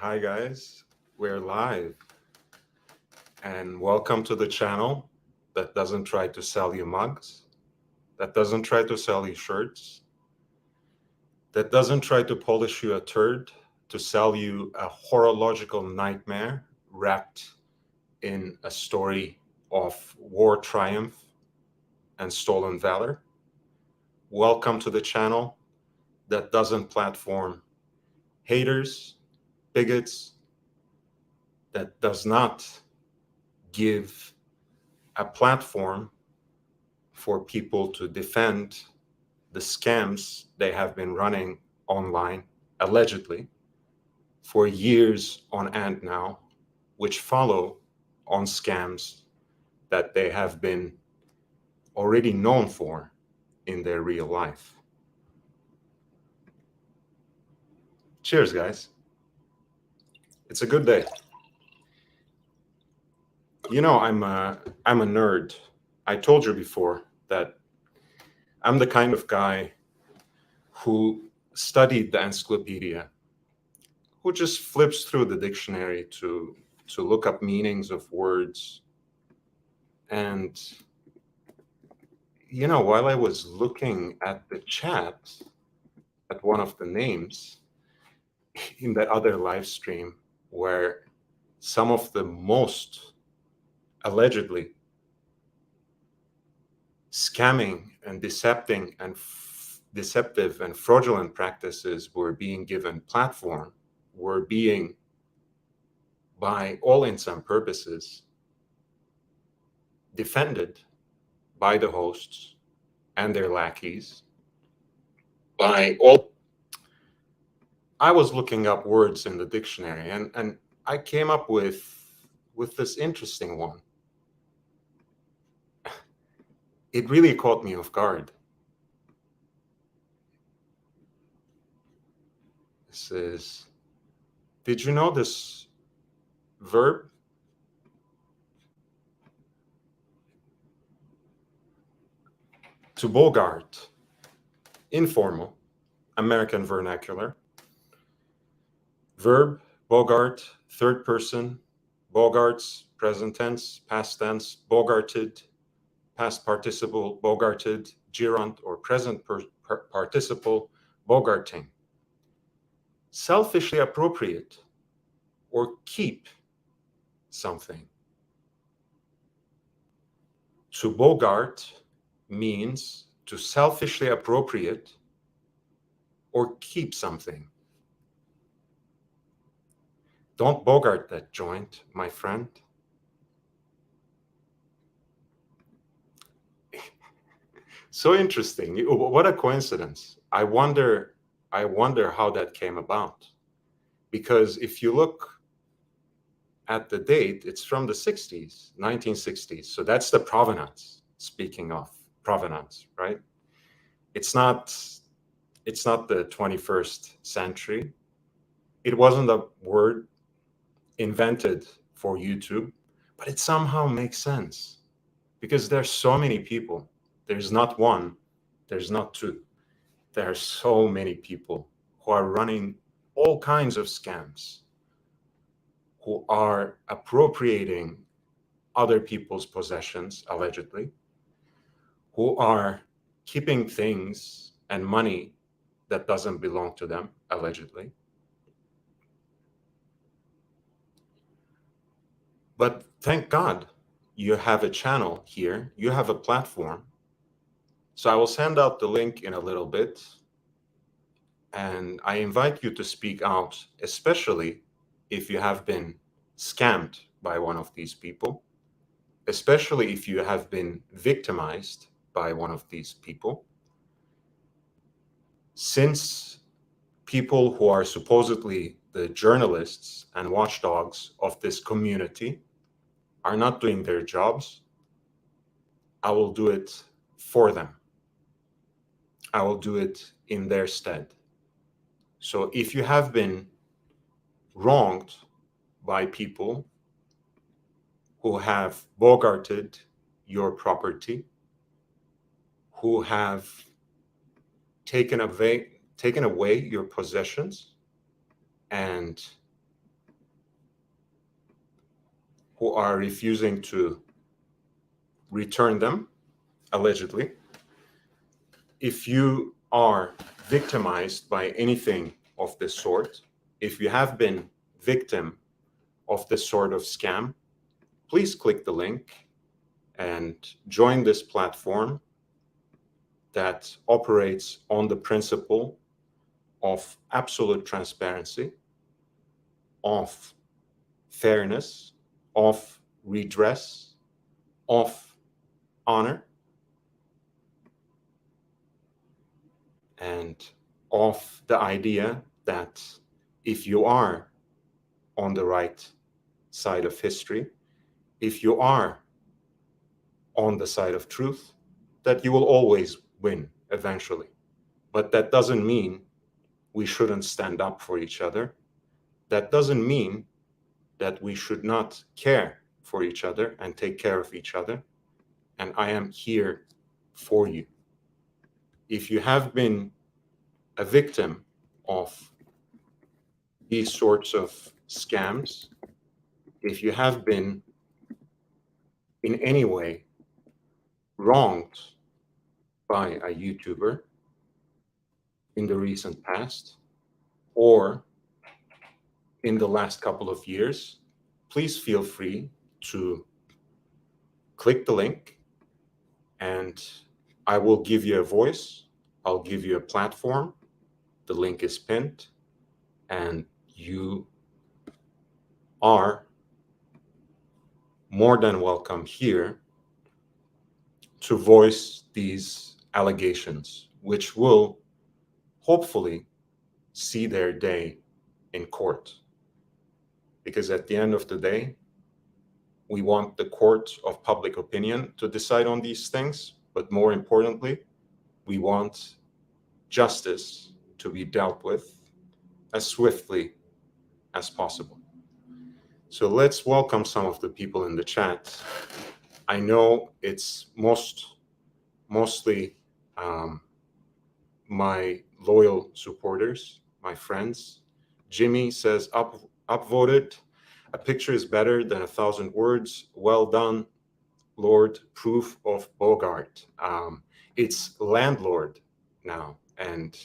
Hi guys, we're live and welcome to the channel that doesn't try to sell you mugs, that doesn't try to sell you shirts, that doesn't try to polish you a turd, to sell you a horological nightmare wrapped in a story of war triumph and stolen valor. Welcome to the channel that doesn't platform haters, bigots, that does not give a platform for people to defend the scams they have been running online, allegedly, for years on end now, which follow on scams that they have been already known for in their real life. Cheers, guys. It's a good day. You know, I'm a nerd. I told you before that I'm the kind of guy who studied the encyclopedia, who just flips through the dictionary to look up meanings of words. And while I was looking at the chat at one of the names in that other live stream where some of the most allegedly scamming and deceptive and fraudulent practices were being given platform, were being, by all intents and purposes, defended by the hosts and their lackeys, by all. I was looking up words in the dictionary and I came up with this interesting one. It really caught me off guard. This is, did you know this verb? To bogart, informal, American vernacular. Verb, bogart, third person, bogarts, present tense, past tense, bogarted, past participle, bogarted, gerund, or present participle, bogarting. Selfishly appropriate or keep something. To bogart means to selfishly appropriate or keep something. Don't bogart that joint, my friend. So interesting. What a coincidence. I wonder how that came about. Because if you look at the date, it's from the 60s, 1960s. So that's the provenance. Speaking of provenance, right? It's not the 21st century. It wasn't a word invented for YouTube, but it somehow makes sense because there's so many people. There's not one, there's not two. There are so many people who are running all kinds of scams, who are appropriating other people's possessions, allegedly, who are keeping things and money that doesn't belong to them, allegedly. But thank God you have a channel here, you have a platform. So I will send out the link in a little bit. And I invite you to speak out, especially if you have been scammed by one of these people, especially if you have been victimized by one of these people. Since people who are supposedly the journalists and watchdogs of this community are not doing their jobs, I will do it for them. I will do it in their stead. So if you have been wronged by people who have bogarted your property, who have taken away your possessions and who are refusing to return them, allegedly. If you are victimized by anything of this sort, if you have been victim of this sort of scam, please click the link and join this platform that operates on the principle of absolute transparency, of fairness, of redress, of honor, and of the idea that if you are on the right side of history, if you are on the side of truth, that you will always win eventually. But that doesn't mean we shouldn't stand up for each other. That doesn't mean that we should not care for each other and take care of each other. And I am here for you. If you have been a victim of these sorts of scams, if you have been in any way wronged by a YouTuber in the recent past or in the last couple of years, please feel free to click the link and I will give you a voice. I'll give you a platform. The link is pinned and you are more than welcome here to voice these allegations, which will hopefully see their day in court. Because at the end of the day, we want the court of public opinion to decide on these things, but more importantly, we want justice to be dealt with as swiftly as possible. So let's welcome some of the people in the chat. I know it's mostly my loyal supporters, my friends. Jimmy says, upvoted. A picture is better than 1,000 words. Well done, Lord. Proof of Bogart. It's landlord now. And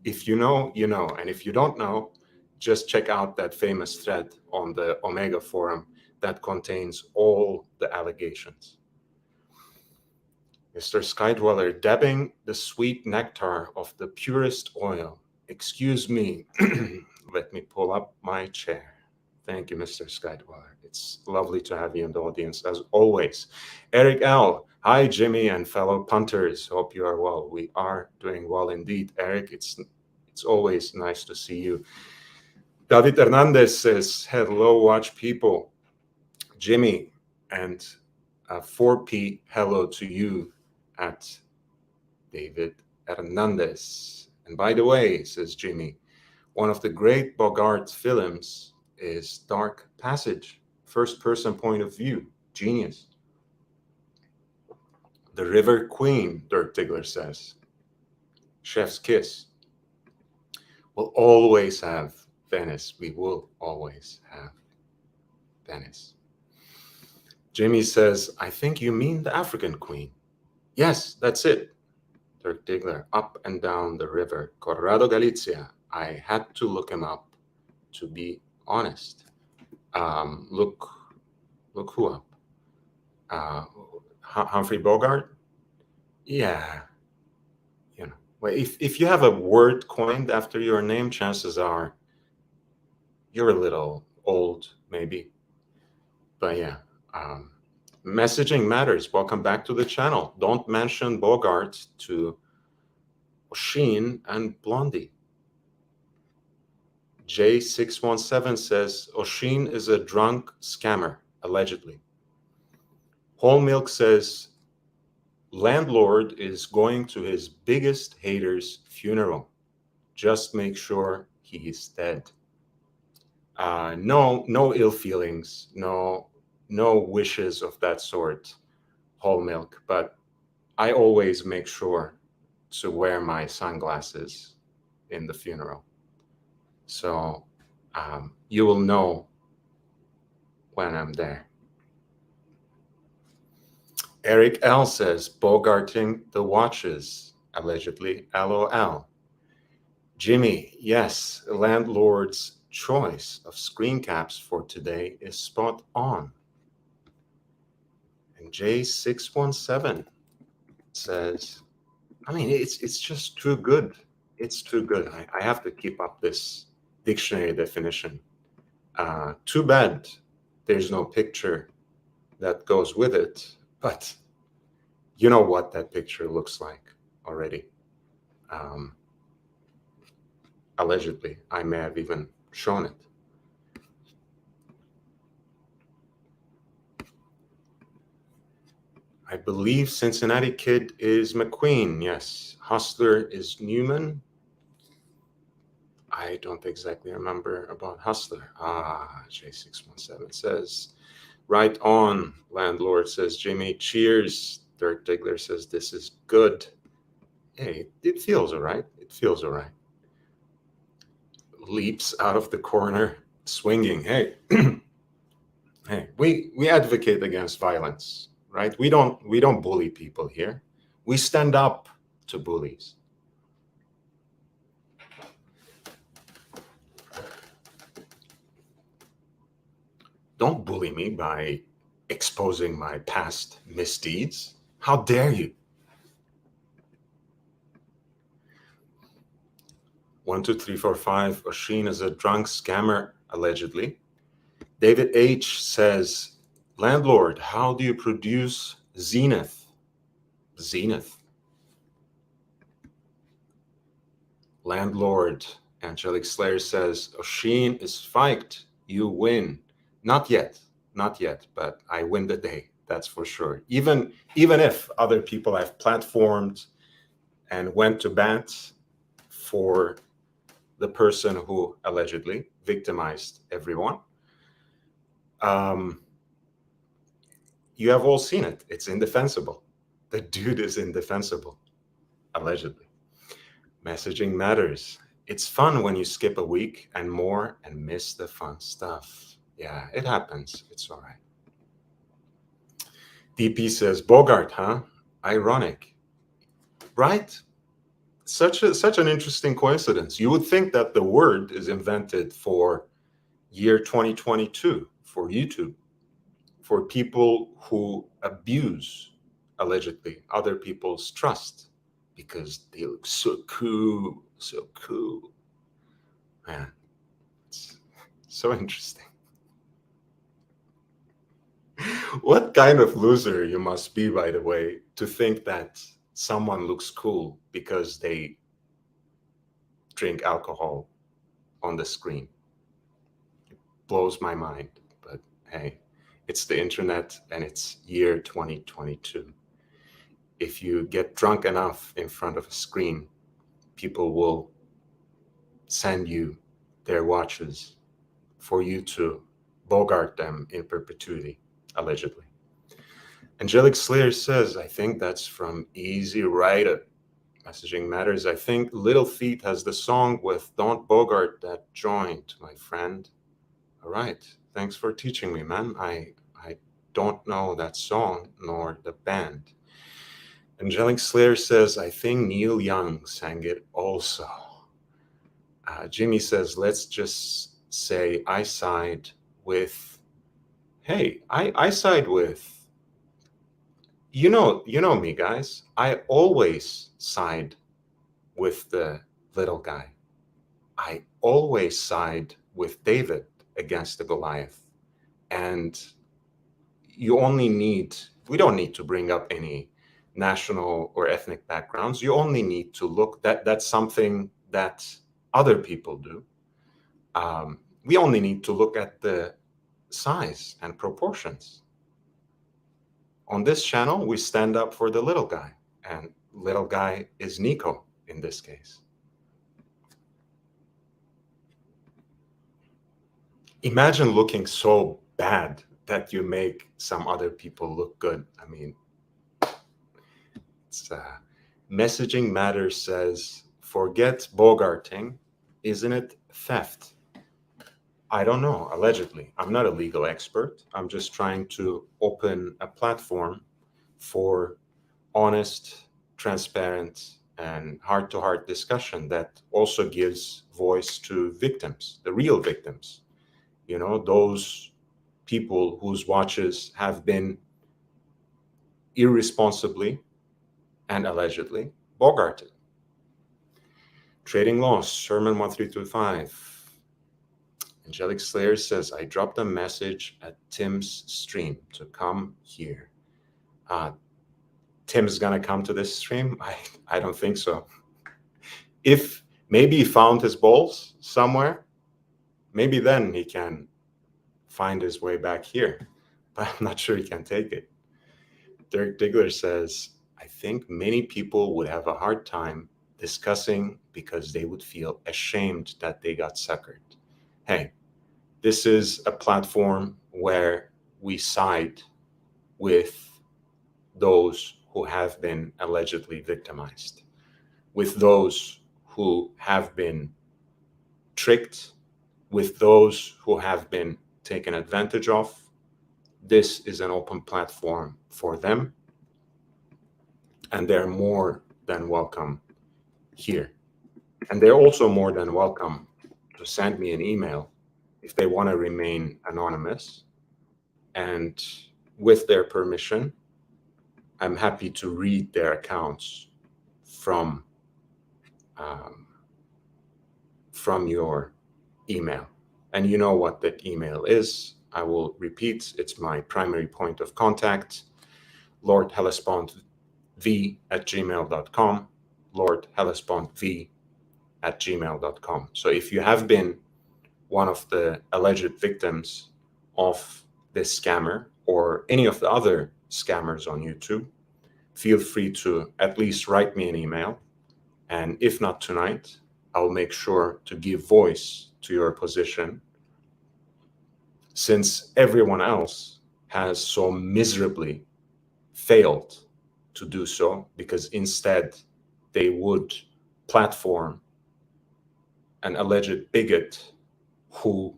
if you know, you know. And if you don't know, just check out that famous thread on the Omega forum that contains all the allegations. Mr. Skydweller, dabbing the sweet nectar of the purest oil. Excuse me. Let me pull up my chair. Thank you, Mr. Skydweller. It's lovely to have you in the audience, as always. Eric L. Hi, Jimmy and fellow punters. Hope you are well. We are doing well indeed. Eric, it's always nice to see you. David Hernandez says, hello, watch people. Jimmy, and 4P, hello to you at David Hernandez. And by the way, says Jimmy, one of the great Bogart films is Dark Passage, first-person point of view, genius. The River Queen, Dirk Diggler says. Chef's Kiss. We'll always have Venice. We will always have Venice. Jimmy says, I think you mean the African Queen. Yes, that's it. Dirk Diggler, up and down the river. Corrado Galizia. I had to look him up to be honest. Look who up? Humphrey Bogart? Yeah. You know, well, if you have a word coined after your name, chances are you're a little old, maybe. But yeah, messaging matters. Welcome back to the channel. Don't mention Bogart to Oshin and Blondie. J617 says, Oshin is a drunk scammer, allegedly. Whole Milk says, landlord is going to his biggest hater's funeral. Just make sure he's dead. No ill feelings, no wishes of that sort, Whole Milk. But I always make sure to wear my sunglasses in the funeral. So you will know when I'm there. Eric L says, bogarting the watches, allegedly, LOL. Jimmy, yes, landlord's choice of screen caps for today is spot on. And J617 says, I mean, it's just too good. It's too good. I have to keep up this dictionary definition. Too bad there's no picture that goes with it, but you know what that picture looks like already. Allegedly, I may have even shown it. I believe Cincinnati Kid is McQueen. Yes. Hustler is Newman. I don't exactly remember about Hustler. J617 says, right on. Landlord says, Jimmy, cheers. Dirk Diggler says, this is good. Hey, it feels all right. It feels all right. Leaps out of the corner, swinging. Hey, hey, we advocate against violence, right? We don't bully people here. We stand up to bullies. Don't bully me by exposing my past misdeeds. How dare you? 12345, Oshin is a drunk scammer, allegedly. David H says, landlord, how do you produce Zenith? Zenith. Landlord, Angelic Slayer says, Oshin is faked. You win. Not yet. Not yet, but I win the day. That's for sure. Even if other people have platformed and went to bat for the person who allegedly victimized everyone, you have all seen it. It's indefensible. The dude is indefensible, allegedly. Messaging matters. It's fun when you skip a week and more and miss the fun stuff. Yeah, it happens. It's all right. DP says, Bogart, huh? Ironic. Right? Such an interesting coincidence. You would think that the word is invented for year 2022 for YouTube, for people who abuse, allegedly, other people's trust because they look so cool, so cool. Man, it's so interesting. What kind of loser you must be, by the way, to think that someone looks cool because they drink alcohol on the screen? It blows my mind, but hey, it's the internet and it's year 2022. If you get drunk enough in front of a screen, people will send you their watches for you to bogart them in perpetuity, allegedly. Angelic Slayer says, I think that's from Easy Rider. Messaging matters. I think Little Feat has the song with Don't Bogart That Joint, my friend. All right. Thanks for teaching me, man. I don't know that song nor the band. Angelic Slayer says, I think Neil Young sang it also. Jimmy says, let's just say I side with, hey, I side with, you know me, guys. I always side with the little guy. I always side with David against the Goliath. And we don't need to bring up any national or ethnic backgrounds. You only need to look, that's something that other people do. We only need to look at the size and proportions. On this channel, we stand up for the little guy, and little guy is Nico in this case. Imagine looking so bad that you make some other people look good. I mean, it's Messaging Matters says, forget bogarting, isn't it theft? I don't know, allegedly. I'm not a legal expert. I'm just trying to open a platform for honest, transparent, and heart-to-heart discussion that also gives voice to victims, the real victims, those people whose watches have been irresponsibly and allegedly bogarted. Trading loss, Sherman 1325. Angelic Slayer says, I dropped a message at Tim's stream to come here. Tim's gonna come to this stream? I don't think so. If maybe he found his balls somewhere, maybe then he can find his way back here, but I'm not sure he can take it. Dirk Diggler says, I think many people would have a hard time discussing because they would feel ashamed that they got suckered. Hey, this is a platform where we side with those who have been allegedly victimized, with those who have been tricked, with those who have been taken advantage of. This is an open platform for them, and they're more than welcome here. And they're also more than welcome to send me an email if they want to remain anonymous. And with their permission, I'm happy to read their accounts from your email. And you know what that email is. I will repeat. It's my primary point of contact, lordhellespontv@gmail.com, lordhellespontv@gmail.com. So if you have been one of the alleged victims of this scammer or any of the other scammers on YouTube, feel free to at least write me an email. And if not tonight, I'll make sure to give voice to your position, since everyone else has so miserably failed to do so, because instead they would platform an alleged bigot who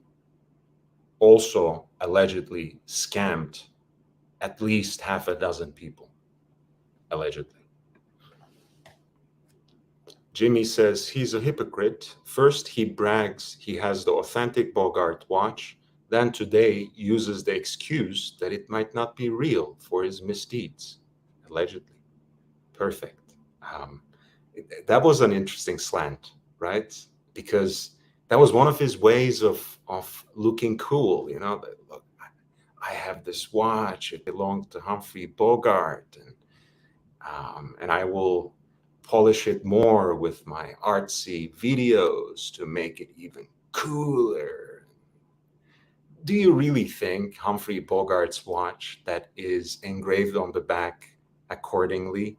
also allegedly scammed at least half a dozen people, allegedly. Jimmy says he's a hypocrite. First, he brags he has the authentic Bogart watch, then today uses the excuse that it might not be real for his misdeeds, allegedly. Perfect. That was an interesting slant, right? Because that was one of his ways of looking cool. Look, I have this watch. It belonged to Humphrey Bogart, and I will polish it more with my artsy videos to make it even cooler. Do you really think Humphrey Bogart's watch that is engraved on the back accordingly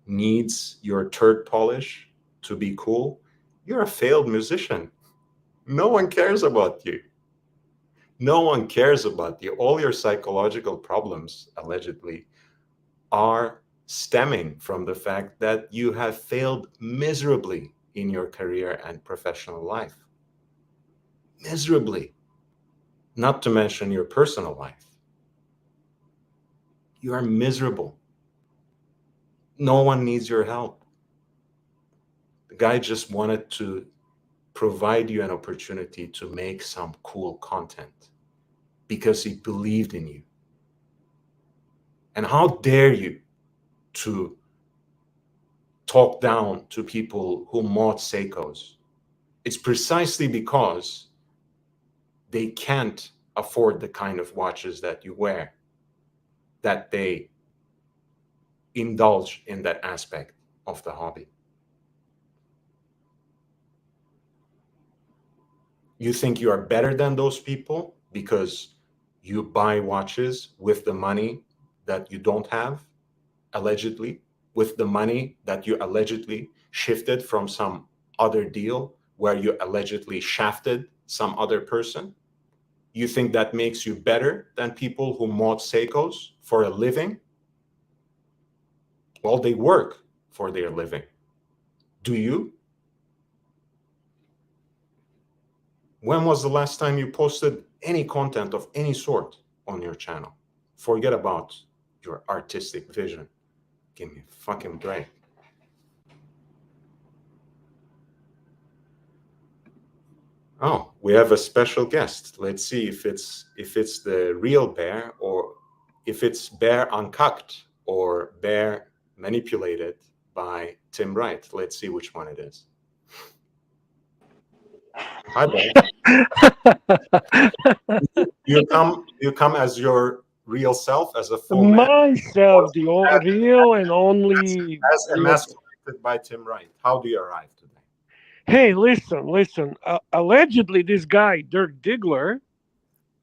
needs your turd polish to be cool? You're a failed musician. No one cares about you. No one cares about you. All your psychological problems, allegedly, are stemming from the fact that you have failed miserably in your career and professional life. Miserably. Not to mention your personal life. You are miserable. No one needs your help. The guy just wanted to provide you an opportunity to make some cool content because he believed in you. And how dare you to talk down to people who mod Seikos? It's precisely because they can't afford the kind of watches that you wear that they indulge in that aspect of the hobby. You think you are better than those people because you buy watches with the money that you don't have, allegedly, with the money that you allegedly shifted from some other deal where you allegedly shafted some other person? You think that makes you better than people who mod Seikos for a living? Well, they work for their living. Do you? When was the last time you posted any content of any sort on your channel? Forget about your artistic vision. Give me a fucking break. Oh, we have a special guest. Let's see if it's the real bear, or if it's bear uncucked or bear manipulated by Tim Wright. Let's see which one it is. Hi, Bear. You come as your real self, as a full man, Myself, the real and only as real. emasculated by Tim Wright. How do you arrive today? Hey, listen. Allegedly, this guy, Dirk Diggler,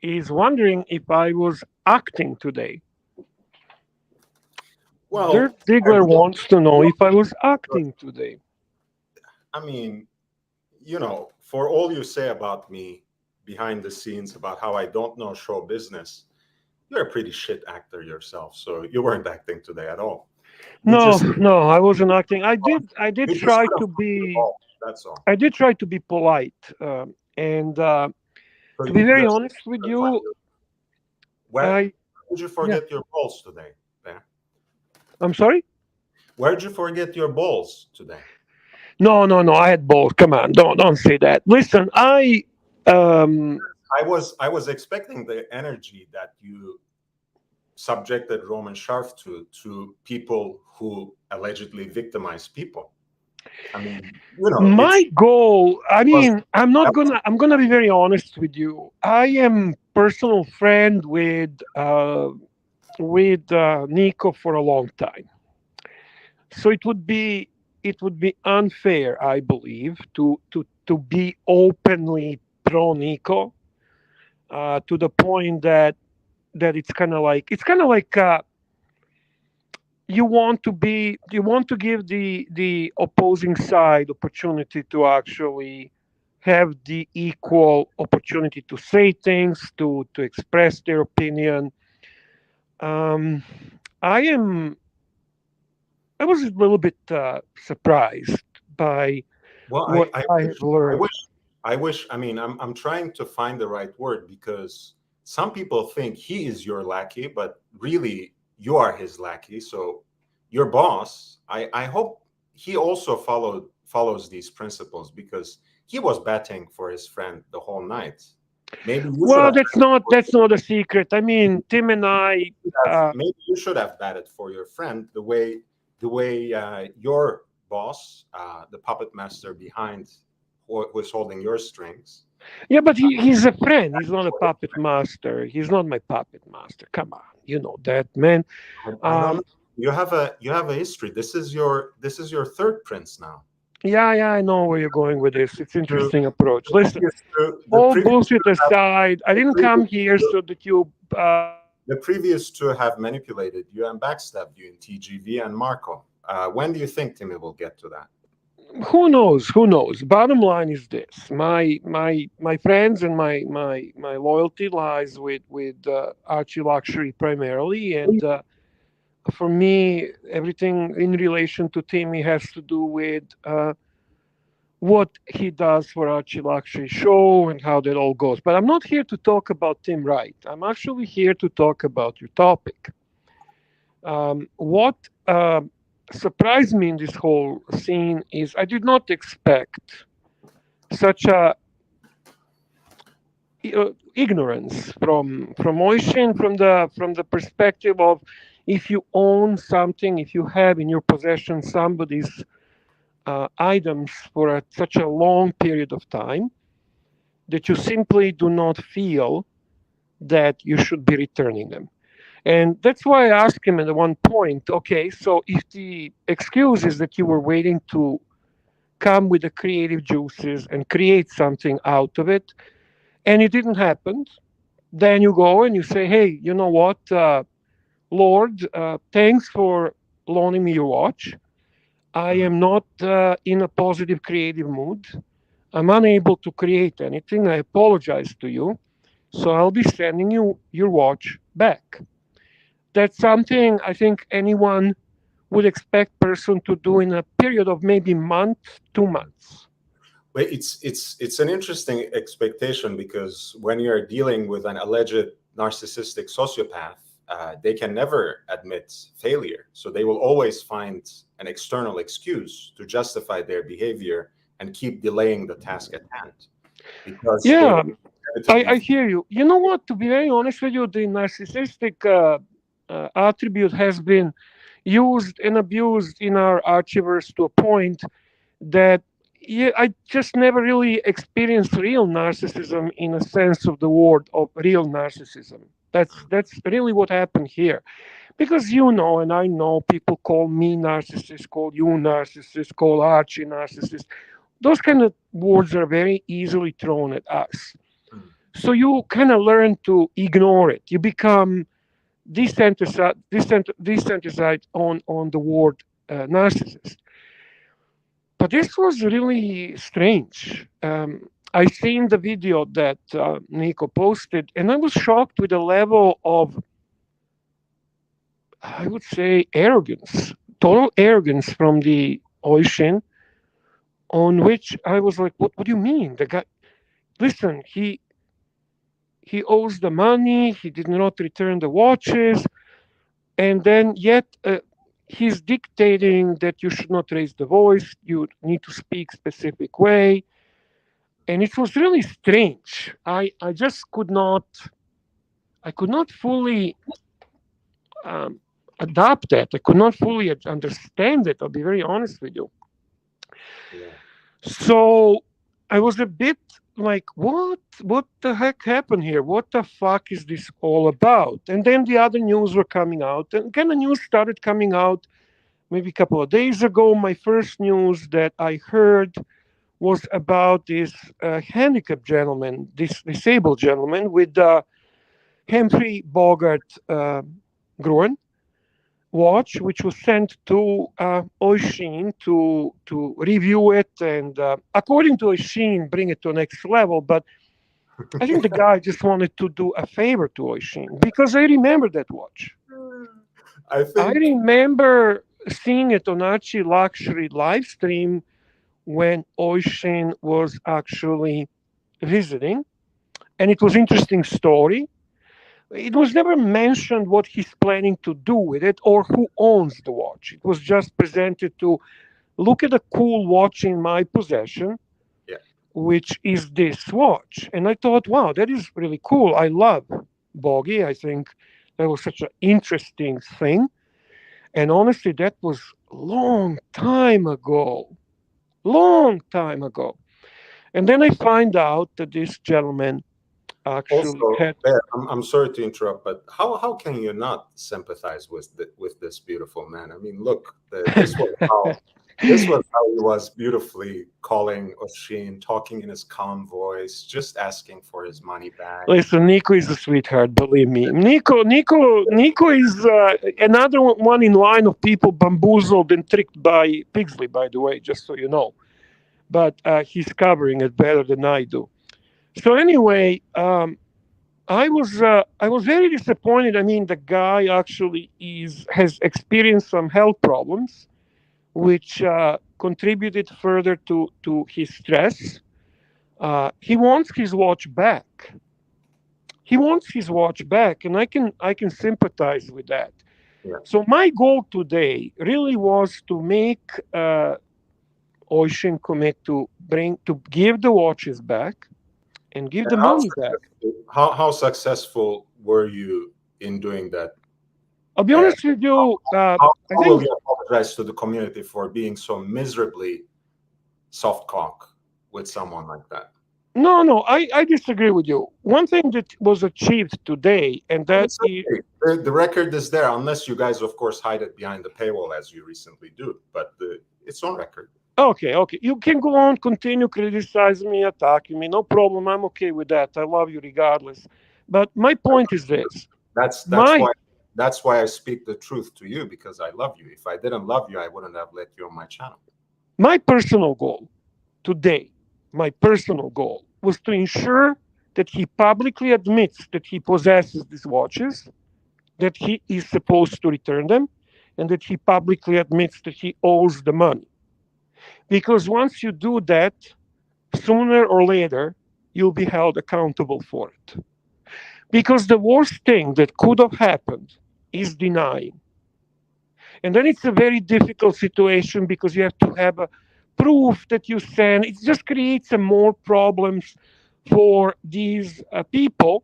is wondering if I was acting today. Well, Dirk Diggler wants to know if I was acting today. I mean, for all you say about me behind the scenes, about how I don't know show business, you're a pretty shit actor yourself. So you weren't acting today at all. No, I wasn't acting. I did You just try could have to played the be. ball. That's all. I did try to be polite, and So to be you very just honest with you, where I did you yeah. forget your balls today, Ben? I'm sorry. Where did you forget your balls today? No. I had both. Come on, don't say that. Listen, um I was expecting the energy that you subjected Roman Sharf to people who allegedly victimize people. I mean, my goal. I was mean, that was I'm gonna be very honest with you. I am personal friend with Nico for a long time, so it would be unfair, I believe, to be openly pro Nico, to the point that it's kind of like you want to give the opposing side opportunity to actually have the equal opportunity to say things, to express their opinion. um I am I was a little bit surprised by well. what I have I learned. wish, I mean, I'm trying to find the right word, because some people think he is your lackey, but really you are his lackey. So your boss, I hope he also follows these principles, because he was batting for his friend the whole night. Maybe you should Well, have that's not a secret. I mean, Tim and I. uh, maybe you should have batted for your friend the way your boss, the puppet master behind, who was holding your strings. Yeah, but he's a friend. He's not a puppet master. He's not my puppet master. Come on, you know that, man. I don't know. Um, You have a history. This is your third prince now. yeah, I know where you're going with this. It's The interesting approach. Listen, previous two, the all previous two bullshit have aside, I the didn't previous come here two, so that you. the previous two have manipulated you and backstabbed you in TGV and Marco. When do you think Timmy will get to that? Who knows? Who knows? Bottom line is this: my friends and my loyalty lies with Archie Luxury primarily, and for me, everything in relation to Timmy has to do with what he does for Archie Luxury Show and how that all goes. But I'm not here to talk about Tim Wright. I'm actually here to talk about your topic. What surprised me in this whole scene is I did not expect such a ignorance from Oishin, from the perspective of if you own something, if you have in your possession somebody's items for such a long period of time, that you simply do not feel that you should be returning them. And that's why I asked him at one point, okay, so if the excuse is that you were waiting to come with the creative juices and create something out of it, and it didn't happen, then you go and you say, hey, you know what, Lord, thanks for loaning me your watch. I Mhm. am not in a positive creative mood. I'm unable to create anything. I apologize to you. So I'll be sending you your watch back. That's something I think anyone would expect person to do in a period of maybe month, 2 months. But it's an interesting expectation, because when you're dealing with an alleged narcissistic sociopath, they can never admit failure. So they will always find an external excuse to justify their behavior and keep delaying the task at hand because they Yeah, will I inevitably. hear you. You know what? To be very honest with you, the narcissistic attribute has been used and abused in our archivists to a point that, yeah, I just never really experienced real narcissism in a sense of the word of real narcissism. That's really what happened here. Because you know, and I know, people call me narcissist, call you narcissist, call Archie narcissist. Those kind of words are very easily thrown at us. Mm, So you kind of learn to ignore it. You become desensitized on the word narcissist. But this was really strange. I seen the video that Nico posted, and I was shocked with the level of, I would say, arrogance, total arrogance from the Oishin, on which I was like, what do you mean? The guy, listen, he owes the money, he did not return the watches, and then yet he's dictating that you should not raise the voice, you need to speak specific way. And it was really strange. I just could not fully um, adapt that. I could not fully understand it. I'll be very honest with you. yeah. So I was a bit like, what the heck happened here? What the fuck is this all about? And then the other news were coming out, and kind of news started coming out maybe a couple of days ago. My first news that I heard was about this handicapped gentleman, this disabled gentleman with Humphrey Bogart Gruen watch, which was sent to Oisin to review it and, according to Oisin, bring it to the next level. But I think the guy just wanted to do a favor to Oisin because I remember that watch. I I think remember seeing it on Archie Luxury live stream when Oisin was actually visiting, and it was interesting story. It was never mentioned what he's planning to do with it or who owns the watch. It was just presented to look at a cool watch in my possession, yeah. which is this watch. And I thought, wow, that is really cool. I love Boggy. I think that was such an interesting thing. And honestly, that was long time ago. Long time ago. And then I find out that this gentleman actually Also, had. Bear, I'm sorry to interrupt, but how can you not sympathize with this beautiful man? I mean, look, this was how he was beautifully calling Oshin, talking in his calm voice, just asking for his money back. Listen, Nico is a sweetheart. Believe me. Nico is another one in line of people bamboozled and tricked by Pigsley. By the way, just so you know. But he's covering it better than I do. So anyway, I was very disappointed. I mean, the guy actually has experienced some health problems, which contributed further to his stress. He wants his watch back. He wants his watch back, and I can sympathize with that. Yeah. So my goal today really was to make Ocean commit to give the watches back and give And the money back. how successful were you in doing that? I'll be And honest with you. I how will think you apologize to the community for being so miserably soft cock with someone like that? no. I disagree with you. One thing that was achieved today, and And that it's is okay. The record is there, unless you guys, of course, hide it behind the paywall as you recently do. But it's on record. okay. Okay, you can go on, continue criticizing me, attacking me. No problem. I'm okay with that. I love you regardless. But my point is this: That's that's my why that's why I speak the truth to you because I love you. If I didn't love you, I wouldn't have let you on my channel. my personal goal today, my personal goal was to ensure that he publicly admits that he possesses these watches, that he is supposed to return them, and that he publicly admits that he owes the money. Because once you do that, sooner or later, you'll be held accountable for it. Because the worst thing that could have happened is denying. And then it's a very difficult situation because you have to have a proof that you send. It just creates more problems for these people.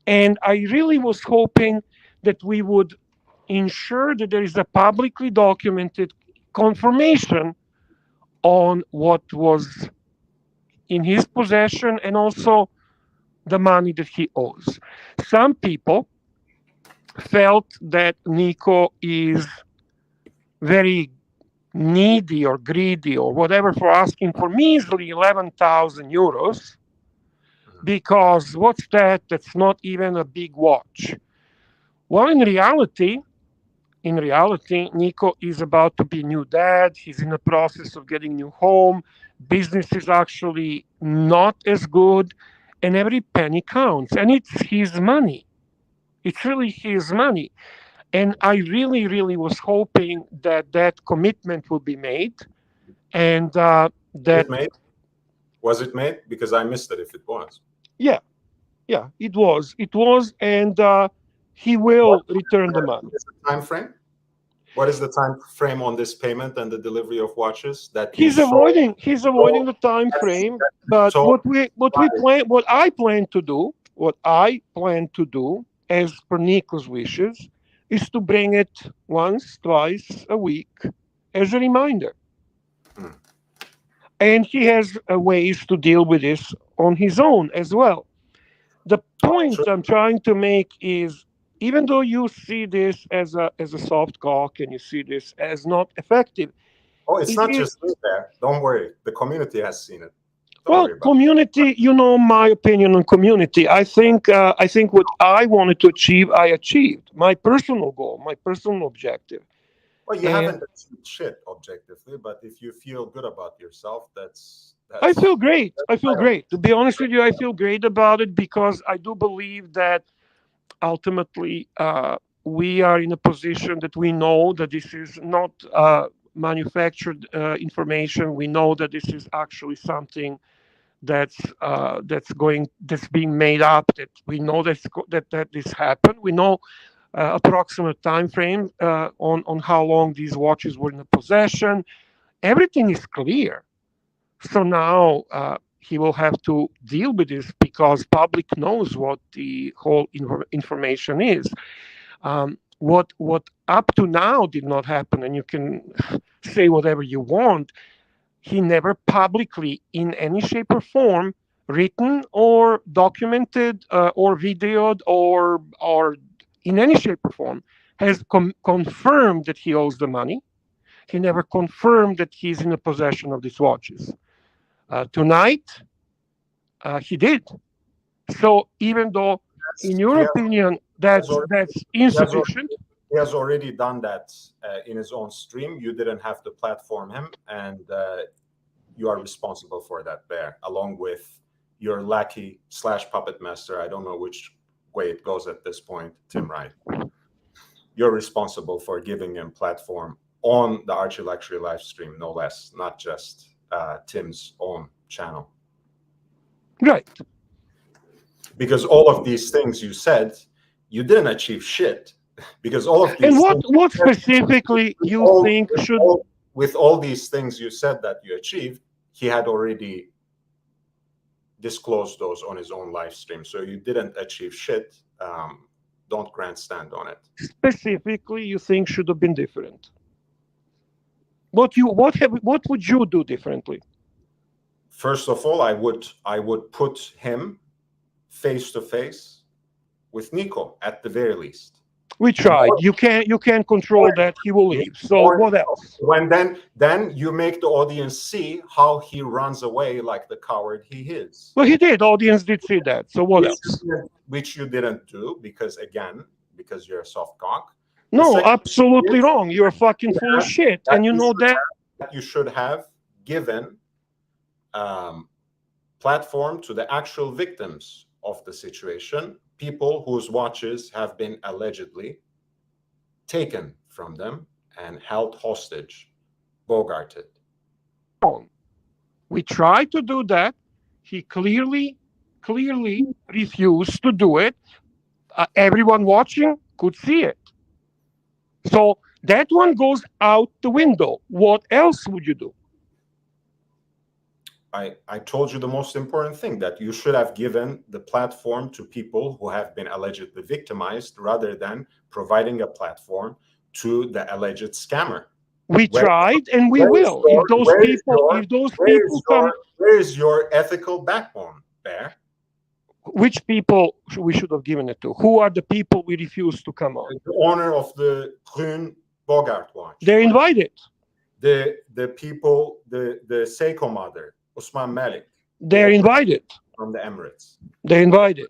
And I really was hoping that we would ensure that there is a publicly documented confirmation on what was in his possession and also the money that he owes. Some people felt that Nico is very needy or greedy or whatever for asking for measly 11,000 euros because what's that? That's not even a big watch. Well, in reality, Nico is about to be new dad. He's in the process of getting new home. Business is actually not as good, and every penny counts. And it's his money. It's really his money. And I really, really was hoping that that commitment will be made, and that It made? Was it made? Because I missed it if it was. yeah, yeah, it was, and he What will return the money. is the time frame? What is the time frame on this payment and the delivery of watches that you He's saw? avoiding the time frame. But So what I plan to do, as per Nico's wishes, is to bring it once, twice a week as a reminder. Hmm. And he has ways to deal with this on his own as well. The point I'm trying to make is, even though you see this as a soft cock and you see this as not effective, Oh, it's it not is. just me there. Don't worry. The community has seen it. Don't Well, worry about community, you know my opinion on community. I think what I wanted to achieve, I achieved. My personal goal, my personal objective. it. Well, you And haven't achieved shit objectively, but if you feel good about yourself, that's I feel that's great. that's I feel vital. great. To be honest with you, I feel great about it because I do believe that ultimately we are in a position that we know that this is not manufactured information. We know that this is actually something that's being made up. That we know that this happened. We know approximate time frame on how long these watches were in the possession. Everything is clear. So now he will have to deal with this because public knows what the whole information is. What up to now did not happen, and you can say whatever you want. He never publicly, in any shape or form, written or documented or videoed or in any shape or form, has confirmed that he owes the money. He never confirmed that he's in the possession of these watches. Tonight, he did. So even though, in your He has, opinion, he has that's he has insufficient, he has already done that in his own stream. You didn't have to platform him, and you are responsible for that there, along with your lackey / puppet master. I don't know which way it goes at this point, Tim Wright. You're responsible for giving him platform on the Archie Luxury live stream, no less, not just Tim's own channel. right? Because all of these things you said, you didn't achieve shit. Because all of And these things, what specifically you all, think with, should? all, with all these things you said that you achieved, he had already disclosed those on his own live stream. So you didn't achieve shit. Don't grandstand on it. Specifically you think should have been different? What would you do differently? First of all, I would put him face to face with Nico at the very least. We tried. You can't control that. He will leave. So what else? When then you make the audience see how he runs away like the coward he is. Well, he did. Audience did see that. So what else? Which you didn't do because you're a soft cock. No, absolutely wrong. You're fucking full of shit, and you know that. You should have given platform to the actual victims of the situation, people whose watches have been allegedly taken from them and held hostage, bogarted. We tried to do that. He clearly clearly refused to do it. Everyone watching could see it. So that one goes out the window. What else would you do? I told you the most important thing, that you should have given the platform to people who have been allegedly victimized rather than providing a platform to the alleged scammer. We Where, tried and we where is will. your, where is your, If those where is people come, where is your ethical backbone, Bear? which people we should have given it to? Who are the people we refuse to come on? The owner of the Grün Bogart watch. They're invited. The people, the Seiko mother, Usman Malik. They're invited. From the Emirates. They're invited.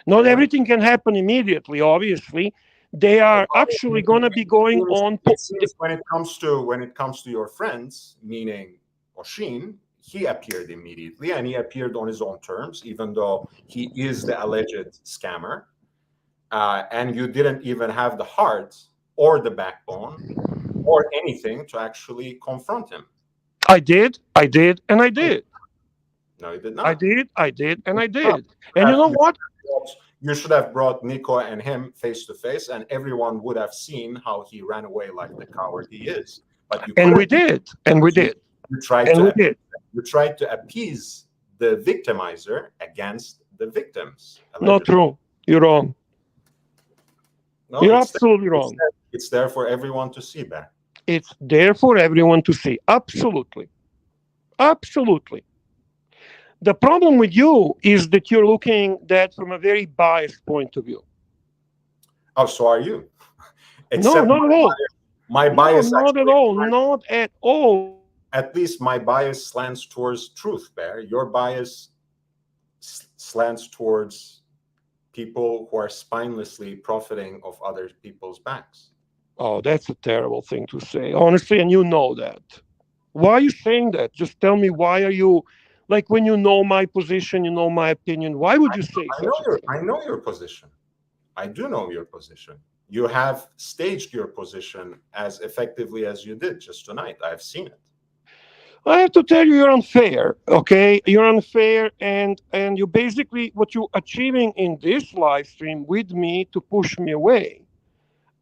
Not everything can happen immediately, obviously. They are actually going to be going on. It seems when it comes to your friends, meaning Oshin, he appeared immediately, and he appeared on his own terms, even though he is the alleged scammer. And you didn't even have the heart or the backbone or anything to actually confront him. I did, and I did. No, you did not. I did, and I did. And you know what? You should have brought Nico and him face to face, and everyone would have seen how he ran away like the coward he is. But we did. You tried to appease the victimizer against the victims. Allegedly. Not true. You're wrong. No, you're absolutely wrong. It's there for everyone to see, Ben. It's there for everyone to see. Absolutely. Absolutely. The problem with you is that you're looking at that from a very biased point of view. Oh, so are you? No, not at all. My bias. No, not at all. Not at all. At least my bias slants towards truth, Bear. Your bias slants towards people who are spinelessly profiting of other people's backs. Oh, that's a terrible thing to say, honestly, and you know that. Why are you saying that? Just tell me, why are you, like, when you know my position, you know my opinion, why would you say such a thing? I know your position. I do know your position. You have staged your position as effectively as you did just tonight. I've seen it. I have to tell you, you're unfair, okay? You're unfair, and you basically, what you're achieving in this live stream with me to push me away.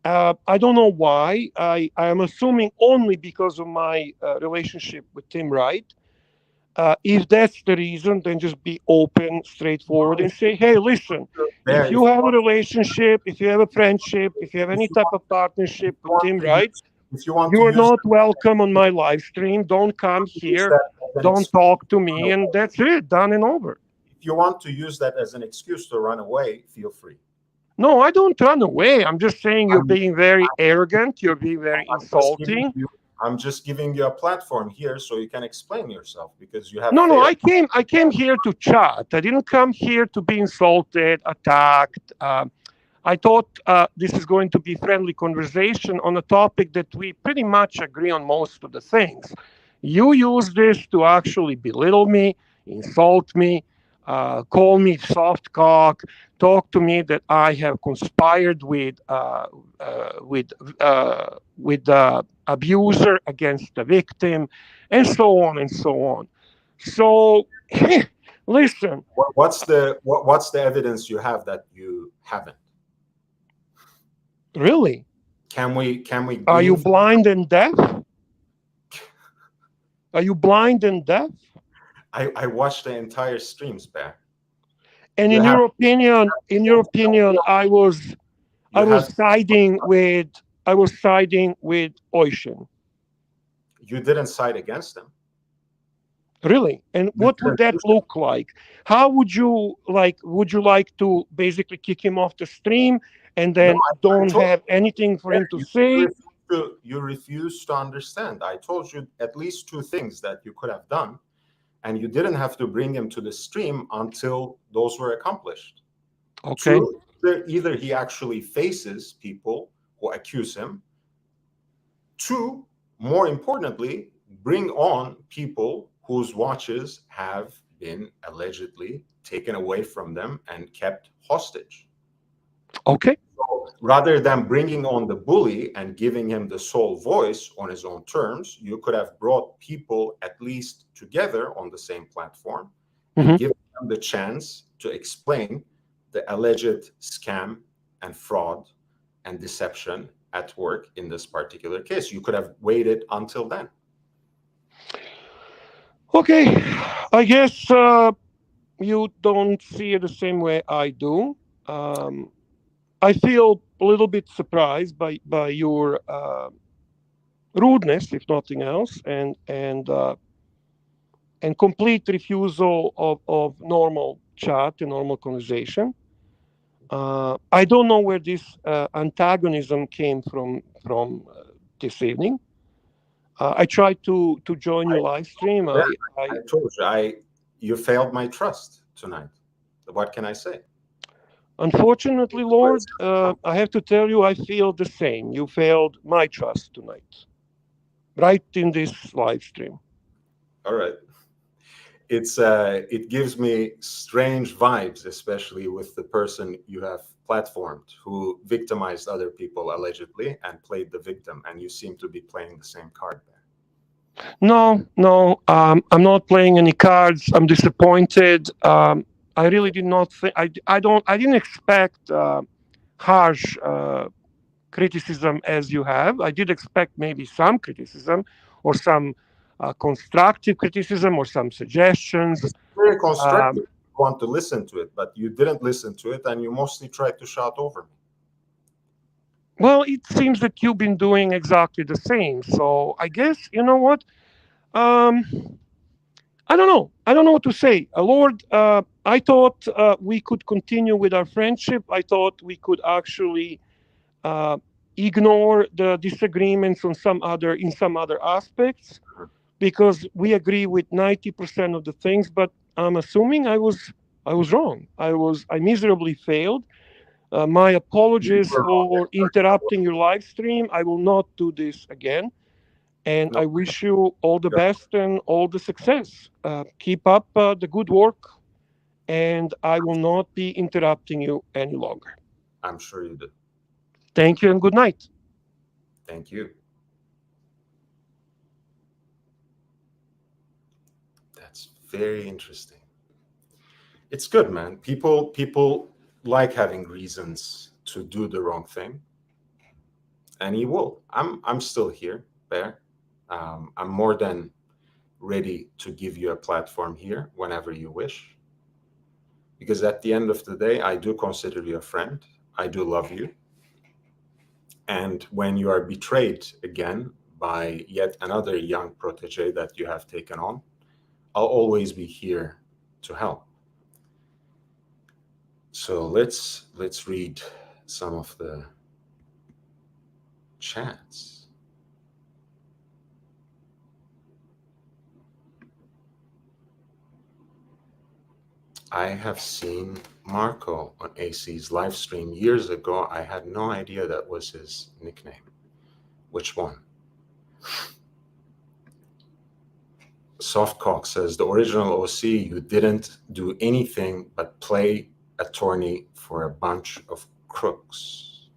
I don't know why. I am assuming only because of my relationship with Tim Wright. If that's the reason, then just be open, straightforward, and say, hey, listen, if you have a relationship, if you have a friendship, if you have any type of partnership with Tim Wright, you are not welcome on my live stream. Don't come here. Don't talk to me. And that's it, done and over. If you want to use that as an excuse to run away, feel free. No, I don't run away. I'm just saying you're being very arrogant. You're being very insulting. I'm just giving you a platform here so you can explain yourself, because you have. No. I came here to chat. I didn't come here to be insulted, attacked. I thought this is going to be friendly conversation on a topic that we pretty much agree on most of the things. You use this to actually belittle me, insult me, call me soft cock, talk to me that I have conspired with the abuser against the victim, and so on and so on. So, listen. What's the evidence you have that you haven't? Really? Can we? Are you blind and deaf? Are you blind and deaf? I watched the entire streams back. And in your opinion, I was siding with Oishin. You didn't side against him. Really? And what would that look like? How would you like? Would you like to basically kick him off the stream and then don't have anything for him to say? You refuse to understand. I told you at least two things that you could have done, and you didn't have to bring him to the stream until those were accomplished. Okay. Two, either he actually faces people who accuse him. Two, more importantly, bring on people whose watches have been allegedly taken away from them and kept hostage. Okay. So rather than bringing on the bully and giving him the sole voice on his own terms, you could have brought people at least together on the same platform and given them the chance to explain the alleged scam and fraud and deception at work in this particular case. You could have waited until then. Okay, I guess you don't see it the same way I do. Um, I feel a little bit surprised by your rudeness, if nothing else, and complete refusal of normal chat and normal conversation. I don't know where this antagonism came from this evening. I tried to join your live stream. Yeah, I I told you, you failed my trust tonight. What can I say? Unfortunately, Lord, I have to tell you, I feel the same. You failed my trust tonight, right in this live stream. All right. It gives me strange vibes, especially with the person you have platformed who victimized other people allegedly and played the victim, and you seem to be playing the same card there. No, no, I'm not playing any cards. I'm disappointed. I really did not think. I didn't expect harsh criticism as you have. I did expect maybe some criticism or some constructive criticism or some suggestions. Very Um, constructive. You want to listen to it, but you didn't listen to it, and you mostly tried to shout over me. well, it seems that you've been doing exactly the same. So I guess you know what. Um, I don't know. I don't know what to say. Lord, I thought we could continue with our friendship. I thought we could actually uh, ignore the disagreements on some other aspects because we agree with 90% of the things. But I'm assuming I was wrong. I miserably failed. My You apologies were wrong. for interrupting your live stream. I will not do this again. And No, I wish you all the you're- best and all the success. Keep up the good work, and I will not be interrupting you any longer. I'm sure you did. Thank you and good night. Thank you. That's very interesting. It's good, man. People like having reasons to do the wrong thing, and he will. I'm still here, Bear. I'm more than ready to give you a platform here whenever you wish. Because at the end of the day, I do consider you a friend. I do love you. And when you are betrayed again by yet another young protege that you have taken on, I'll always be here to help. So let's read some of the chats. I have seen Marco on AC's live stream years ago. I had no idea that was his nickname. Which one? Softcock says the original OC, you didn't do anything but play attorney for a bunch of crooks.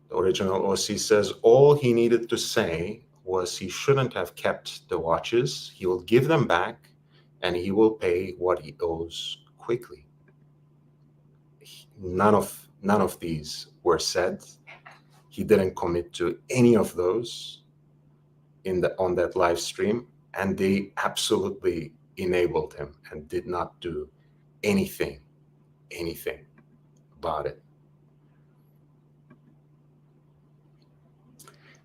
The original OC says all he needed to say was he shouldn't have kept the watches. He will give them back and he will pay what he owes quickly. None of these were said. He didn't commit to any of those on that live stream, and they absolutely enabled him and did not do anything about it.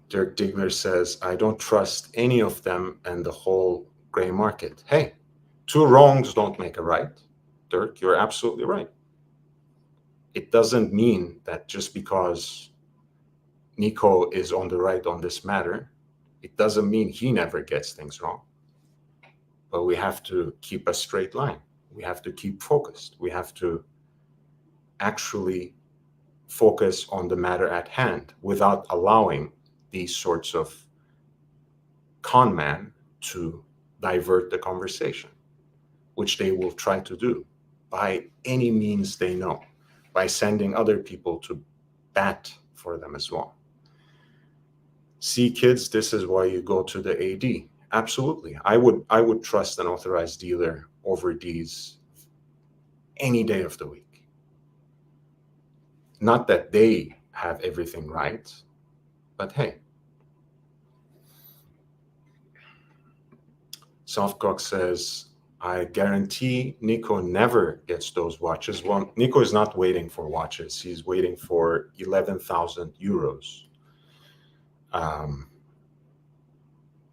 Dirk Diggler says, I don't trust any of them and the whole gray market. Hey, two wrongs don't make a right. Dirk, you're absolutely right. It doesn't mean that just because Nico is on the right on this matter, it doesn't mean he never gets things wrong. But we have to keep a straight line. We have to keep focused. We have to actually focus on the matter at hand without allowing these sorts of con men to divert the conversation, which they will try to do by any means they know, by sending other people to bat for them as well. See, kids, this is why you go to the AD. Absolutely. I would trust an authorized dealer over these any day of the week. Not that they have everything right, but hey. Softcock says, I guarantee Nico never gets those watches. Well, Nico is not waiting for watches. He's waiting for 11,000 euros.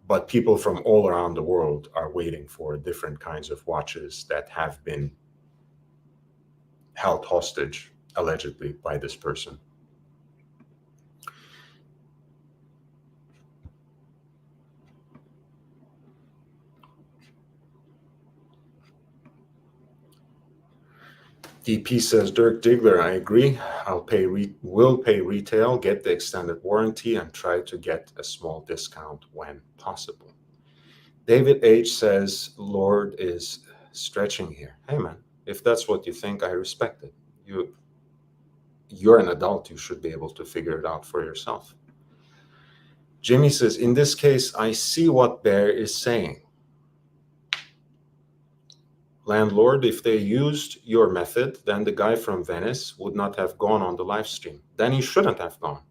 But people from all around the world are waiting for different kinds of watches that have been held hostage, allegedly, by this person. DP says, Dirk Diggler, I agree. Will pay retail, get the extended warranty, and try to get a small discount when possible. David H says, Lord is stretching here. Hey man, if that's what you think, I respect it. You're an adult. You should be able to figure it out for yourself. Jimmy says, in this case, I see what Bear is saying. Landlord, if they used your method, then the guy from Venice would not have gone on the live stream. Then he shouldn't have gone.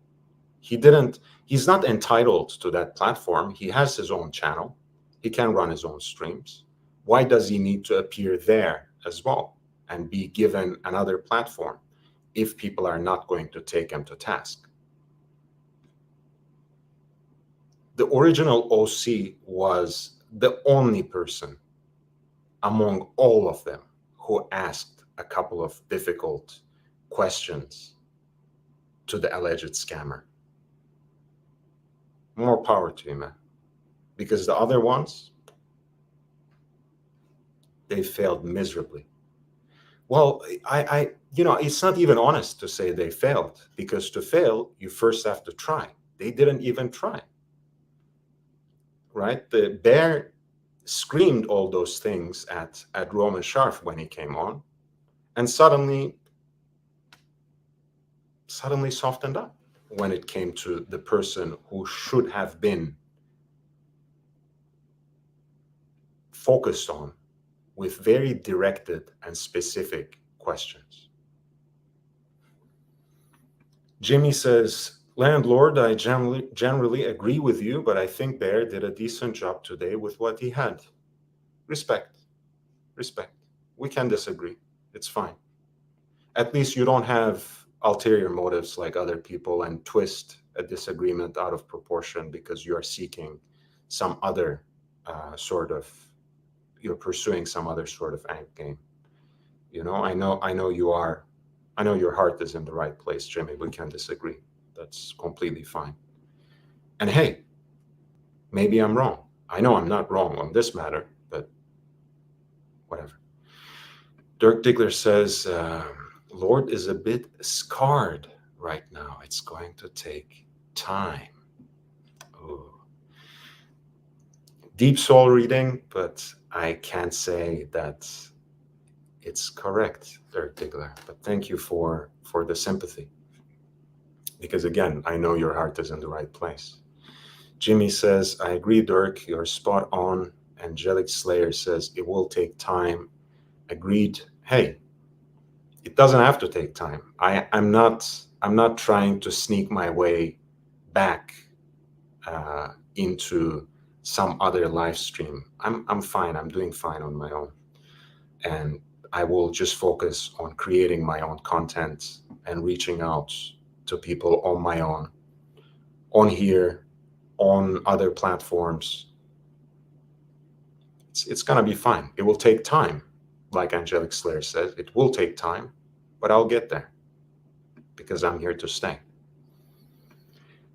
He's not entitled to that platform. He has his own channel. He can run his own streams. Why does he need to appear there as well and be given another platform if people are not going to take him to task? The original OC was the only person among all of them who asked a couple of difficult questions to the alleged scammer. More power to him, man. Because the other ones, they failed miserably. Well, it's not even honest to say they failed, because to fail, you first have to try. They didn't even try, right? The Bear screamed all those things at Roman Sharf when he came on, and suddenly softened up when it came to the person who should have been focused on with very directed and specific questions. Jimmy says, Landlord, I generally agree with you, but I think Bear did a decent job today with what he had. Respect. We can disagree. It's fine. At least you don't have ulterior motives like other people and twist a disagreement out of proportion because you're seeking some other you're pursuing some other sort of end game. I know you are. I know your heart is in the right place, Jimmy. We can disagree. That's completely fine. And hey, maybe I'm wrong. I know I'm not wrong on this matter, but whatever. Dirk Diggler says, Lord is a bit scarred right now. It's going to take time. Ooh. Deep soul reading, but I can't say that it's correct, Dirk Diggler. But thank you for the sympathy. Because again, I know your heart is in the right place. Jimmy says, I agree, Dirk, you're spot on. Angelic Slayer says, it will take time. Agreed. Hey, it doesn't have to take time. I'm not trying to sneak my way back into some other live stream. I'm fine. I'm doing fine on my own. And I will just focus on creating my own content and reaching out to people on my own, on here, on other platforms. It's going to be fine. It will take time. Like Angelic Slayer says, it will take time, but I'll get there because I'm here to stay.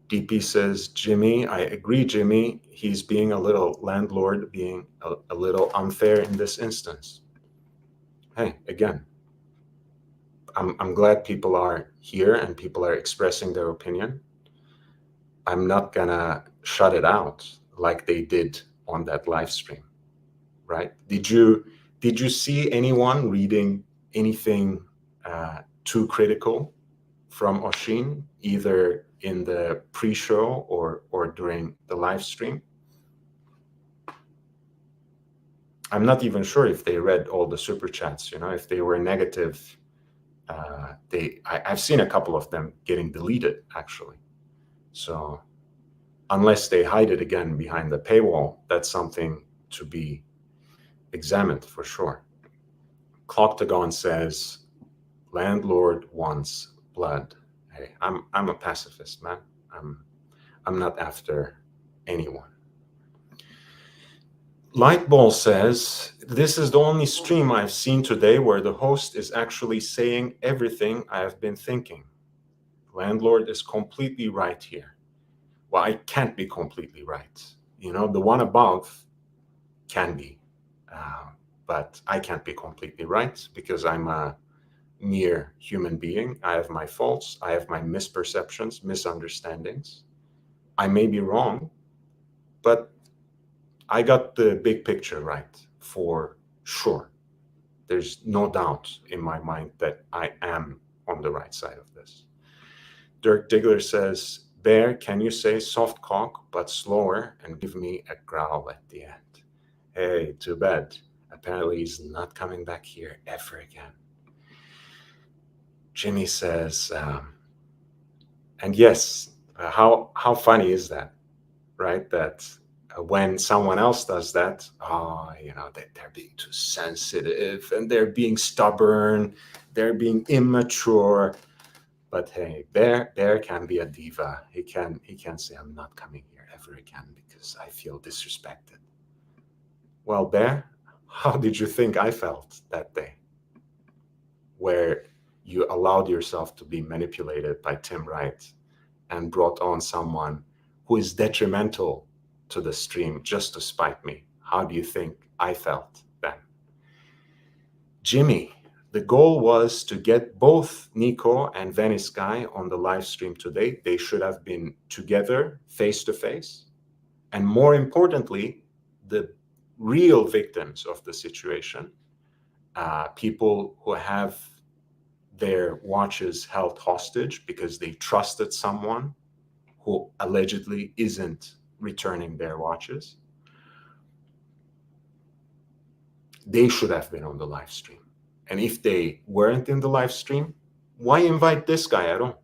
DP says, Jimmy, I agree, Jimmy. He's being a little landlord, being a little unfair in this instance. Hey, again, I'm glad people are here and people are expressing their opinion. I'm not gonna shut it out like they did on that live stream, right? Did you see anyone reading anything too critical from Oshin, either in the pre-show or during the live stream? I'm not even sure if they read all the super chats. If they were negative, I've seen a couple of them getting deleted actually. So unless they hide it again behind the paywall, that's something to be examined for sure. Cloctagon says, "Landlord wants blood." Hey, I'm a pacifist, man. I'm not after anyone. Lightball says, "This is the only stream I've seen today where the host is actually saying everything I have been thinking. Landlord is completely right here." Well, I can't be completely right. The one above can be, but I can't be completely right because I'm a mere human being. I have my faults. I have my misperceptions, misunderstandings. I may be wrong, but I got the big picture right for sure. There's no doubt in my mind that I am on the right side of this. Dirk Diggler says, "Bear, can you say soft cock but slower and give me a growl at the end?" Hey, too bad. Apparently he's not coming back here ever again. Jimmy says, and yes, how funny is that, right? That when someone else does that, they're being too sensitive and they're being stubborn, they're being immature. But hey, Bear can be a diva. He can say, "I'm not coming here ever again because I feel disrespected." Well, Bear, how did you think I felt that day, where you allowed yourself to be manipulated by Tim Wright and brought on someone who is detrimental to the stream just to spite me? How do you think I felt then? Jimmy, the goal was to get both Nico and Venice Guy on the live stream today. They should have been together, face to face. And more importantly, the real victims of the situation, people who have their watches held hostage because they trusted someone who allegedly isn't returning their watches, they should have been on the live stream. And if they weren't in the live stream, why invite this guy at all?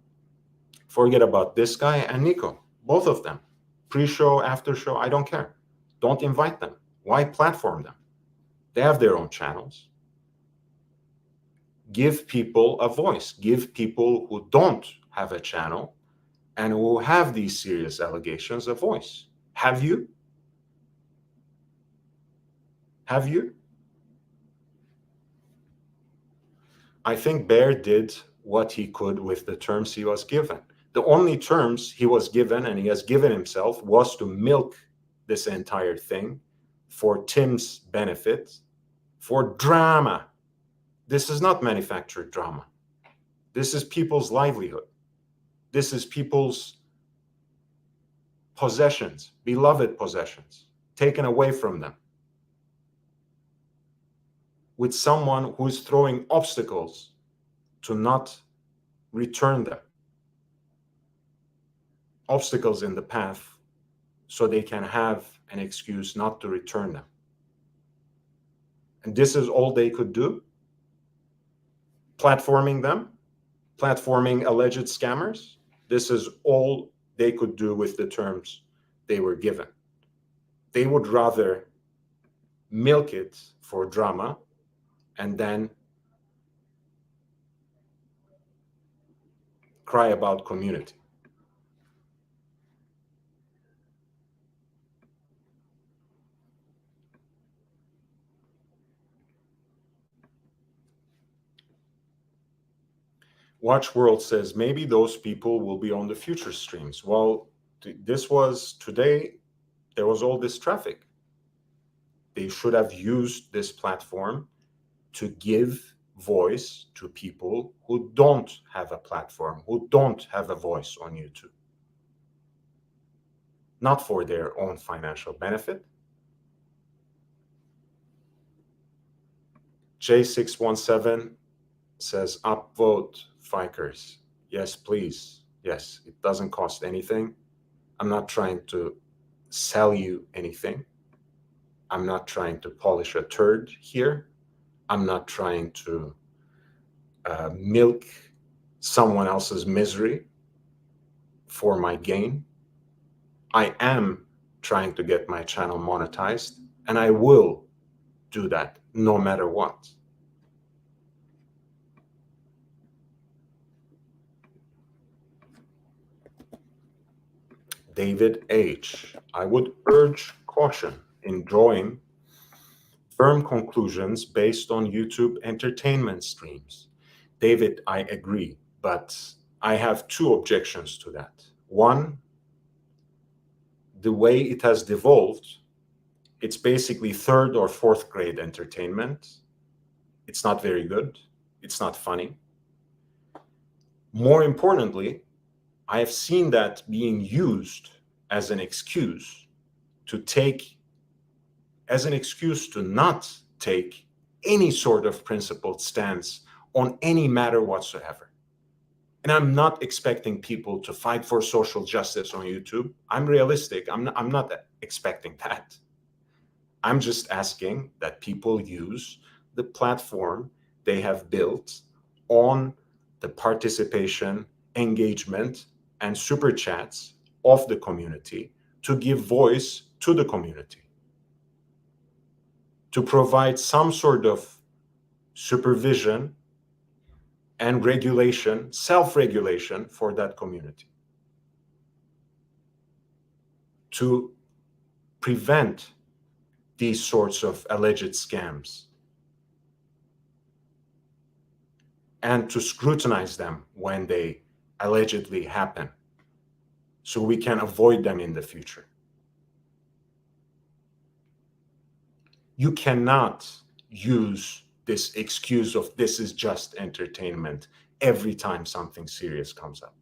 Forget about this guy and Nico, both of them. Pre-show, after show, I don't care. Don't invite them. Why platform them? They have their own channels. Give people a voice. Give people who don't have a channel and who have these serious allegations a voice. Have you? Have you? I think Bear did what he could with the terms he was given. The only terms he was given, and he has given himself, was to milk this entire thing for Tim's benefit, for drama. This is not manufactured drama. This is people's livelihood. This is people's possessions, beloved possessions, taken away from them, with someone who is throwing obstacles to not return them. Obstacles in the path so they can have an excuse not to return them. And this is all they could do? Platforming them? Platforming alleged scammers? This is all they could do with the terms they were given. They would rather milk it for drama and then cry about community. Watch World says maybe those people will be on the future streams. Well, this was today, there was all this traffic. They should have used this platform to give voice to people who don't have a platform, who don't have a voice on YouTube. Not for their own financial benefit. J617 says, upvote Fikers. Yes, please. Yes, it doesn't cost anything. I'm not trying to sell you anything. I'm not trying to polish a turd here. I'm not trying to milk someone else's misery for my gain. I am trying to get my channel monetized, and I will do that no matter what. David H. I would urge caution in drawing firm conclusions based on YouTube entertainment streams. David, I agree, but I have two objections to that. One, the way it has devolved, it's basically third or fourth grade entertainment. It's not very good. It's not funny. More importantly, I have seen that being used as an excuse to not take any sort of principled stance on any matter whatsoever. And I'm not expecting people to fight for social justice on YouTube. I'm realistic. I'm not expecting that. I'm just asking that people use the platform they have built on the participation, engagement, and super chats of the community to give voice to the community, to provide some sort of supervision and regulation, self-regulation for that community, to prevent these sorts of alleged scams and to scrutinize them when they allegedly happen so we can avoid them in the future. You cannot use this excuse of this is just entertainment every time something serious comes up.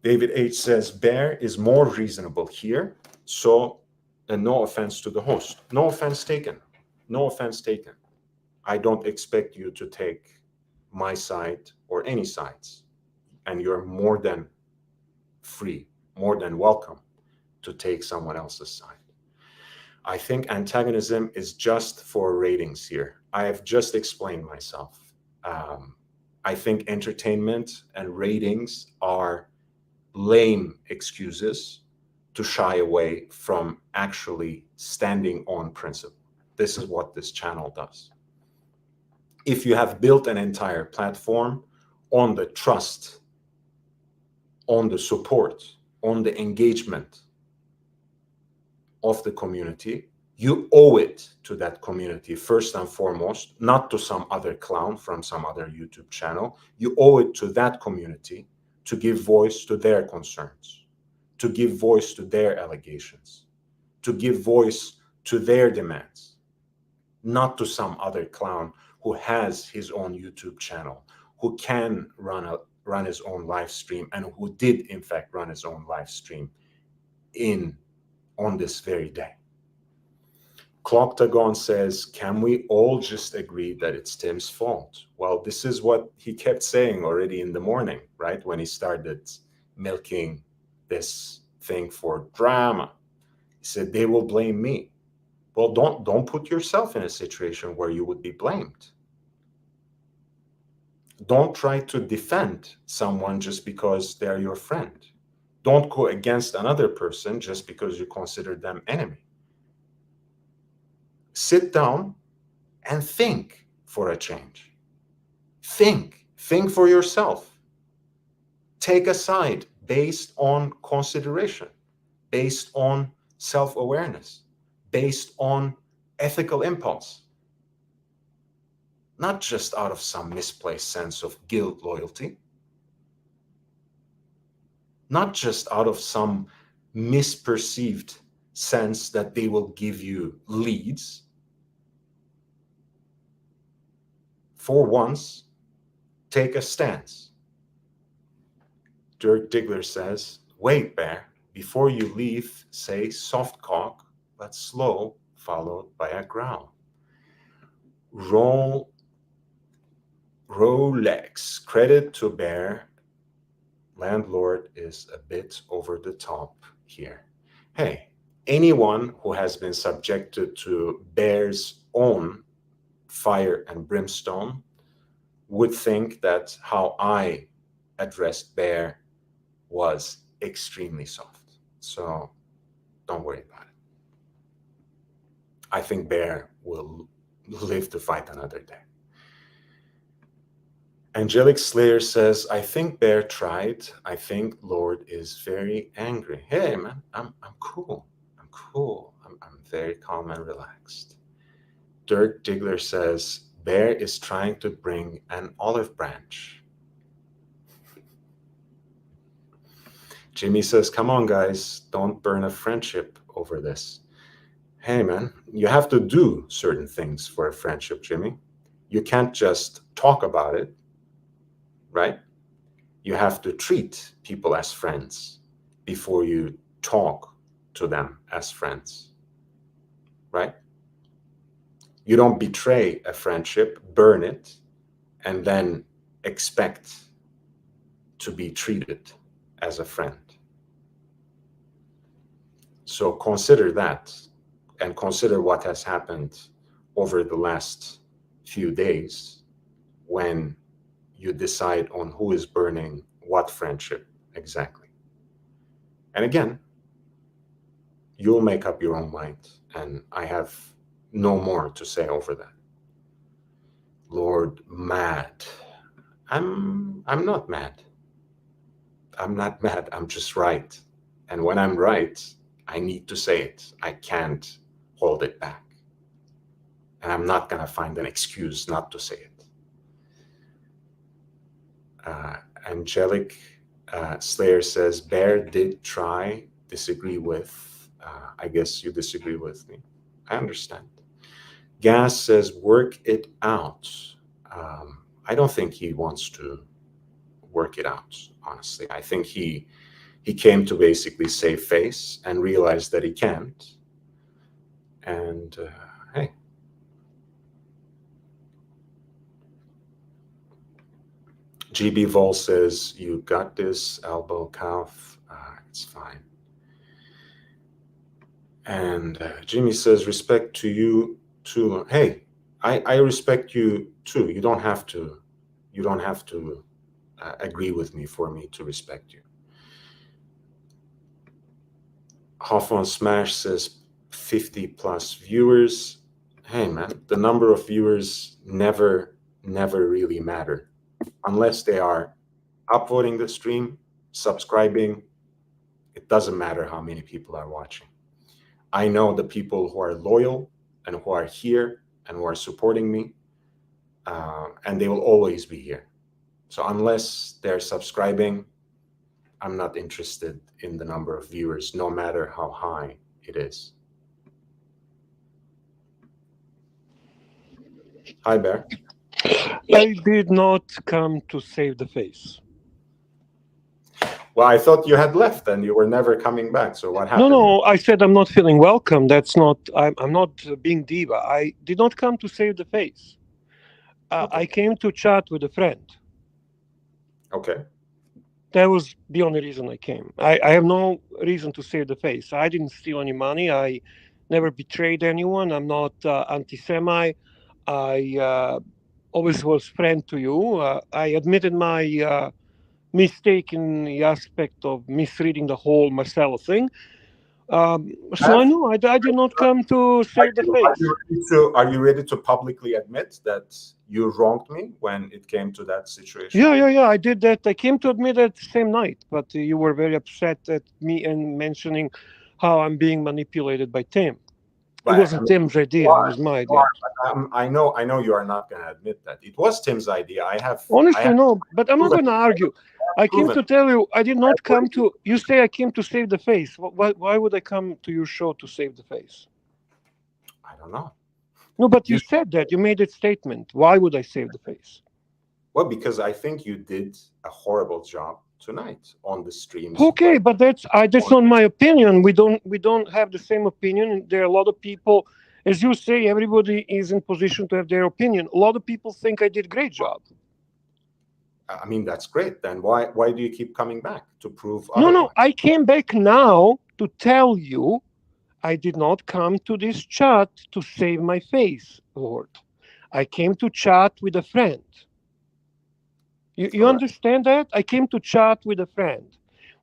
David H. says, Bear is more reasonable here, so no offense to the host. No offense taken. No offense taken. I don't expect you to take my side or any sides, and you're more than free, more than welcome to take someone else's side. I think antagonism is just for ratings here. I have just explained myself. I think entertainment and ratings are lame excuses to shy away from actually standing on principle. This is what this channel does. If you have built an entire platform on the trust, on the support, on the engagement of the community, you owe it to that community first and foremost, not to some other clown from some other YouTube channel. You owe it to that community to give voice to their concerns, to give voice to their allegations, to give voice to their demands, not to some other clown who has his own YouTube channel, who can run his own live stream, and who did in fact run his own live stream on this very day. Clocktagon says, can we all just agree that it's Tim's fault? Well, this is what he kept saying already in the morning, right? When he started milking this thing for drama. He said, they will blame me. Well, don't put yourself in a situation where you would be blamed. Don't try to defend someone just because they're your friend. Don't go against another person just because you consider them enemy. Sit down and think for a change. Think for yourself. Take a side based on consideration, based on self-awareness, based on ethical impulse. Not just out of some misplaced sense of guilt loyalty, not just out of some misperceived sense that they will give you leads. For once, take a stance. Dirk Diggler says, wait, Bear, before you leave, say soft cock, but slow, followed by a growl. Rolex, credit to Bear. Landlord is a bit over the top here. Hey, Anyone who has been subjected to Bear's own fire and brimstone would think that how I addressed Bear was extremely soft. So don't worry about it. I think Bear will live to fight another day. Angelic Slayer says, I think Bear tried. I think Lord is very angry. Hey, man, I'm cool. I'm cool. I'm very calm and relaxed. Dirk Diggler says, Bear is trying to bring an olive branch. Jimmy says, come on, guys, don't burn a friendship over this. Hey, man, you have to do certain things for a friendship, Jimmy. You can't just talk about it, right? You have to treat people as friends before you talk to them as friends, right? You don't betray a friendship, burn it, and then expect to be treated as a friend. So consider that, and consider what has happened over the last few days when you decide on who is burning what friendship exactly. And again, you'll make up your own mind, and I have no more to say over that. Lord, mad. I'm not mad. I'm not mad. I'm just right. And when I'm right, I need to say it. I can't hold it back. And I'm not going to find an excuse not to say it. Angelic Slayer says, Bear did try, disagree with. I guess you disagree with me. I understand. Gas says, work it out. I don't think he wants to work it out, honestly. I think he came to basically save face and realized that he can't. And hey. GB Vol says, you got this, elbow, calf. It's fine. And Jimmy says, respect to you too. Hey, I respect you too. You don't have to agree with me for me to respect you. Half on Smash says 50 plus viewers. Hey man, the number of viewers never really matter unless they are upvoting the stream, subscribing. It doesn't matter how many people are watching. I know the people who are loyal and who are here and who are supporting me, and they will always be here. So unless they're subscribing, I'm not interested in the number of viewers, no matter how high it is. Hi, Bear. I did not come to save the face. Well, I thought you had left and you were never coming back. So what happened? No, I said I'm not feeling welcome. That's not. I'm not being diva. I did not come to save the face. Okay. I came to chat with a friend. Okay. That was the only reason I came. I have no reason to save the face. I didn't steal any money. I never betrayed anyone. I'm not anti-Semite. I always was friend to you. I admitted my mistake in the aspect of misreading the whole Marcelo thing. So I know I did not come to save the face. Are you ready to publicly admit that you wronged me when it came to that situation? Yeah. I did that. I came to admit it the same night, but you were very upset at me and mentioning how I'm being manipulated by Tim. But, It wasn't Tim's idea; it was my idea. I know you are not going to admit that it was Tim's idea. Honestly, no, but I'm not going to argue. I came proven. to tell you I did not come to. You say I came to save the face. Why would I come to your show to save the face? I don't know. No, but you said that. You made a statement. Why would I save the face? Well, because I think you did a horrible job tonight on the streams. Okay, but that's not my opinion. We don't have the same opinion. There are a lot of people, as you say, everybody is in position to have their opinion. A lot of people think I did a great job. I mean, that's great. Then why do you keep coming back to prove No, otherwise? I came back now to tell you I did not come to this chat to save my face, Lord. I came to chat with a friend. You All right. understand that? I came to chat with a friend.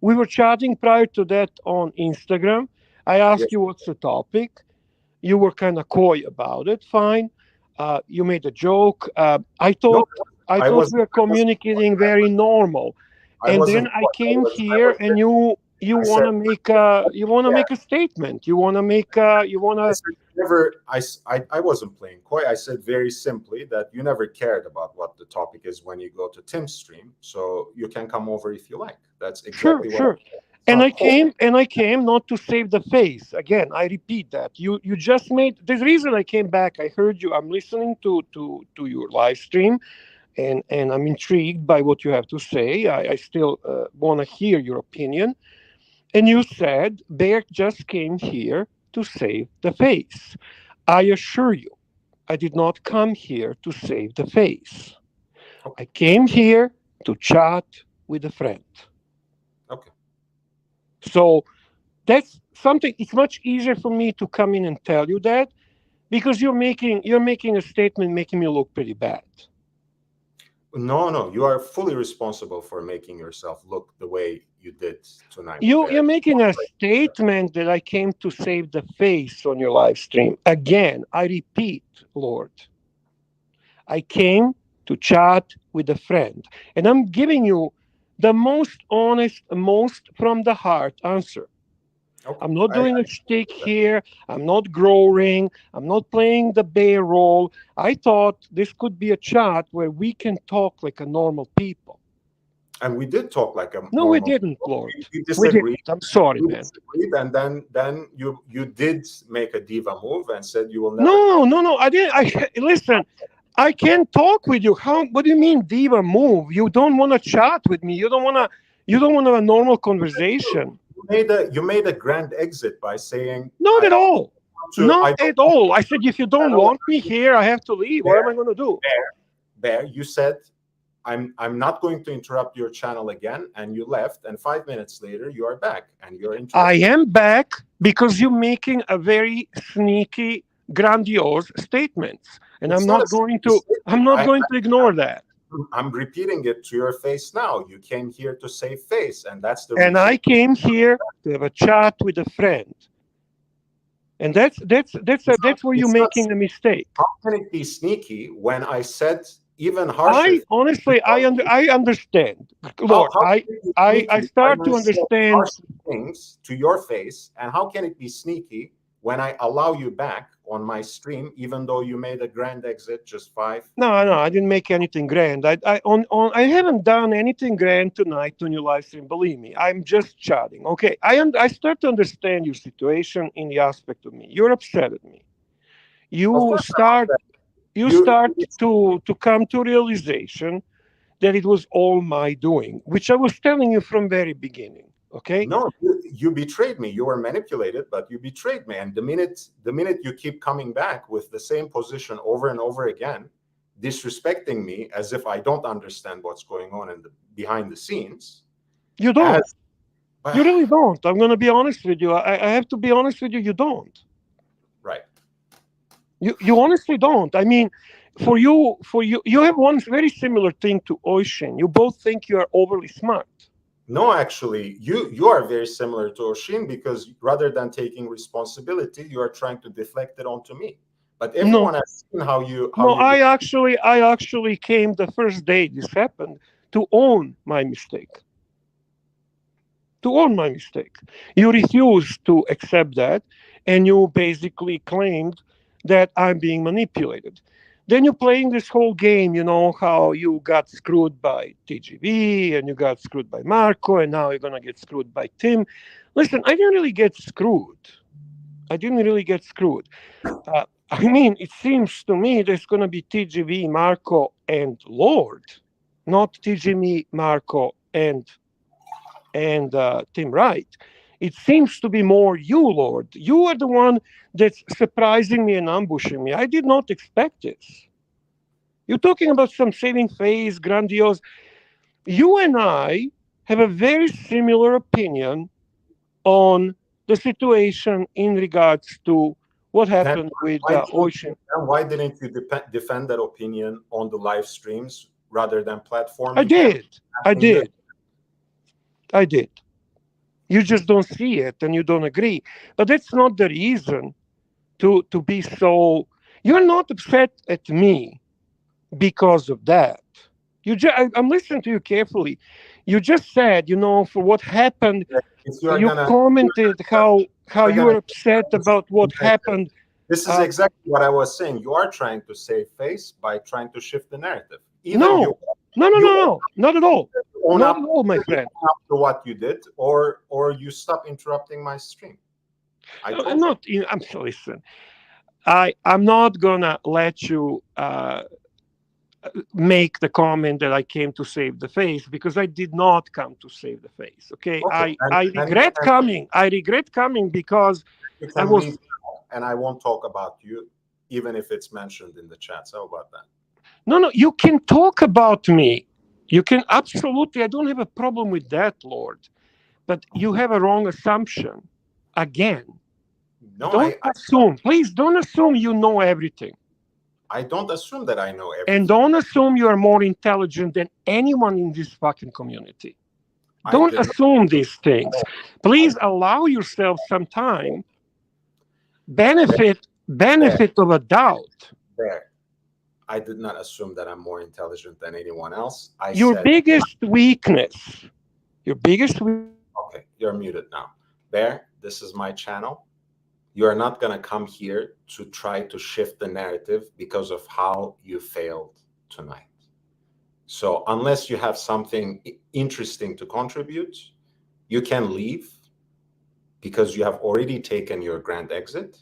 We were chatting prior to that on Instagram. I asked Yes. you what's the topic. You were kind of coy about it. Fine. You made a joke. No, I I thought was. we were I was. communicating very normal. I And then wasn't. I I came was. I here, was. and you I want said. to make a Yeah. statement. You want I to. said never. I wasn't playing coy. I said very simply that you never cared about what the topic is when you go to Tim's stream. So you can come over if you like. That's Sure, exactly what I sure. said. It's not cold. And I came not to save the face. Again, I repeat that. You just made the reason I came back. I heard you. I'm listening to your live stream, and I'm intrigued by what you have to say. I still want to hear your opinion. And you said Bear just came here to save the face. I assure you, I did not come here to save the face. Okay. I came here to chat with a friend. Okay. So that's something. It's much easier for me to come in and tell you that because you're making a statement making me look pretty bad. No, no, you are fully responsible for making yourself look the way you did tonight, You're Bear. making a statement that I came to save the face on your live stream. Again, I repeat, Lord, I came to chat with a friend, and I'm giving you the most honest, most from the heart answer. Okay. I'm not I doing a shtick here. I'm not growing. I'm not playing the bear role. I thought this could be a chat where we can talk like a normal people. and we did talk like a No, we normal didn't, people. Lord. We We disagreed. didn't. I'm sorry, We man. disagreed, and then you did make a diva move and said you will never come. No, no, no. I didn't. I listen. I can't talk with you. How? What do you mean, diva move? You don't want to chat with me. You don't want to. You don't want to have a normal conversation. You made a grand exit by saying Not I at don't all. want to I Not don't at all. I said, if you I don't don't want want me here, I have to leave. What am I Bear, going to do? Bear. You said I'm not going to interrupt your channel again, and you left. And 5 minutes later, you are back, and you're I interrupting. am back because you're making a very sneaky, grandiose statements, and It's not a I'm statement. not going to ignore that. I'm repeating it to your face now. You came here to save face, and that's the And reason. I came here to have a chat with a friend, and that's where you're It's not. making a mistake. How can it be sneaky when I said even harsher I things honestly, about you? I understand, Lord. How can it be I sneaky when start I to say understand. harsher things to your face? And how can it be sneaky when I allow you back on my stream, even though you made a grand exit just five? No, no, I didn't make anything grand. I haven't done anything grand tonight on your live stream. Believe me, I'm just chatting. Okay, I start to understand your situation in the aspect of me. You're upset at me. Of You course, start you you. start to come to realization that it was all my doing, which I was telling you from very beginning. Okay, No, you betrayed me. You were manipulated, but you betrayed me. And the minute you keep coming back with the same position over and over again, disrespecting me as if I don't understand what's going on in the behind the scenes, you as don't. You really don't. I'm going to be honest with you. I have to be honest with you. You don't. right. You honestly don't. I mean, you have one very similar thing to Ocean. You both think you are overly smart. No, actually, you are very similar to Oshin because rather than taking responsibility, you are trying to deflect it onto me. But No, everyone has seen how you no. behave. I actually came the first day this happened to own my mistake. To own my mistake. You refused to accept that, and you basically claimed that I'm being manipulated. Then you're playing this whole game, you know, how you got screwed by TGV and you got screwed by Marco, and now you're going to get screwed by Tim. Listen, I didn't really get screwed. I didn't really get screwed. I mean, it seems to me there's going to be TGV, Marco, and Lord, not TGV, Marco, and Tim Wright. It seems to be more you, Lord. You are the one that's surprising me and ambushing me. I did not expect this. You're talking about some saving face, grandiose. You and I have a very similar opinion on the situation in regards to what Then happened with Ocean. why didn't you defend that opinion on the live streams rather than I platforming him? did. I did. I did. You just don't see it and you don't agree. But that's not the reason to be so. You're not upset at me because of that. I'm listening to you carefully. You just said, for what happened, If you are you gonna, commented how you're you gonna were upset about what happened. this is exactly what I was saying. You are trying to save face by trying to shift the narrative. Either No, no, not at all. own Not up, at all, my friend. to what you did, or you stop interrupting my stream. I'm not. I'm so listen. I'm not gonna let you make the comment that I came to save the face, because I did not come to save the face. Okay, Okay, I regret coming. I regret coming because you I can was. leave, and I won't talk about you, even if it's mentioned in the chat. How about that? No, you can talk about me. You can absolutely. I don't have a problem with that, Lord. But you have a wrong assumption. Again, No, don't assume. Please don't assume you know everything. I don't assume that I know everything. And don't assume you are more intelligent than anyone in this fucking community. Don't assume these things. Please allow yourself some time. Benefit of a doubt. There. I did not assume that I'm more intelligent than anyone else. Your biggest weakness. Okay, you're muted now. Bear, this is my channel. You are not going to come here to try to shift the narrative because of how you failed tonight. So unless you have something interesting to contribute, you can leave because you have already taken your grand exit.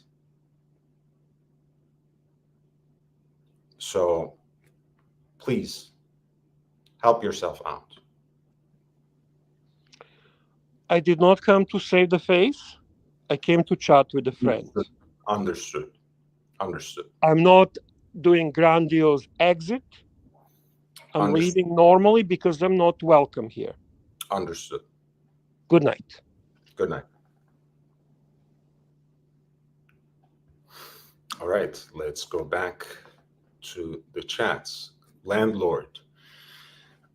So please help yourself out. I did not come to save the face. I came to chat with a friend. Understood. I'm not doing grandiose exit. I'm leaving normally because I'm not welcome here. Understood. Good night. Good night. All right, let's go back to the chats. Landlord,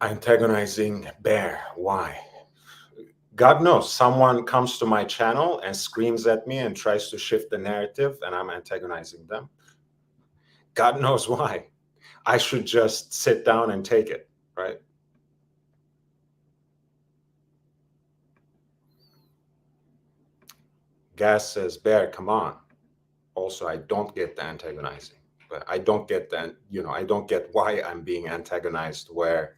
antagonizing Bear. Why? God knows, someone comes to my channel and screams at me and tries to shift the narrative, and I'm antagonizing them. God knows why. I should just sit down and take it, right? Gas says, Bear, come on. Also, I don't get the antagonizing, but I don't get that, I don't get why I'm being antagonized where,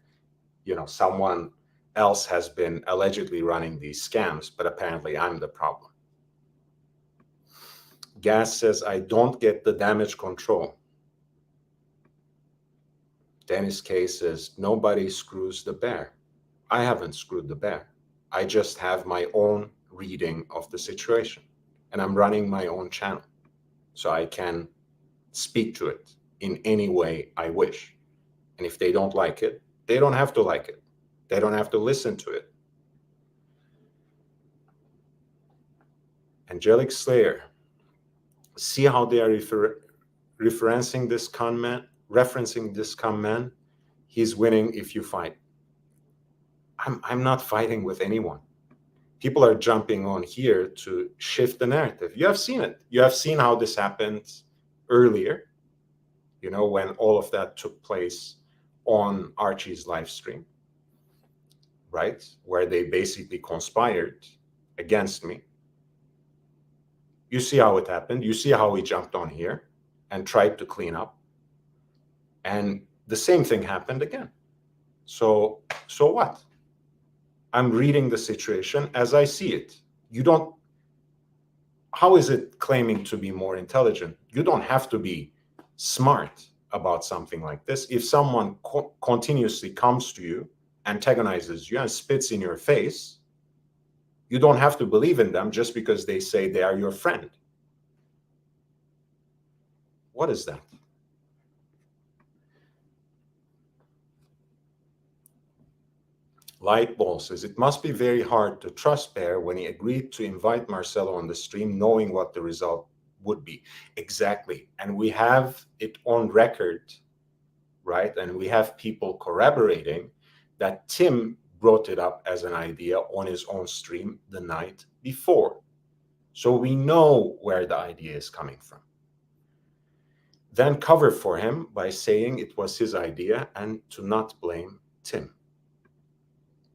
someone else has been allegedly running these scams, but apparently I'm the problem. Gas says, I don't get the damage control. Dennis K says, nobody screws the bear. I haven't screwed the bear. I just have my own reading of the situation, and I'm running my own channel, so I can speak to it in any way I wish. And if they don't like it, they don't have to like it. They don't have to listen to it. Angelic Slayer, see how they are referencing this comment. He's winning if you fight. I'm not fighting with anyone. People are jumping on here to shift the narrative. You have seen it. You have seen how this happened earlier, when all of that took place on Archie's live stream, right? Where they basically conspired against me. You see how it happened. You see how he jumped on here and tried to clean up. And the same thing happened again. So what? I'm reading the situation as I see it. How is it claiming to be more intelligent? You don't have to be smart about something like this. If someone continuously comes to you, antagonizes you, and spits in your face, you don't have to believe in them just because they say they are your friend. What is that? Lightball says, it must be very hard to trust Bear when he agreed to invite Marcelo on the stream, knowing what the result would be. Exactly. And we have it on record, right? And we have people corroborating that Tim brought it up as an idea on his own stream the night before. So we know where the idea is coming from. Then cover for him by saying it was his idea and to not blame Tim.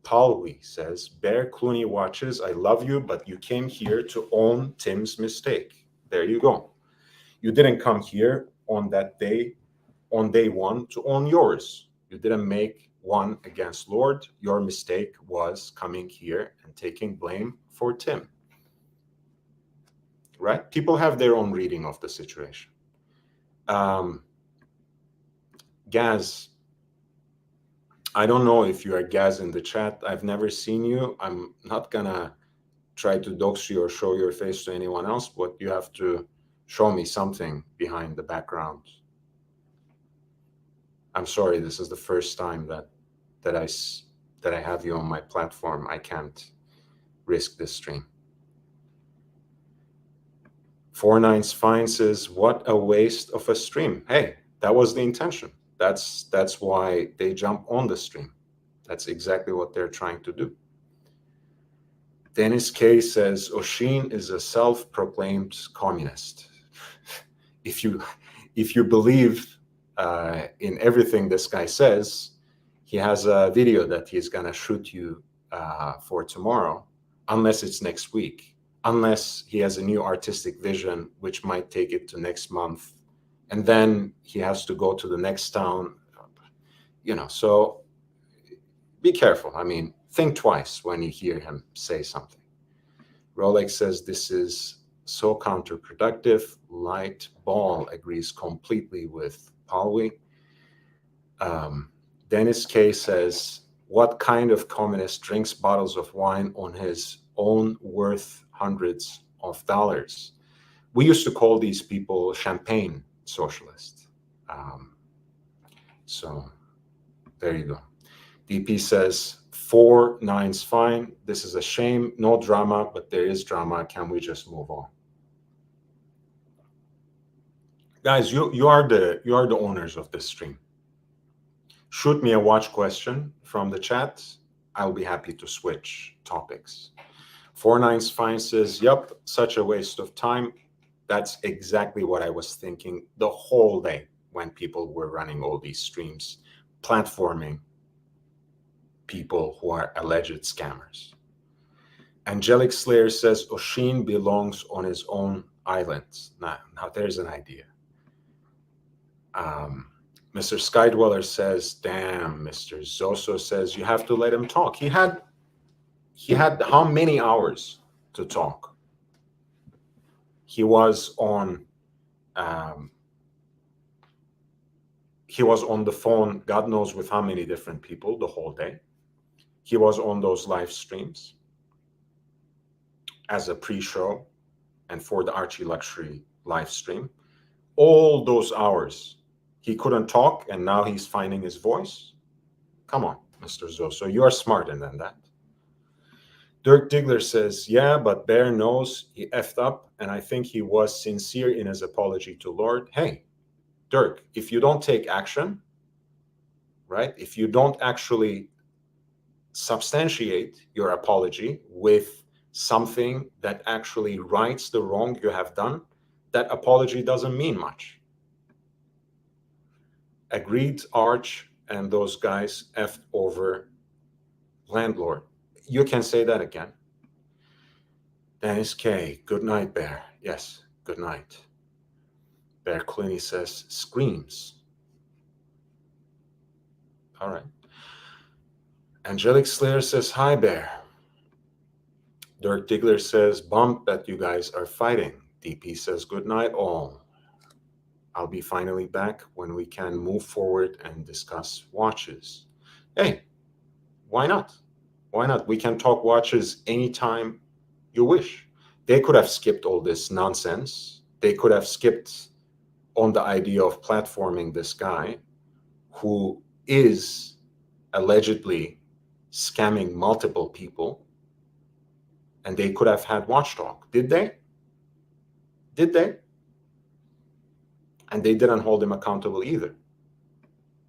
Pauli says, Bear Clooney watches, I love you, but you came here to own Tim's mistake. There you go. You didn't come here on that day, on day one, to own yours. You didn't make one against Lord. Your mistake was coming here and taking blame for Tim. Right? People have their own reading of the situation. Gaz, I don't know if you are Gaz in the chat. I've never seen you. I'm not gonna try to dox you or show your face to anyone else, but you have to show me something behind the background. I'm sorry, this is the first time that I have you on my platform. I can't risk this stream. 49's Fine says, what a waste of a stream. Hey, that was the intention. That's why they jump on the stream. That's exactly what they're trying to do. Dennis K says, Oshin is a self-proclaimed communist. If you believe in everything this guy says, he has a video that he's gonna shoot you for tomorrow, unless it's next week, unless he has a new artistic vision, which might take it to next month, and then he has to go to the next town, so be careful. I mean, think twice when you hear him say something. Rolex says this is so counterproductive. Light Ball agrees completely with Pauli. Dennis K says, what kind of communist drinks bottles of wine on his own worth hundreds of dollars? We used to call these people champagne socialists. So there you go. DP says, 49's fine. This is a shame. No drama, but there is drama. Can we just move on? Guys, you are the owners of this stream. Shoot me a watch question from the chat. I'll be happy to switch topics. 49's fine says, yep, such a waste of time. That's exactly what I was thinking the whole day when people were running all these streams, platforming people who are alleged scammers. Angelic Slayer says Oshin belongs on his own island. Now there's an idea. Mr. Skydweller says, damn. Mr. Zoso says, you have to let him talk. He had how many hours to talk? He was on the phone, God knows with how many different people the whole day. He was on those live streams as a pre-show and for the Archie Luxury live stream. All those hours, he couldn't talk, and now he's finding his voice. Come on, Mr. Zoso, you are smarter than that. Dirk Diggler says, yeah, but Bear knows he effed up, and I think he was sincere in his apology to Lord. Hey, Dirk, if you don't take action, right, if you don't actually substantiate your apology with something that actually rights the wrong you have done, that apology doesn't mean much. Agreed, Arch and those guys effed over landlord. You can say that again. Dennis K, good night, Bear. Yes, good night. Bear Clooney says, screams. All right. Angelic Slayer says, hi, Bear. Dirk Diggler says, bump that you guys are fighting. DP says, good night, all. I'll be finally back when we can move forward and discuss watches. Hey, why not? Why not? We can talk watches anytime you wish. They could have skipped all this nonsense. They could have skipped on the idea of platforming this guy who is allegedly scamming multiple people, and they could have had watchdog. Did they? Did they? And they didn't hold him accountable either.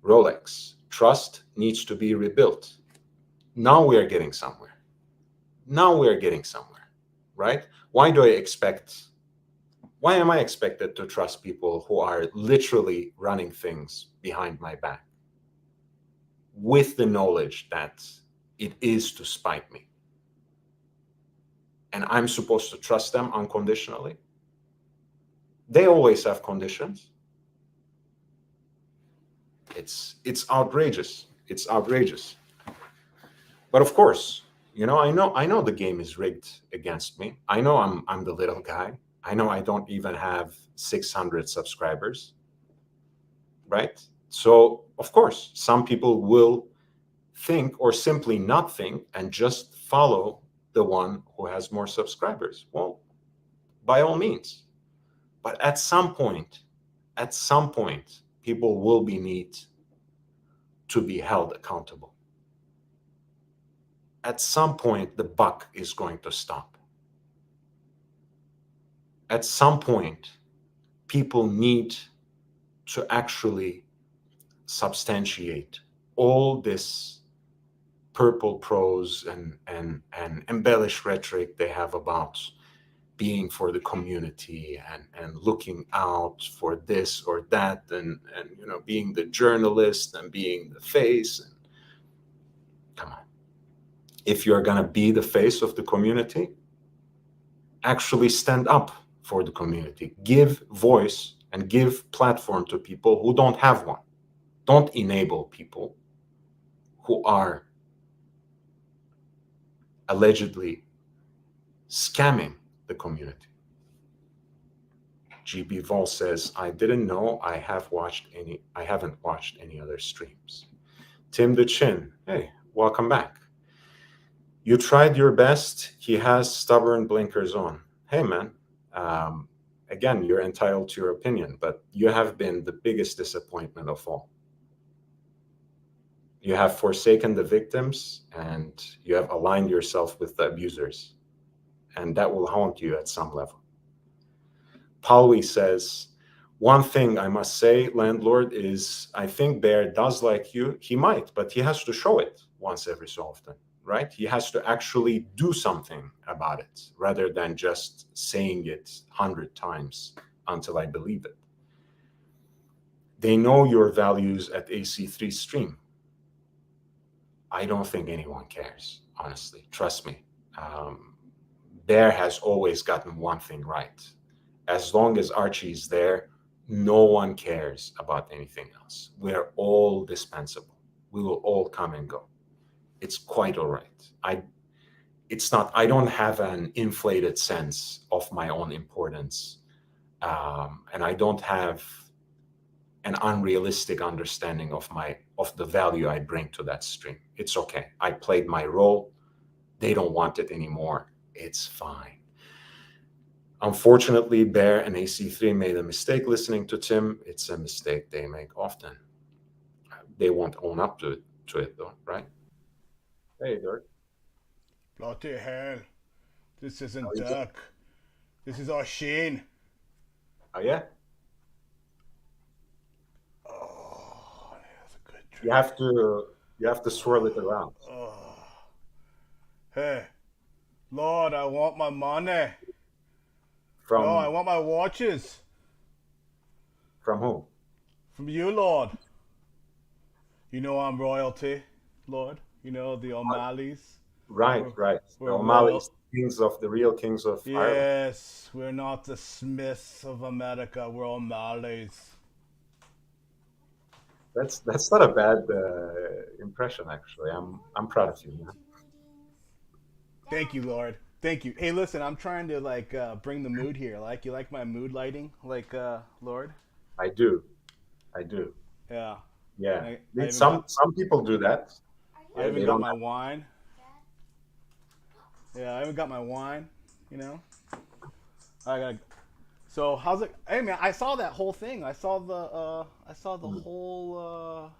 Rolex, trust needs to be rebuilt. Now we are getting somewhere. Now we are getting somewhere, right? Why am I expected to trust people who are literally running things behind my back with the knowledge that it is to spite me? And I'm supposed to trust them unconditionally? They always have conditions. It's outrageous. It's outrageous. But of course, I know the game is rigged against me. I know I'm the little guy. I know I don't even have 600 subscribers, right? So, of course, some people will think or simply not think and just follow the one who has more subscribers. Well, by all means. But at some point, people will be need to be held accountable. At some point, the buck is going to stop. At some point, people need to actually substantiate all this purple prose and embellished rhetoric they have about being for the community and looking out for this or that and being the journalist and being the face. And come on, if you're going to be the face of the community, actually stand up for the community, give voice and give platform to people who don't have one. Don't enable people who are allegedly scamming the community. GB Vol says, I didn't know I haven't watched any other streams. Tim the Chin, hey, welcome back. You tried your best. He has stubborn blinkers on. Hey, man. Again, you're entitled to your opinion, but you have been the biggest disappointment of all. You have forsaken the victims and you have aligned yourself with the abusers, and that will haunt you at some level. Pauli says, one thing I must say, landlord, is I think Bear does like you. He might, but he has to show it once every so often, right? He has to actually do something about it rather than just saying it 100 times until I believe it. They know your values at AC3 stream. I don't think anyone cares, honestly. Trust me. Bear has always gotten one thing right. As long as Archie is there, no one cares about anything else. We're all dispensable. We will all come and go. It's quite all right. I don't have an inflated sense of my own importance. And I don't have an unrealistic understanding of the value I bring to that stream. It's okay. I played my role. They don't want it anymore. It's fine. Unfortunately, Bear and AC3 made a mistake listening to Tim. It's a mistake they make often. They won't own up to it though, right? Hey, Dirk. Bloody hell. This How isn't you doing? Dirk. This is O'Shane. Oh yeah? Oh, that's a good You drink. have to you have to swirl it around. Oh. Hey, Lord, I want my money. No, I From want my watches. from whom? From you, Lord. You know I'm royalty, Lord. You know the O'Malley's. Right, We're, right. The we're royal. O'Malley's, the real kings of Ireland. Yes, we're not the Smiths of America. We're O'Malley's. That's not a bad impression, actually. I'm proud of you, man. Thank you, Lord. Thank you. Hey, listen, I'm trying to bring the mood here. Like, you like my mood lighting, Lord? I do, I do. Yeah. Yeah. I even Some people do that. I even They got don't my have. wine. Yeah, I even got my wine. You know. I got. So how's it? Hey man, I saw that whole thing. I saw the Mm. whole.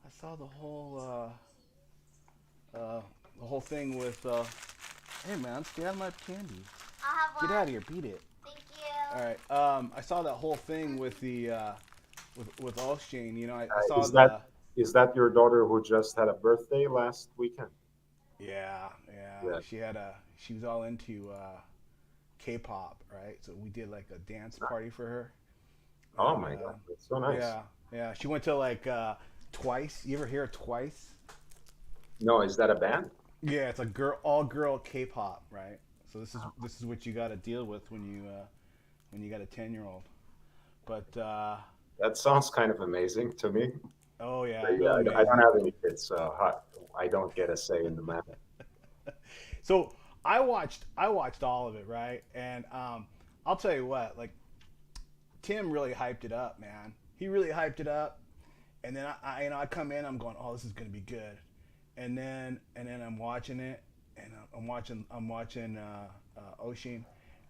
I saw the whole. The whole thing with, hey man, stay out of my candy. I'll have Get one. out of here, beat it. Thank you. All right. I saw that whole thing with the with Olshane. You know, I saw Is that the your daughter who just had a birthday last weekend? yeah. Yeah. She was all into K-pop, right? So we did like a dance party for her, Oh and my God, that's so nice. yeah. She went to like Twice. You ever hear of Twice? No, is that a band? Yeah, it's a all girl K-pop, right? So this is what you got to deal with when you got a 10-year-old. But That sounds kind of amazing to me. oh But yeah, yeah, real I don't amazing. have any kids, so I don't get a say in the matter. So I watched all of it, right? And I'll tell you what, like Tim really hyped it up, man. He really hyped it up, and then I come in, I'm going, oh, this is gonna be good, and then I'm watching it, and I'm watching Oshin,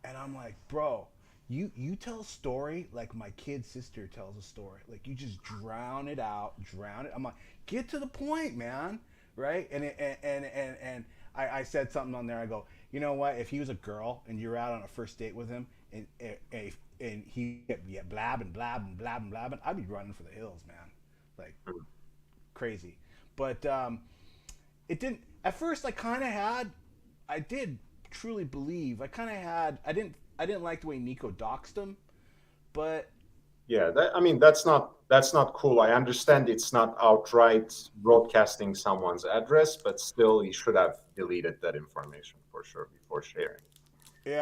and I'm like, bro, you tell a story like my kid sister tells a story, like you just drown it. I'm like, get to the point, man, right? And I said something on there. I go, you know what? If he was a girl and you're out on a first date with him, and he kept blabbing, blabbing, blabbing, blabbing, I'd be running for the hills, man, like crazy. But it didn't. At first, I did truly believe. I didn't like the way Nico doxed him, but Yeah, I mean that's not cool. I understand it's not outright broadcasting someone's address, but still, he should have deleted that information for sure before sharing.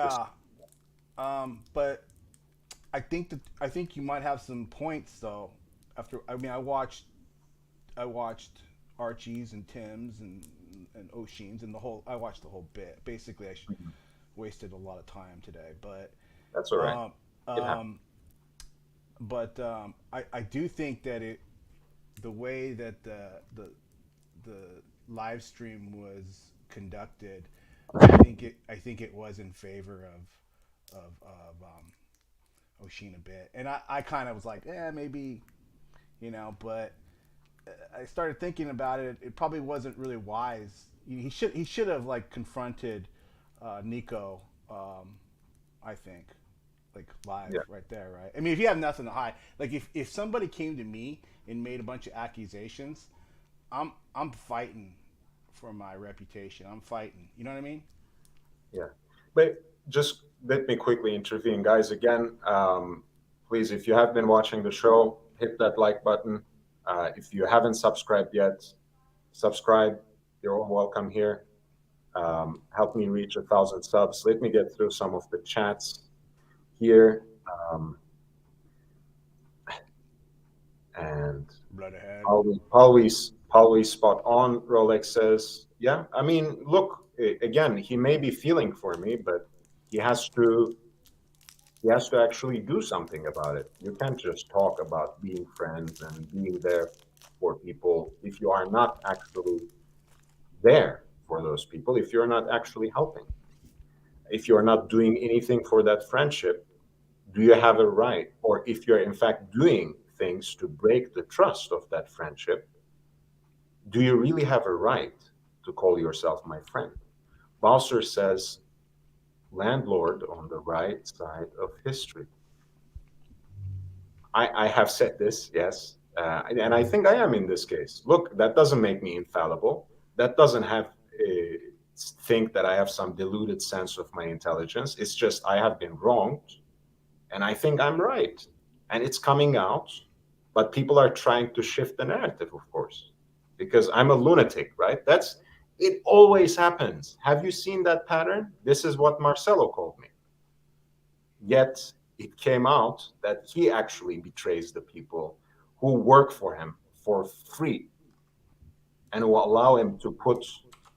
Just yeah. But I think you might have some points though. After I mean, I watched Archie's and Tim's and Oshin's and the whole. I watched the whole bit. Basically, wasted a lot of time today, that's all right. um, It happens. um, but I do think that the way that the live stream was conducted, I think it was in favor of Oshin a bit, and I kind of was like, maybe, but I started thinking about it. It probably wasn't really wise. He should have like confronted Nico. I think like live Yeah, right there, right? I mean, if you have nothing to hide, like if somebody came to me and made a bunch of accusations, I'm fighting for my reputation. I'm fighting. You know what I mean? yeah. But just let me quickly intervene, guys. Again, please, if you have been watching the show, hit that like button. If you haven't subscribed yet, subscribe. You're all welcome here. Help me reach 1,000 subs. Let me get through some of the chats here. Um, and Blood ahead. always spot on. Rolex says, yeah. I mean, look, again, he may be feeling for me, but he has to he has to actually do something about it. You can't just talk about being friends and being there for people if you are not actually there for those people, if you're not actually helping, if you're not doing anything for that friendship. Do you have a right, or if you're in fact doing things to break the trust of that friendship, do you really have a right to call yourself my friend? Bowser says, landlord on the right side of history. I have said this, yes, and I think I am in this case. Look, that doesn't make me infallible. That doesn't have think that I have some deluded sense of my intelligence. It's just I have been wronged, and I think I'm right, and it's coming out. But people are trying to shift the narrative, of course, because I'm a lunatic, right? That's it. Always happens. Have you seen that pattern? This is what Marcelo called me. Yet it came out that he actually betrays the people who work for him for free and who allow him to put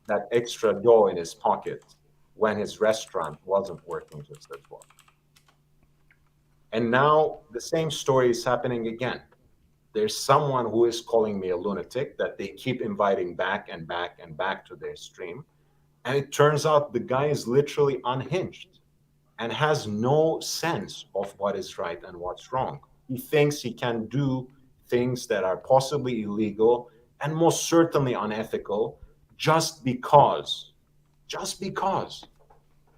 that extra dough in his pocket when his restaurant wasn't working just as well. And now the same story is happening again. There's someone who is calling me a lunatic that they keep inviting back and back and back to their stream. And it turns out the guy is literally unhinged and has no sense of what is right and what's wrong. He thinks he can do things that are possibly illegal and most certainly unethical just because, just because,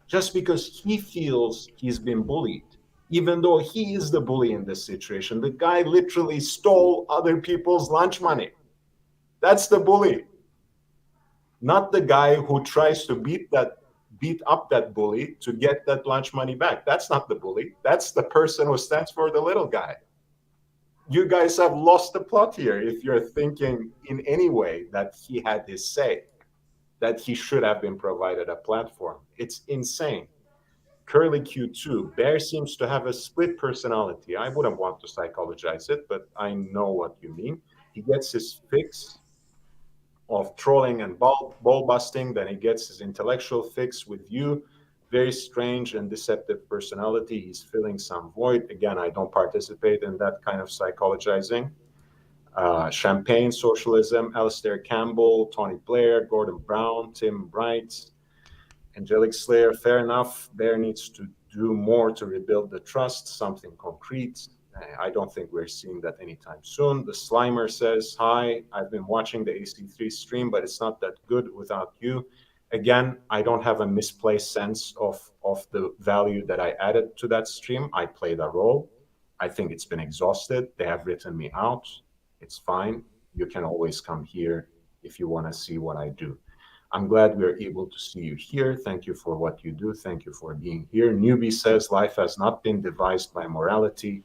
just because he feels he's been bullied, even though he is the bully in this situation. The guy literally stole other people's lunch money. That's the bully, not the guy who tries to beat up that bully to get that lunch money back. That's not the bully. That's the person who stands for the little guy. You guys have lost the plot here if you're thinking in any way that he had his say, that he should have been provided a platform. It's insane. Curly Q2, Bear seems to have a split personality. I wouldn't want to psychologize it, but I know what you mean. He gets his fix of trolling and ball busting, then he gets his intellectual fix with you. Very strange and deceptive personality. He's filling some void. Again, I don't participate in that kind of psychologizing. Champagne Socialism, Alistair Campbell, Tony Blair, Gordon Brown, Tim Bright, Angelic Slayer. Fair enough. Bear needs to do more to rebuild the trust, something concrete. I don't think we're seeing that anytime soon. The Slimer says, hi, I've been watching the AC3 stream, but it's not that good without you. Again, I don't have a misplaced sense of the value that I added to that stream. I played a role. I think it's been exhausted. They have written me out. It's fine. You can always come here if you want to see what I do. I'm glad we're able to see you here. Thank you for what you do. Thank you for being here. Newbie says, life has not been devised by morality.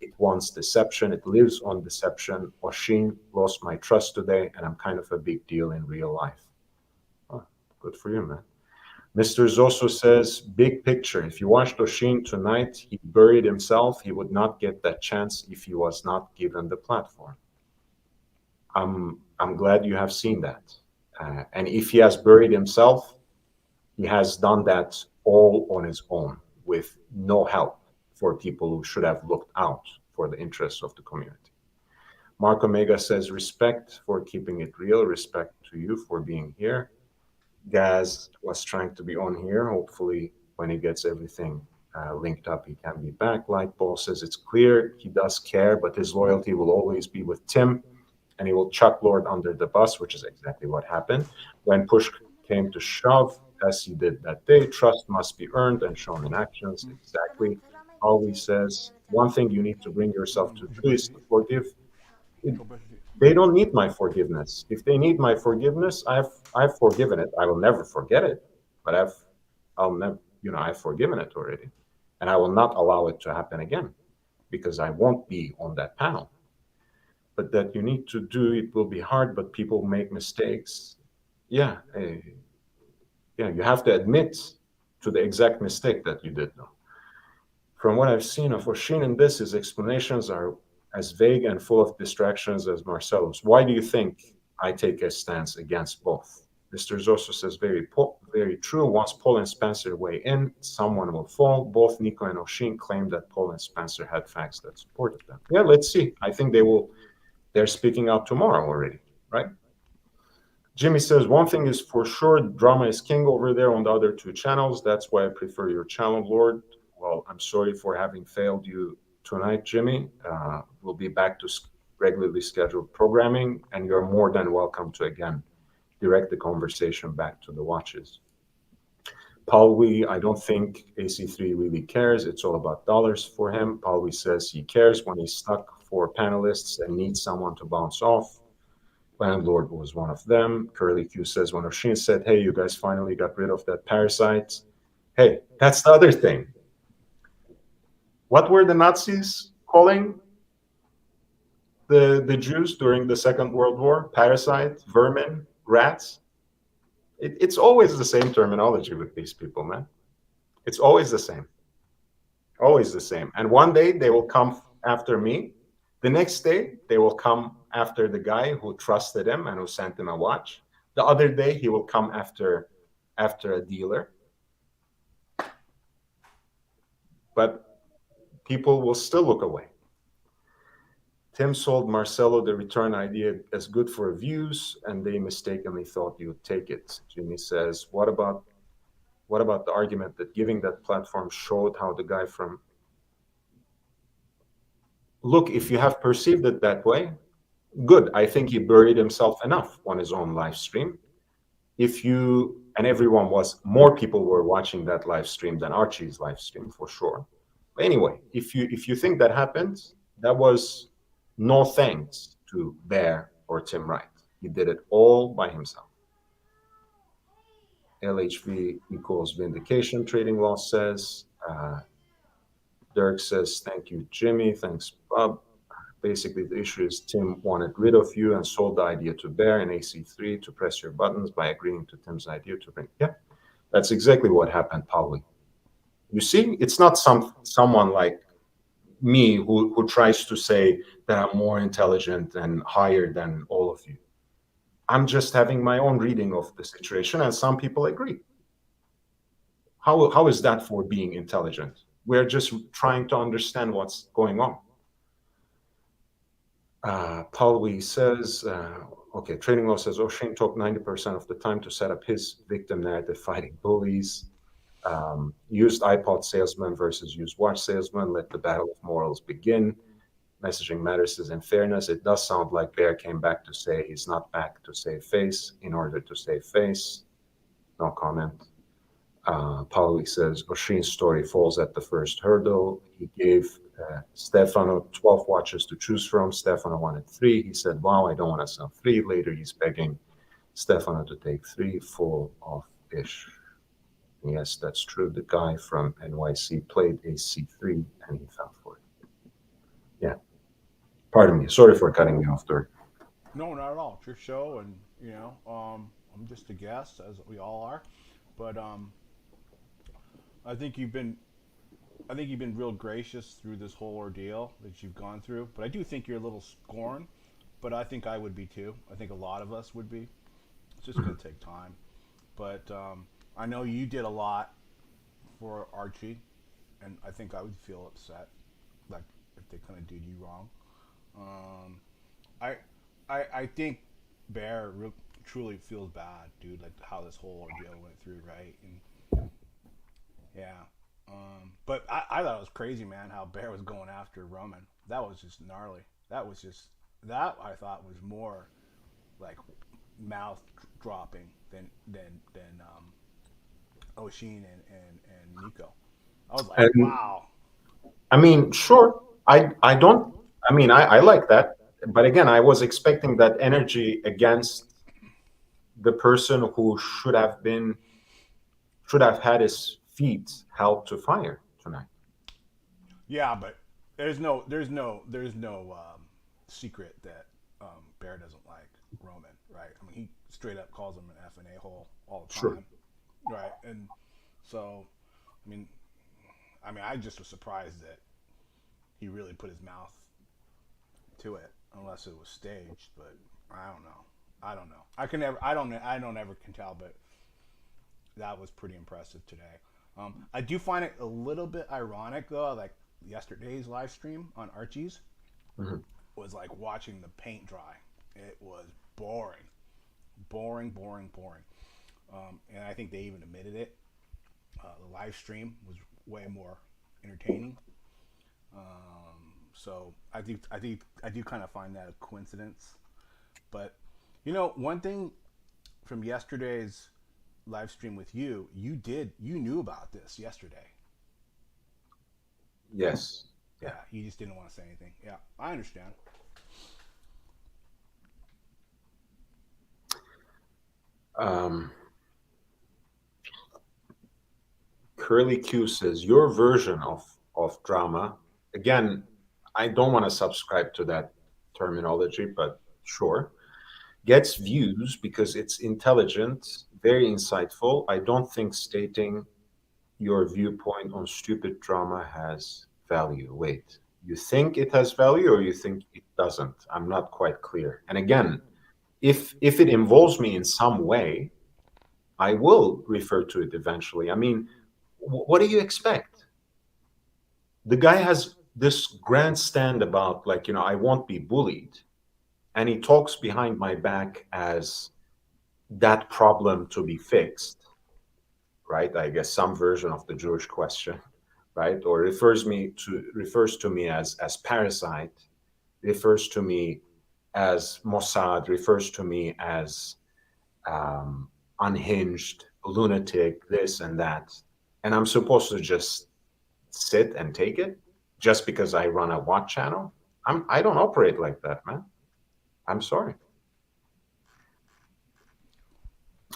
It wants deception. It lives on deception. Oshin lost my trust today, and I'm kind of a big deal in real life. Oh, good for you, man. Mr. Zoso says, big picture. If you watched Oshin tonight, he buried himself. He would not get that chance if he was not given the platform. I'm glad you have seen that. And if he has buried himself, he has done that all on his own with no help for people who should have looked out for the interests of the community. Mark Omega says, respect for keeping it real. Respect to you for being here. Gaz was trying to be on here. Hopefully, when he gets everything linked up, he can be back. Lightball says, it's clear he does care, but his loyalty will always be with Tim, and he will chuck Lord under the bus, which is exactly what happened. When push came to shove, as he did that day, trust must be earned and shown in actions. Exactly. Always says, one thing you need to bring yourself to do is to forgive. They don't need my forgiveness. If they need my forgiveness, I've forgiven it. I will never forget it, but I've forgiven it already, and I will not allow it to happen again, because I won't be on that panel. But that you need to do, it will be hard, but people make mistakes. Yeah, you have to admit to the exact mistake that you did, though. From what I've seen of Oshin in this, his explanations are as vague and full of distractions as Marcelo's. Why do you think I take a stance against both? Mr. Zoso says, very true. Once Paul and Spencer weigh in, someone will fall. Both Nico and Oshin claim that Paul and Spencer had facts that supported them. Yeah, let's see. I think they're speaking out tomorrow already, right? Jimmy says, one thing is for sure, drama is king over there on the other two channels. That's why I prefer your channel, Lord. Well, I'm sorry for having failed you tonight, Jimmy. We'll be back to regularly scheduled programming, and you're more than welcome to, again, direct the conversation back to the watches. Palwi, I don't think AC3 really cares. It's all about dollars for him. Palwi says he cares when he's stuck for panelists and needs someone to bounce off. Landlord was one of them. Curly Q says, when Oshin said, hey, you guys finally got rid of that parasite. Hey, that's the other thing. What were the Nazis calling the Jews during the Second World War? Parasite, vermin, rats? It's always the same terminology with these people, man. It's always the same. Always the same. And one day they will come after me. The next day they will come after the guy who trusted him and who sent him a watch. The other day he will come after a dealer. But people will still look away. Tim sold Marcelo the return idea as good for views, and they mistakenly thought you'd take it. Jimmy says, what about the argument that giving that platform showed how the guy from... Look, if you have perceived it that way, good. I think he buried himself enough on his own live stream. if you, and everyone was, more people were watching that live stream than Archie's live stream for sure. But anyway, if you think that happened, that was no thanks to Bear or Tim Wright. He did it all by himself. LHV equals vindication, trading law says. Dirk says, thank you, Jimmy. Thanks, Bob. Basically, the issue is Tim wanted rid of you and sold the idea to Bear and AC3 to press your buttons by agreeing to Tim's idea to bring. Yeah, that's exactly what happened, Pauli. You see, it's not someone like me who tries to say that I'm more intelligent and higher than all of you. I'm just having my own reading of the situation, and some people agree. How is that for being intelligent? We're just trying to understand what's going on. Pauli says, okay, trading law says, O'Shane took 90% of the time to set up his victim narrative fighting bullies. Used iPod salesman versus used watch salesman. Let the battle of morals begin. Messaging matters is in fairness. It does sound like Bear came back to say he's not back to save face in order to save face. No comment. Pauli says, Oshin's story falls at the first hurdle. He gave Stefano 12 watches to choose from. Stefano wanted 3. He said, wow, I don't want to sell 3. Later, he's begging Stefano to take 3, full of ish. Yes, that's true. The guy from NYC played a C3 and he fell for it. Yeah. Pardon me. Sorry for cutting you off, Dirk. No, not at all. It's your show, and I'm just a guest, as we all are. But I think you've been, I think you've been real gracious through this whole ordeal that you've gone through. But I do think you're a little scorned. But I think I would be too. I think a lot of us would be. It's just going to take time. But I know you did a lot for Archie, and I think I would feel upset, like if they kind of did you wrong. I think Bear truly feels bad, dude. Like how this whole ordeal went through, right? And yeah. But I thought it was crazy, man. How Bear was going after Roman. That was just gnarly. That I thought was more like mouth dropping than Oshin and Nico. I was like, And wow. I mean, sure. I don't. I mean, I like that, but again, I was expecting that energy against the person who should have had his feet held to fire tonight. Yeah, but there's no secret that Bear doesn't like Roman, right? I mean, he straight up calls him an F and A hole all the time, Sure. right? And so, I just was surprised that he really put his mouth to it, unless it was staged. But I don't know. I don't ever can tell, but that was pretty impressive today. I do find it a little bit ironic though, like yesterday's live stream on Archie's Mhm. was like watching the paint dry. It was boring, boring, boring, boring. And I think they even admitted it. The live stream was way more entertaining. So I do kind of find that a coincidence. But one thing from yesterday's live stream with you knew about this yesterday. Yes. Yeah, you just didn't want to say anything. Yeah, I understand. Um, Curly Q says your version of drama. Again, I don't want to subscribe to that terminology, but sure. Gets views because it's intelligent, very insightful. I don't think stating your viewpoint on stupid drama has value. Wait, you think it has value or you think it doesn't? I'm not quite clear. And again, if it involves me in some way, I will refer to it eventually. I mean, what do you expect? The guy has this grandstand about, like, I won't be bullied, and he talks behind my back as that problem to be fixed, right? I guess some version of the Jewish question, right? Or refers to me as parasite, refers to me as Mossad, refers to me as unhinged, lunatic, this and that. And I'm supposed to just sit and take it just because I run a watch channel? I don't operate like that, man. I'm sorry.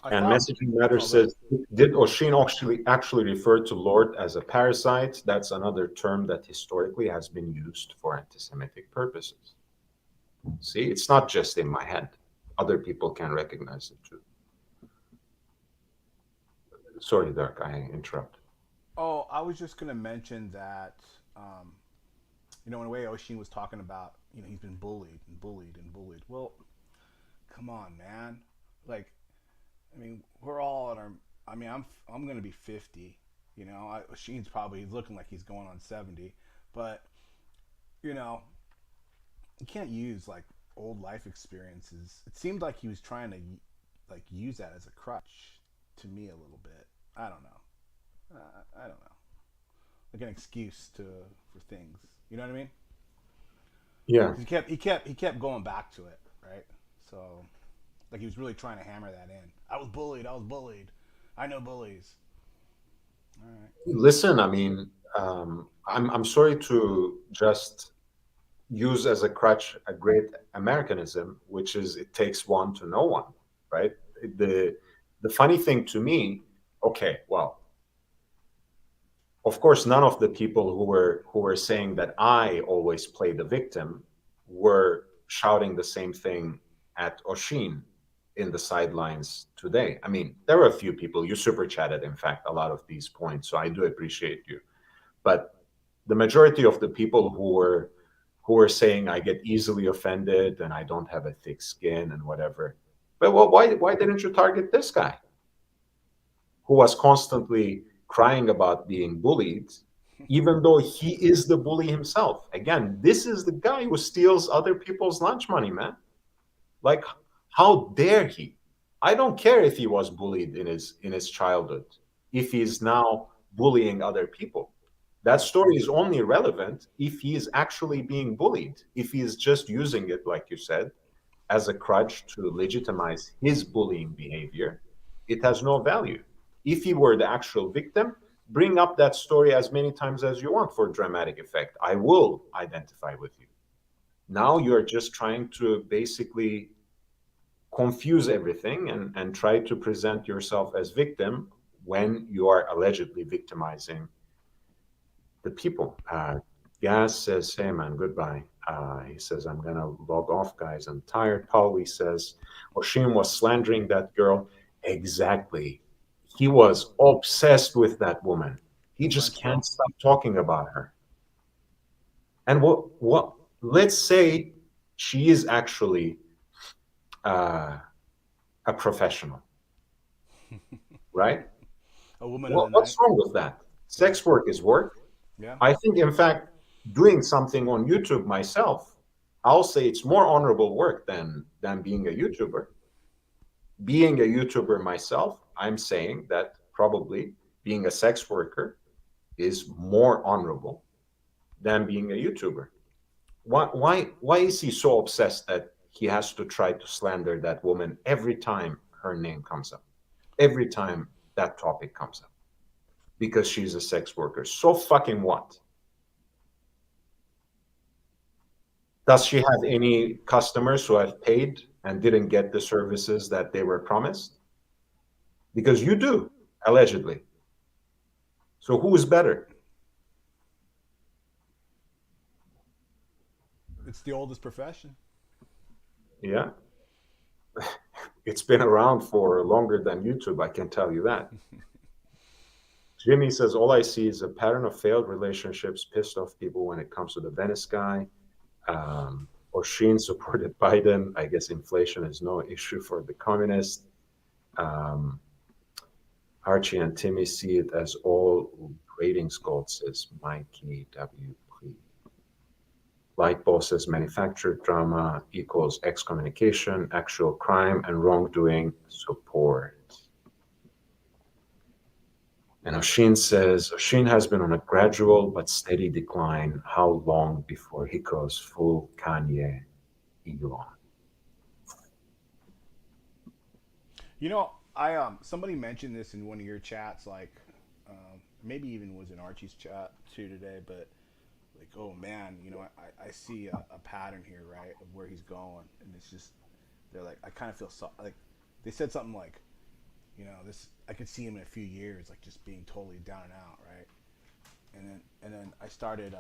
And Messaging Matter says, did Oshin actually refer to Lord as a parasite? That's another term that historically has been used for anti-Semitic purposes. See, it's not just in my head. Other people can recognize it too. Sorry, Dirk, I interrupted. Oh, I was just going to mention that, in a way, Oshin was talking about, he's been bullied and bullied and bullied. Well, come on, man. Like, we're all at our. I'm going to be 50. Oshin's probably looking like he's going on 70, but you can't use like old life experiences. It seemed like he was trying to like use that as a crutch to me a little bit. I don't know. I don't know. Like an excuse for things. You know what I mean? Yeah. He kept going back to it, right? So, like he was really trying to hammer that in. I was bullied. I know bullies. All right. Listen, I'm sorry to just use as a crutch a great Americanism, which is it takes one to know one, right? The funny thing to me, okay, well, of course, none of the people who were saying that I always play the victim were shouting the same thing at Oshin in the sidelines today. There were a few people, you super chatted, in fact, a lot of these points, so I do appreciate you. But the majority of the people who were saying I get easily offended and I don't have a thick skin and whatever, but well, why didn't you target this guy who was constantly crying about being bullied, even though he is the bully himself? Again, this is the guy who steals other people's lunch money, man. Like, how dare he? I don't care if he was bullied in his childhood, if he's now bullying other people. That story is only relevant if he is actually being bullied. If he is just using it, like you said, as a crutch to legitimize his bullying behavior, it has no value. If he were the actual victim, bring up that story as many times as you want for dramatic effect. I will identify with you. Now you're just trying to basically confuse everything and try to present yourself as victim when you are allegedly victimizing the people. Gas says, hey man, goodbye. He says, I'm going to log off, guys. I'm tired. Pauli says, Oshin was slandering that girl. Exactly. He was obsessed with that woman. He just can't stop talking about her. And what let's say she is actually a professional, right? A woman What's wrong with that? Sex work is work. Yeah. I think, in fact, doing something on YouTube myself, I'll say it's more honorable work than being a YouTuber. Being a YouTuber myself, I'm saying that probably being a sex worker is more honorable than being a YouTuber. Why is he so obsessed that he has to try to slander that woman every time her name comes up, every time that topic comes up? Because she's a sex worker. So fucking what? Does she have any customers who have paid and didn't get the services that they were promised? Because you do, allegedly. So who is better? It's the oldest profession. Yeah. It's been around for longer than YouTube, I can tell you that. Jimmy says, all I see is a pattern of failed relationships, pissed off people when it comes to the Venice guy. Oshin supported Biden. I guess inflation is no issue for the communists. Archie and Timmy see it as all ratings gold, says Mikey W. Like Boss says, manufactured drama equals excommunication, actual crime, and wrongdoing support. And Oshin says, Oshin has been on a gradual but steady decline. How long before he goes full Kanye Elon? I somebody mentioned this in one of your chats, like maybe even was in Archie's chat too today, but like, oh man, I see a pattern here, right, of where he's going, and it's just they're like, I kind of feel like they said something like, this I could see him in a few years, like just being totally down and out, right, and then I started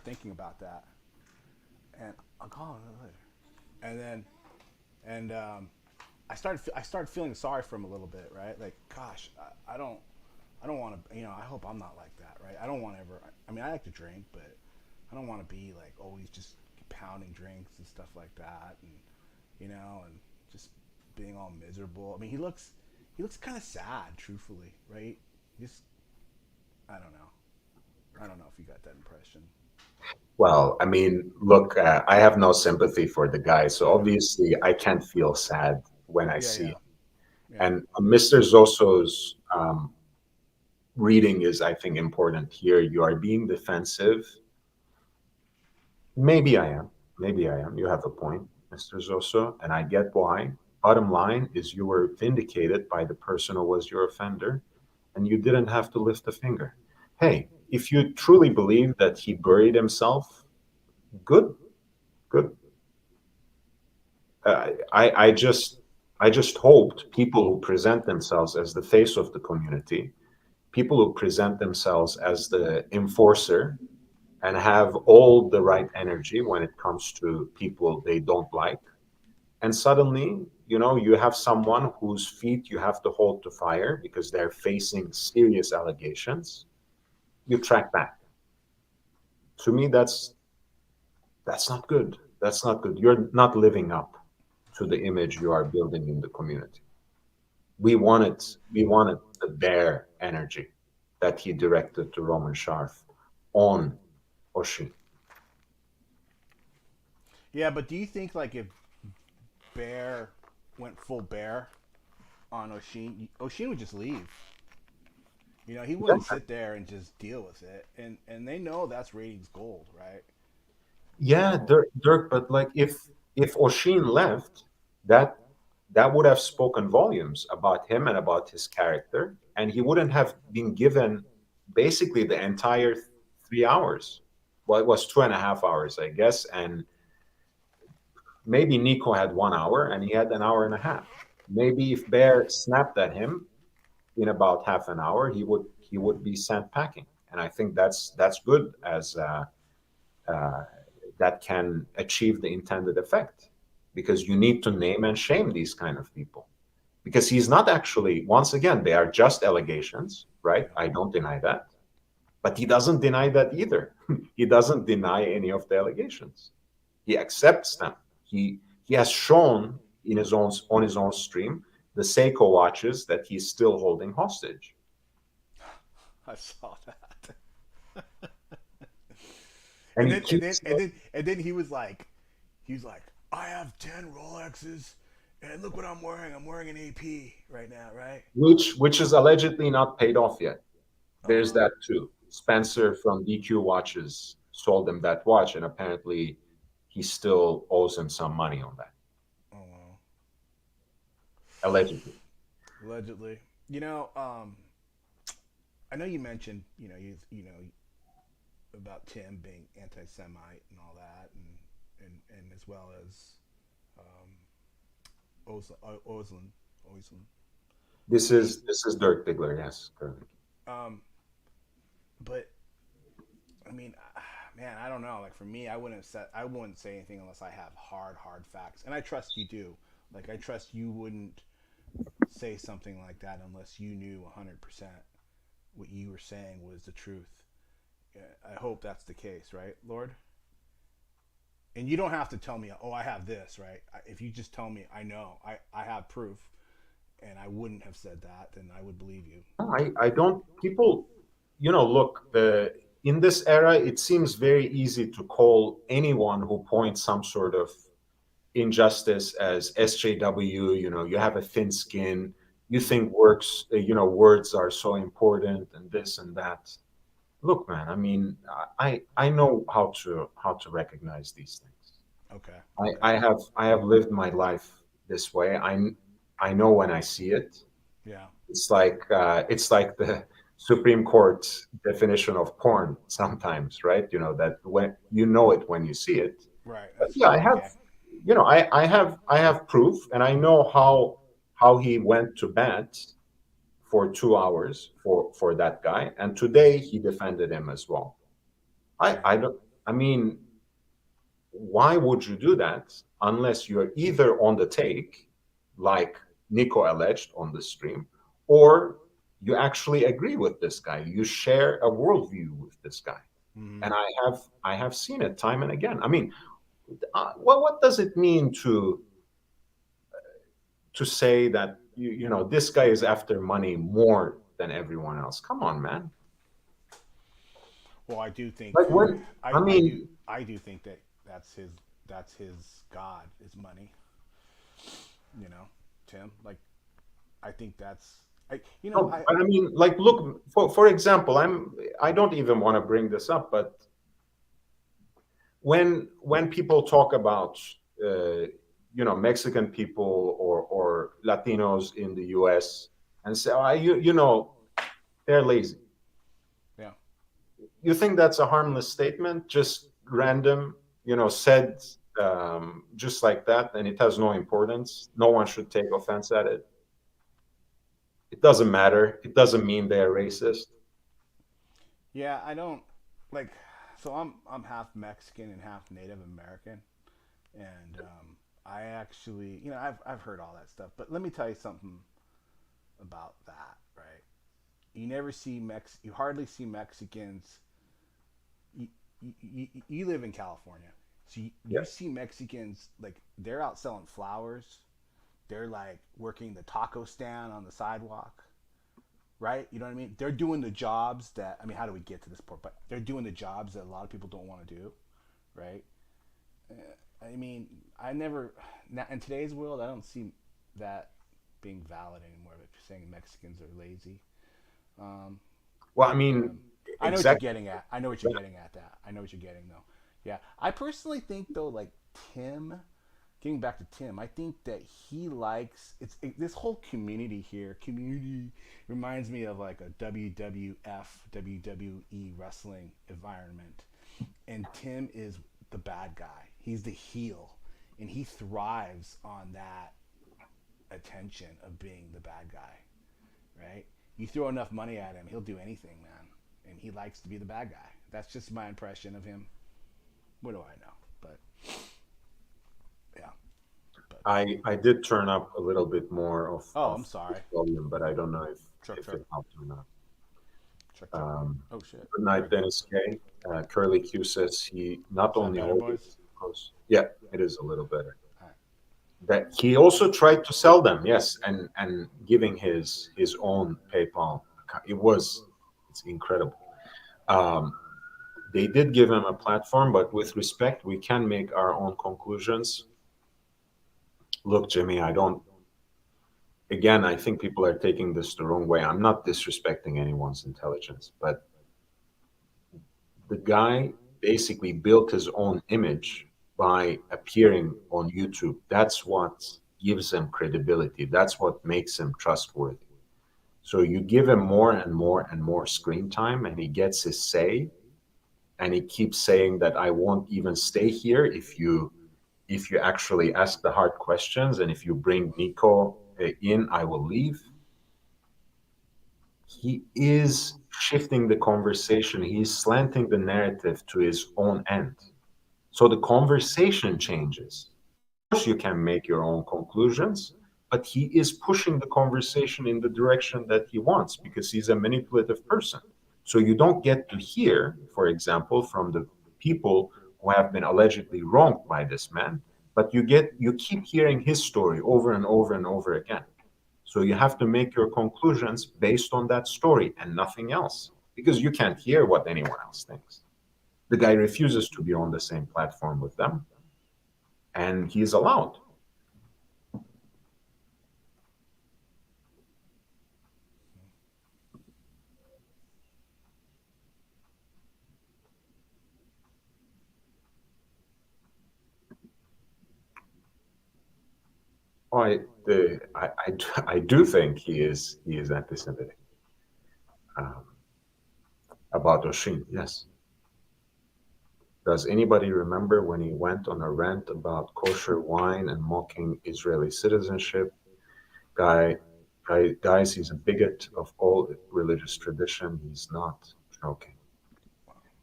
thinking about that, and I'll call him later, and then and I started feeling sorry for him a little bit, right? Like, gosh, I don't want to, I hope I'm not like that, right? I don't want to ever. I mean, I like to drink, but I don't want to be like always just pounding drinks and stuff like that, and just being all miserable. I mean, he looks kind of sad, truthfully, right? Just, I don't know. I don't know if you got that impression. Well, I mean, look, I have no sympathy for the guy, so obviously I can't feel sad when I Yeah, see yeah, him. yeah. And Mr. Zosso's reading is, I think, important here. You are being defensive. Maybe I am. Maybe I am. You have a point, Mr. Zosso, and I get why. Bottom line is you were vindicated by the person who was your offender, and you didn't have to lift a finger. Hey, if you truly believe that he buried himself, good, good. I just hoped people who present themselves as the face of the community, people who present themselves as the enforcer and have all the right energy when it comes to people they don't like, and suddenly, you have someone whose feet you have to hold to fire because they're facing serious allegations. You track back. To me, that's not good. That's not good. You're not living up to the image you are building in the community. We wanted the bear energy that he directed to Roman Sharf on Oshin. Yeah, but do you think like if Bear went full Bear on Oshin would just leave. He wouldn't sit there and just deal with it, and they know that's ratings gold, right? Yeah, So Dirk, but like if Oshin left, that that would have spoken volumes about him and about his character, and he wouldn't have been given basically the entire 3 hours. Well, it was 2.5 hours, I guess, and maybe Nico had 1 hour and he had an hour and a half. Maybe if Bear snapped at him in about half an hour, he would be sent packing, and I think that's good as uh, that can achieve the intended effect because you need to name and shame these kind of people because he's not actually, once again, they are just allegations, right? yeah, I don't deny that, but he doesn't deny that either. He doesn't deny any of the allegations. He accepts them. He has shown in his own on his own stream the Seiko watches that he's still holding hostage. I saw that. And And he then and then keeps, and then and then he was like, I have 10 Rolexes, and look what I'm wearing. I'm wearing an AP right now, right? which is allegedly not paid off yet. Oh There's wow, that too. Spencer from DQ Watches sold him that watch, and apparently he still owes him some money on that, oh wow. allegedly. Allegedly, I know you mentioned, about Tim being anti-Semite and all that, and as well as um, Oslin, Oslin. This I mean, is this is Dirk Diggler, yes, correct. um, but I mean, man, I don't know. Like for me, I wouldn't say anything unless I have hard facts, and I trust you do. Like I trust you wouldn't say something like that unless you knew 100% what you were saying was the truth. Yeah, I hope that's the case, right, Lord? And you don't have to tell me, oh, I have this, right? If you just tell me, I know, I have proof, and I wouldn't have said that, then I would believe you. No, I don't. People, look, in this era, it seems very easy to call anyone who points some sort of injustice as SJW. You have a thin skin. You Mm-hmm. think words are so important, and this and that. Look, man, I mean, I know how to recognize these things. Okay. I, Okay. I have lived my life this way. I know when I see it. Yeah. It's like the Supreme Court's definition of porn sometimes, right? You know that when you know it when you see it. Right. But That's yeah, I have, okay. I have proof, and I know how he went to bat for 2 hours for that guy, and today he defended him as well. Yeah. I don't. I mean, why would you do that unless you're either on the take, like Nico alleged on the stream, or you actually agree with this guy, you share a worldview with this guy. Hmm. And I have seen it time and again. I mean, well, what does it mean to say that you know this guy is after money more than everyone else? Come on, man. Well, I do think Like when I, I I do mean, I do think that that's his god is money. You know, Tim. Like I think that's I. You know no, but I mean, like, look for example, I don't even want to bring this up, but when people talk about Mexican people or Latinos in the U.S. and say, oh, you know, they're lazy. yeah. You think that's a harmless statement, just random, said just like that, and it has no importance. No one should take offense at it. It doesn't matter. It doesn't mean they're racist. Yeah, I don't like. So I'm half Mexican and half Native American, and I actually, I've heard all that stuff. But let me tell you something about that. Right? You hardly see Mexicans. You live in California, so you Yes. see Mexicans like they're out selling flowers. They're like working the taco stand on the sidewalk, right? You know what I mean? They're doing the jobs that I mean, how do we get to this point? But they're doing the jobs that a lot of people don't want to do, right? I mean, I never now, in today's world, I don't see that being valid anymore. If you're saying Mexicans are lazy, um, Well, I but mean, I know what you're exactly. getting at. I know what you're getting at. That I know what you're getting though. Yeah, I personally think though, like Tim, getting back to Tim, I think that he likes this whole community here. Community reminds me of like a WWF WWE wrestling environment, and Tim is the bad guy. He's the heel, and he thrives on that attention of being the bad guy. Right? You throw enough money at him, he'll do anything, man, and he likes to be the bad guy. That's just my impression of him. What do I know? But yeah. But I did turn up a little bit more oh, of I'm sorry. volume, but I don't know Truck, if truck, it helped or not. truck, truck. Um, Oh shit. Good There we night, go. Dennis K. Curly Q says he not Is that only better, ordered, boys? of course. Yeah, it is a little better. All right. That he also tried to sell them, yes, and giving his own PayPal account. It's incredible. Um, they did give him a platform, but with respect, we can make our own conclusions. Look, Jimmy, I don't. Again, I think people are taking this the wrong way. I'm not disrespecting anyone's intelligence, but the guy basically built his own image by appearing on YouTube. That's what gives him credibility. That's what makes him trustworthy. So you give him more and more and more screen time, and he gets his say, and he keeps saying that I won't even stay here if you actually ask the hard questions, and if you bring Nico in, I will leave. He is shifting the conversation. He's slanting the narrative to his own end. So the conversation changes. Of course, you can make your own conclusions, but he is pushing the conversation in the direction that he wants because he's a manipulative person. So you don't get to hear, for example, from the people who have been allegedly wronged by this man, but you keep hearing his story over and over and over again. So you have to make your conclusions based on that story and nothing else because you can't hear what anyone else thinks. The guy refuses to be on the same platform with them, and he's allowed. Oh, I do think he is anti-Semitic. Um, about Oshin, yes. Does anybody remember when he went on a rant about kosher wine and mocking Israeli citizenship? Guys, he's a bigot of all religious tradition. He's not joking.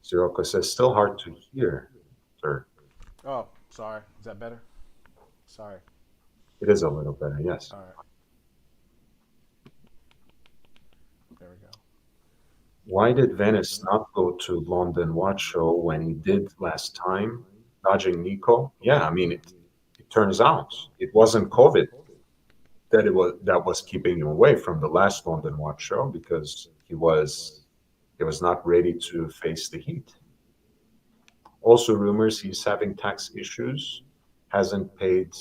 Sirocco says, still hard to hear, sir. Oh, sorry. Is that better? Sorry. It is a little better, yes. All right. There we go. Why did Venice not go to London Watch Show when he did last time, dodging Nico? Yeah, I mean, it turns out it wasn't COVID that was keeping him away from the last London Watch Show because he was not ready to face the heat. Also, rumors he's having tax issues, hasn't paid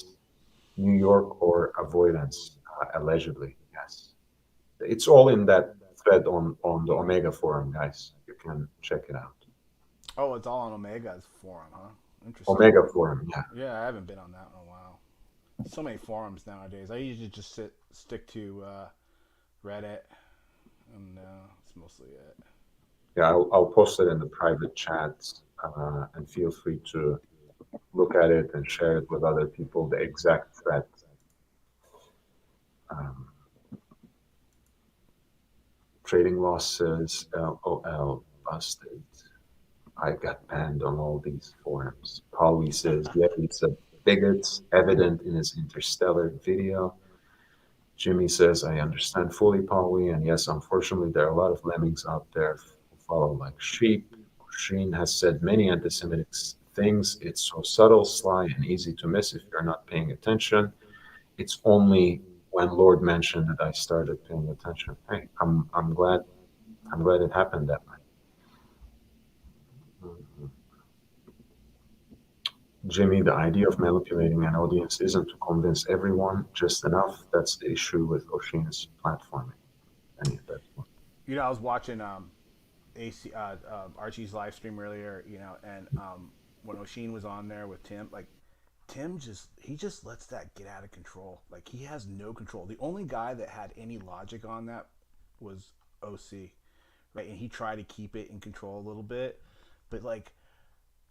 New York or avoidance, allegedly. Yes, it's all in that thread on the Omega forum, guys. You can check it out. Oh, it's all on Omega's forum, huh? Interesting. Omega forum, yeah. Yeah, I haven't been on that in a while. So many forums nowadays. I usually just stick to Reddit, and that's mostly it. Yeah, I'll post it in the private chats, and feel free to look at it and share it with other people. The exact thread. Um, Trading losses, LOL, busted. I got banned on all these forums. Paulie says, yeah, he's a bigot, evident in his Interstellar video. Jimmy says, I understand fully, Paulie, and yes, unfortunately, there are a lot of lemmings out there who follow like sheep. Sheen has said many anti-Semitic things. It's so subtle, sly, and easy to miss if you're not paying attention. It's only when Lord mentioned that I started paying attention. Hey, I'm glad it happened that way. Mhm. Jimmy, the idea of manipulating an audience isn't to convince everyone just enough. That's the issue with Oshin's platforming. And that's one. You know, I was watching Archie's live stream earlier. You know, and when Oshin was on there with Tim, like Tim just lets that get out of control. Like he has no control. The only guy that had any logic on that was OC, right? And he tried to keep it in control a little bit, but like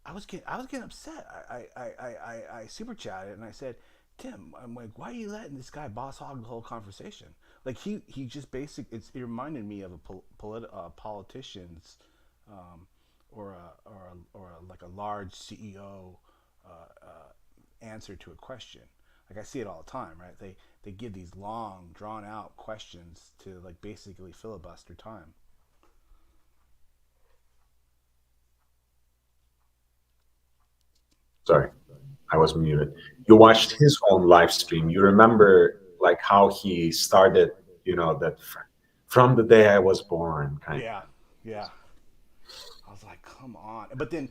I was getting upset. I super chatted and I said, Tim, I'm like, why are you letting this guy boss hog the whole conversation? Like he just it reminded me of a politician's, like a large CEO answer to a question. Like I see it all the time, right? They give these long, drawn out questions to like basically filibuster time. Sorry, I was muted. You watched his own live stream. You remember like how he started, that from the day I was born kind Yeah, yeah. I was like, come on. But then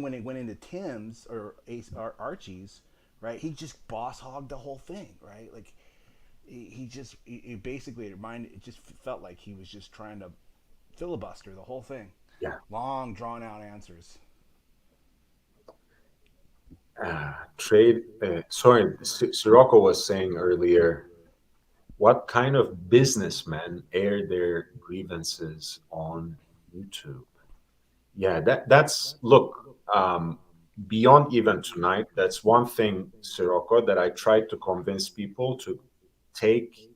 when it went into Tim's or Archie's, right? He just boss hogged the whole thing, right? Like he basically it just felt like he was just trying to filibuster the whole thing. Yeah. Long drawn out answers. Sirocco was saying earlier, what kind of businessmen air their grievances on YouTube? Yeah, that's look, beyond even tonight, that's one thing, Sirocco, that I tried to convince people to take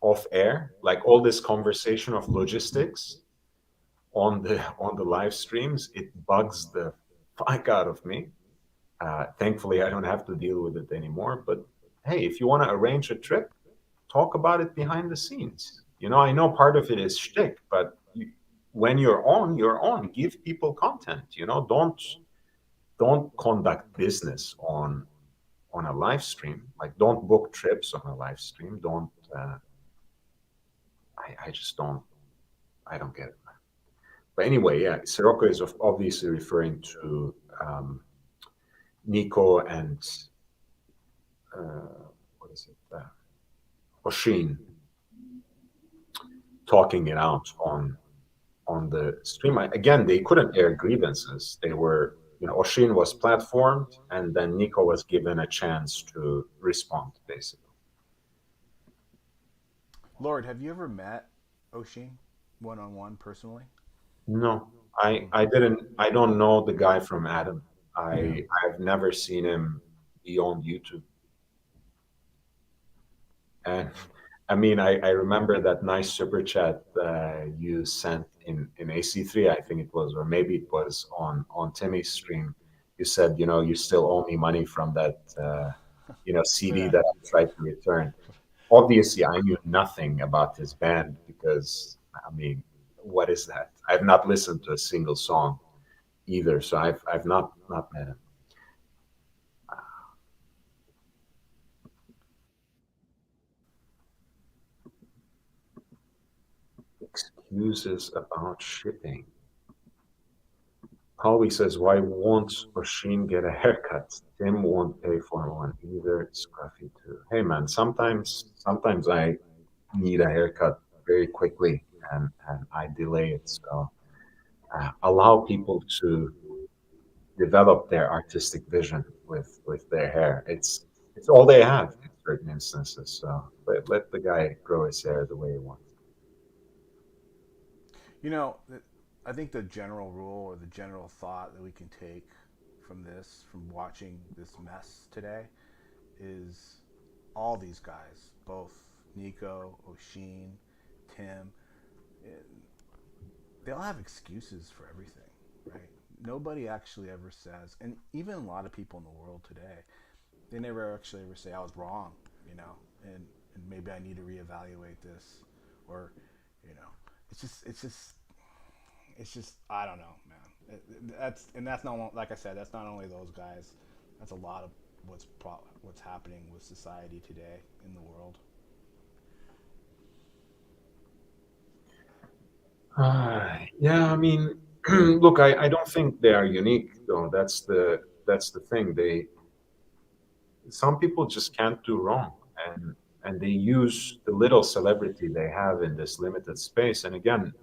off air, like all this conversation of logistics on the live streams. It bugs the fuck out of me. Thankfully, I don't have to deal with it anymore. But hey, if you want to arrange a trip, talk about it behind the scenes. I know part of it is shtick, but when you're on, you're on. Give people content. Don't conduct business on a live stream. Like, don't book trips on a live stream. Don't. I just don't. I don't get it. But anyway, yeah, Sirocco is obviously referring to Nico and what is it? Oshin talking it out on the stream. Again, they couldn't air grievances. They were, Oshin was platformed, and then Nico was given a chance to respond, basically. Lord, have you ever met Oshin one on one personally? No, Mm. I don't know the guy from Adam. Yeah. I've never seen him beyond YouTube. And I mean, I remember that nice super chat you sent in AC3, I think it was, or maybe it was on Timmy's stream. You said, you still owe me money from that, CD Yeah. that I tried to return. Obviously, I knew nothing about this band because, I mean, what is that? I've not listened to a single song either, so I've not met him. Excuses about shipping. Holly says, why won't Oshin get a haircut? Tim won't pay for one either. Scruffy too. Hey man, sometimes I need a haircut very quickly and I delay it. So allow people to develop their artistic vision with their hair. It's all they have in certain instances. So let the guy grow his hair the way he wants. You know, I think the general rule or the general thought that we can take from this, from watching this mess today, is all these guys, both Nico, Oshin, Tim, eh, they all have excuses for everything, right? Nobody actually ever says, and even a lot of people in the world today, they never actually ever say I was wrong, you know, and maybe I need to reevaluate this, or, you know, it's just I don't know, man. That's not, like I said, that's not only those guys. That's a lot of what's happening with society today in the world. Yeah, I mean, look, I don't think they are unique though. That's the thing. Some people just can't do wrong, and they use the little celebrity they have in this limited space. And again,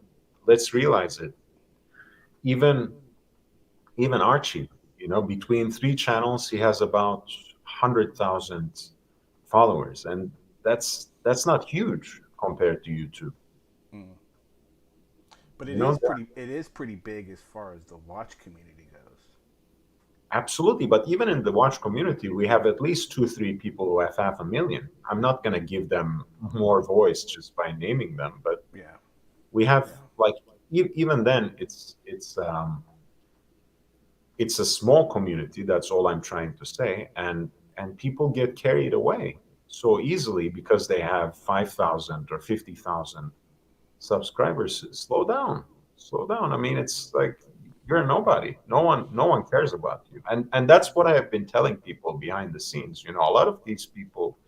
let's realize it. Even Archie, between three channels, he has about 100,000 followers, and that's not huge compared to YouTube. Mm. But You know, it is pretty big as far as the watch community goes. absolutely. But even in the watch community, we have at least two, three people who have 500,000. I'm not going to give them more voice just by naming them, but Yeah, we have yeah, like even then, it's a small community. That's all I'm trying to say, and people get carried away so easily because they have 5,000 or 50,000 subscribers. Slow down. I mean, it's like you're a nobody. No one cares about you, and that's what I have been telling people behind the scenes. A lot of these people,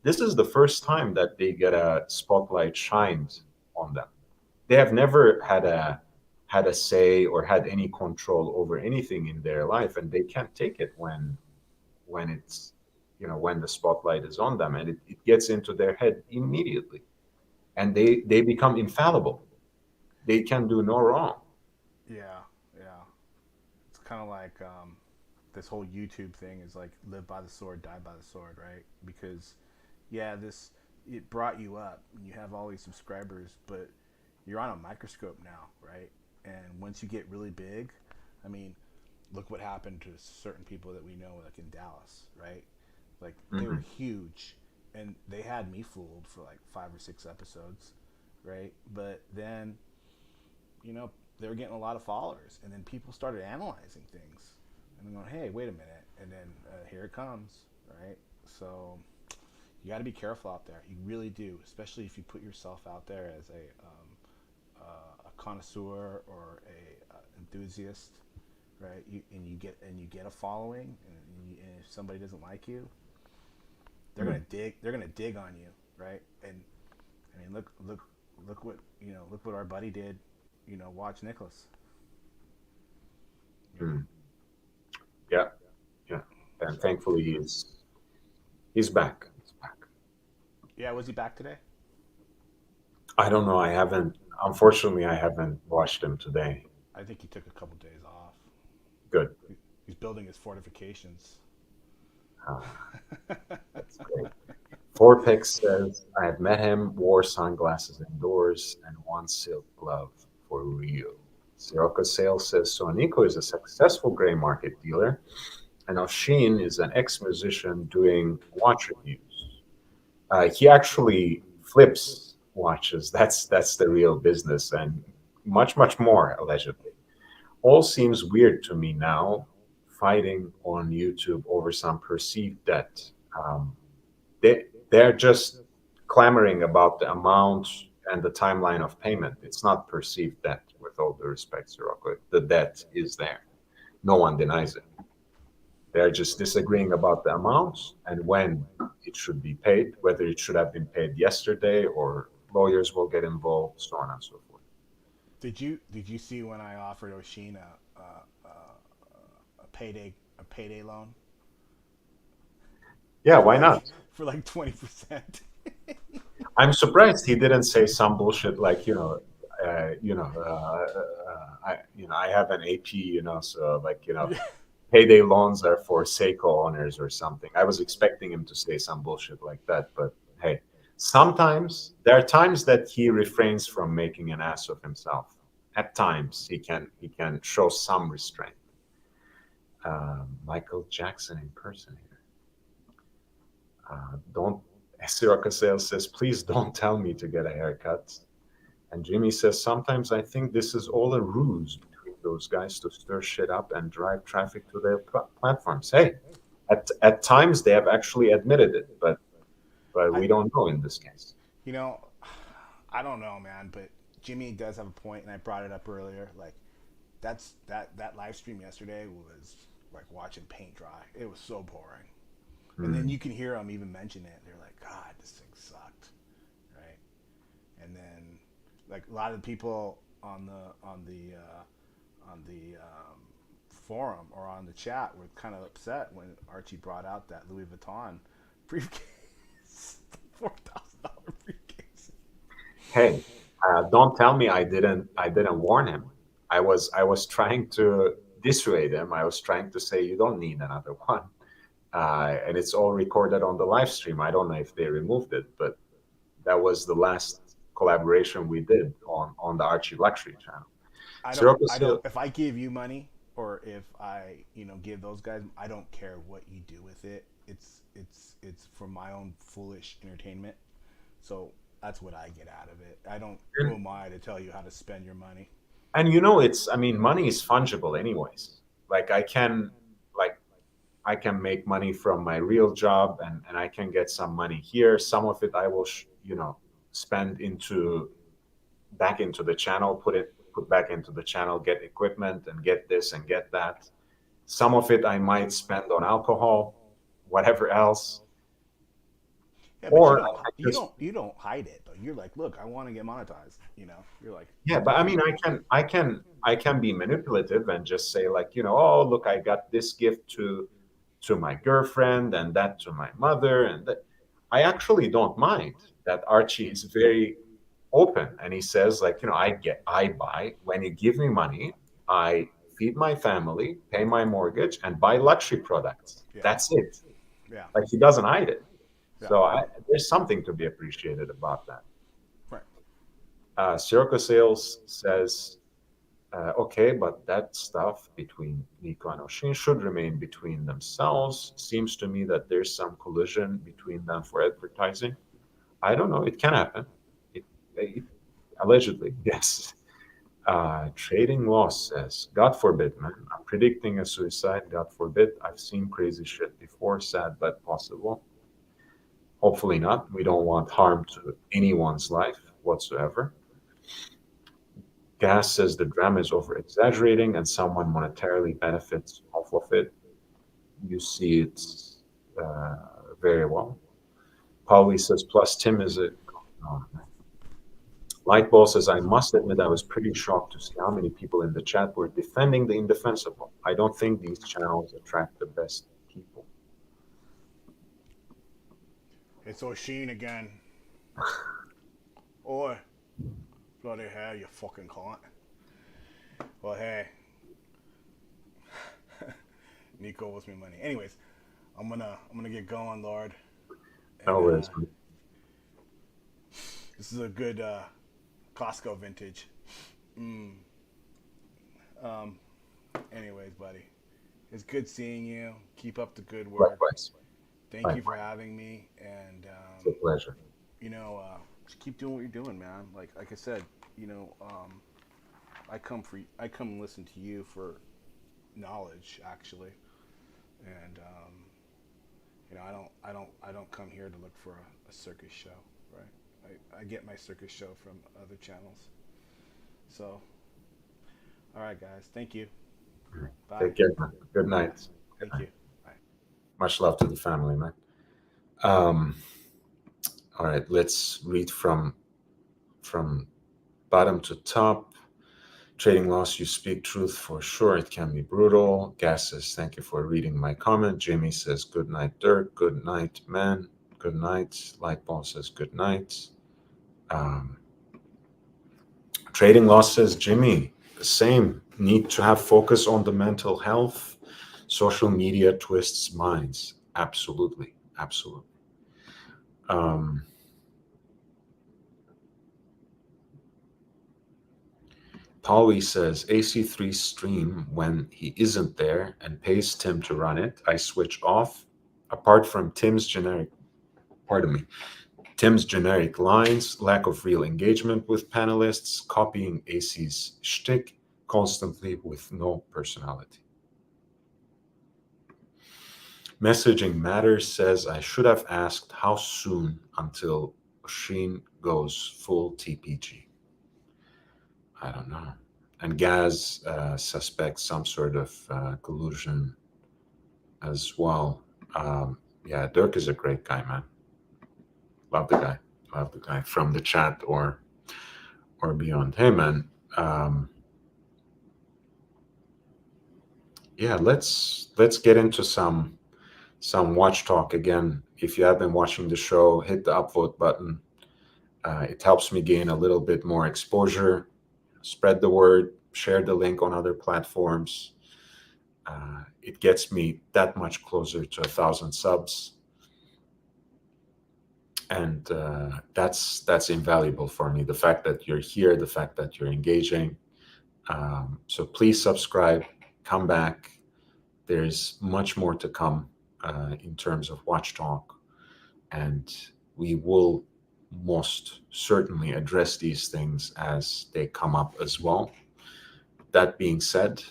this is the first time that they get a spotlight shined on them. They have never had a say or had any control over anything in their life, and they can't take it when it's when the spotlight is on them, and it gets into their head immediately, and they become infallible. They can do no wrong. yeah, yeah. It's kind of like this whole YouTube thing is like live by the sword, die by the sword, right? Because yeah, this it brought you up, and you have all these subscribers, but you're on a microscope now, right? And once you get really big, I mean, look what happened to certain people that we know, like in Dallas, right? Like they were Hmm. huge, and they had me fooled for like 5 or 6 episodes, right? But then, you know, they were getting a lot of followers, and then people started analyzing things, and I'm going, hey, wait a minute, and then here it comes, right? So you got to be careful out there. You really do, especially if you put yourself out there as a connoisseur or a enthusiast, right? And you get a following, and if somebody doesn't like you, they're gonna Hmm. dig. They're gonna dig on you, right? And I mean, look what look what our buddy did. Watch Nicholas. You know, Hmm. Yeah, yeah, and so thankfully he's back. He's back. yeah, was he back today? I don't know. I haven't. Unfortunately, I haven't watched him today. I think he took a couple days off. Good. He's building his fortifications. Uh, that's great. Four says, I have met him, wore sunglasses indoors, and one silk glove for real. Sirocco Sales says so. Nico is a successful gray market dealer, and Oshin is an ex-musician doing watch reviews. He actually flips watches. That's the real business, and much more allegedly. All seems weird to me now. Fighting on YouTube over some perceived debt. Um, they're just clamoring about the amount and the timeline of payment. It's not perceived debt, with all due respect, Sirocco. The debt is there. No one denies it. They're just disagreeing about the amounts and when it should be paid, whether it should have been paid yesterday or lawyers will get involved, so on and so forth. Did you see when I offered Oshin a payday loan Yeah, for why like not? for like 20%? I'm surprised he didn't say some bullshit like, I have an AP, so like, Yeah. payday loans are for Seiko owners or something. I was expecting him to say some bullshit like that, but hey, sometimes there are times that he refrains from making an ass of himself. At times he can show some restraint. Michael Jackson impersonator. Don't Sirocco Sales says, please don't tell me to get a haircut. And Jimmy says, sometimes I think this is all a ruse between those guys to stir shit up and drive traffic to their platforms. Hey, at times they have actually admitted it, but I we don't know in this case. you know, I don't know, man, but Jimmy does have a point, and I brought it up earlier. Like, that live stream yesterday was like watching paint dry. It was so boring. And then Hmm. you can hear them even mention it. They're like, God, this thing sucked, right? And then like a lot of people on the forum or on the chat were kind of upset when Archie brought out that Louis Vuitton briefcase, $4,000 briefcase. Hey, don't tell me I didn't warn him. I was trying to dissuade him. I was trying to say you don't need another one. And it's all recorded on the live stream. I don't know if they removed it, but that was the last collaboration we did on the Archie Luxury channel. I don't Sirocco I don't Sales, if I give you money or if I give those guys, I don't care what you do with it. It's for my own foolish entertainment. So that's what I get out of it. I don't Who and, am I to tell you how to spend your money? and it's, I mean, money is fungible anyways. Like like I can make money from my real job, and I can get some money here. Some of it I will, spend back into the channel, put back into the channel, get equipment and get this and get that. Some of it I might spend on alcohol, whatever else, Yeah, but or I might just, you don't hide it though. You're like, look, I want to get monetized. You're like, yeah. But I definitely. mean, I can be manipulative and just say like, oh, look, I got this gift to my girlfriend and that to my mother, and that. I actually don't mind that Archie is very open and he says like, I buy when you give me money, I feed my family, pay my mortgage, and buy luxury products. Yeah, That's it. yeah, Like he doesn't hide it. yeah. So there's something to be appreciated about that. Right. Sirocco Sales says, okay, but that stuff between Nico and Oshin should remain between themselves. Seems to me that there's some collusion between them for advertising. I don't know. It can happen. It allegedly, yes. Trading Loss says, God forbid, man. I'm predicting a suicide. God forbid. I've seen crazy shit before. Sad but possible. Hopefully not. We don't want harm to anyone's life whatsoever. Gas says the drama is over exaggerating and someone monetarily benefits off of it. You see it uh, very well. Polly says, plus Tim is a. Oh, Lightball says, I must admit I was pretty shocked to see how many people in the chat were defending the indefensible. I don't think these channels attract the best people. It's O'Sheen again. Oi, bloody hell, you fucking cunt. Well, hey, Nico owes me money. Anyways, I'm gonna get going, Lord. No And worries. This is a good Costco vintage. Mm. Um, anyways, buddy, it's good seeing you. Keep up the good work. Likewise. Thank you for Likewise. having me, and It's a pleasure. just keep doing what you're doing, man. Like I said, I come and listen to you for knowledge, actually, and I don't come here to look for a circus show, right? I get my circus show from other channels. So, all right, guys, thank you. Bye. Take care, man. Good night. Good Thank night. you. Bye. Much love to the family, man. Um, all right, let's read from bottom to top. Trading loss, you speak truth for sure. It can be brutal. Gas says, thank you for reading my comment. Jimmy says, good night, Dirk. Good night, man. Good night. Lightball says, good night. Trading loss says, Jimmy, the same. Need to have focus on the mental health. Social media twists minds. Absolutely. Absolutely. Polly says, AC3 stream when he isn't there and pays Tim to run it. I switch off. Apart from Tim's generic lines, lack of real engagement with panelists, copying AC's shtick constantly with no personality. Messaging Matters says, I should have asked how soon until Sheen goes full TPG. I don't know. And Gaz suspects some sort of collusion as well. Yeah, Dirk is a great guy, man. Love the guy. Love the guy from the chat or beyond. Hey, man. Yeah, let's get into some watch talk again. If you have been watching the show, hit the upvote button. It helps me gain a little bit more exposure. Spread the word. Share the link on other platforms. It gets me that much closer to 1,000 subs, and that's invaluable for me. The fact that you're here, the fact that you're engaging. So please subscribe, come back. There's much more to come in terms of Watch Talk, and we will most certainly address these things as they come up as well. That being said,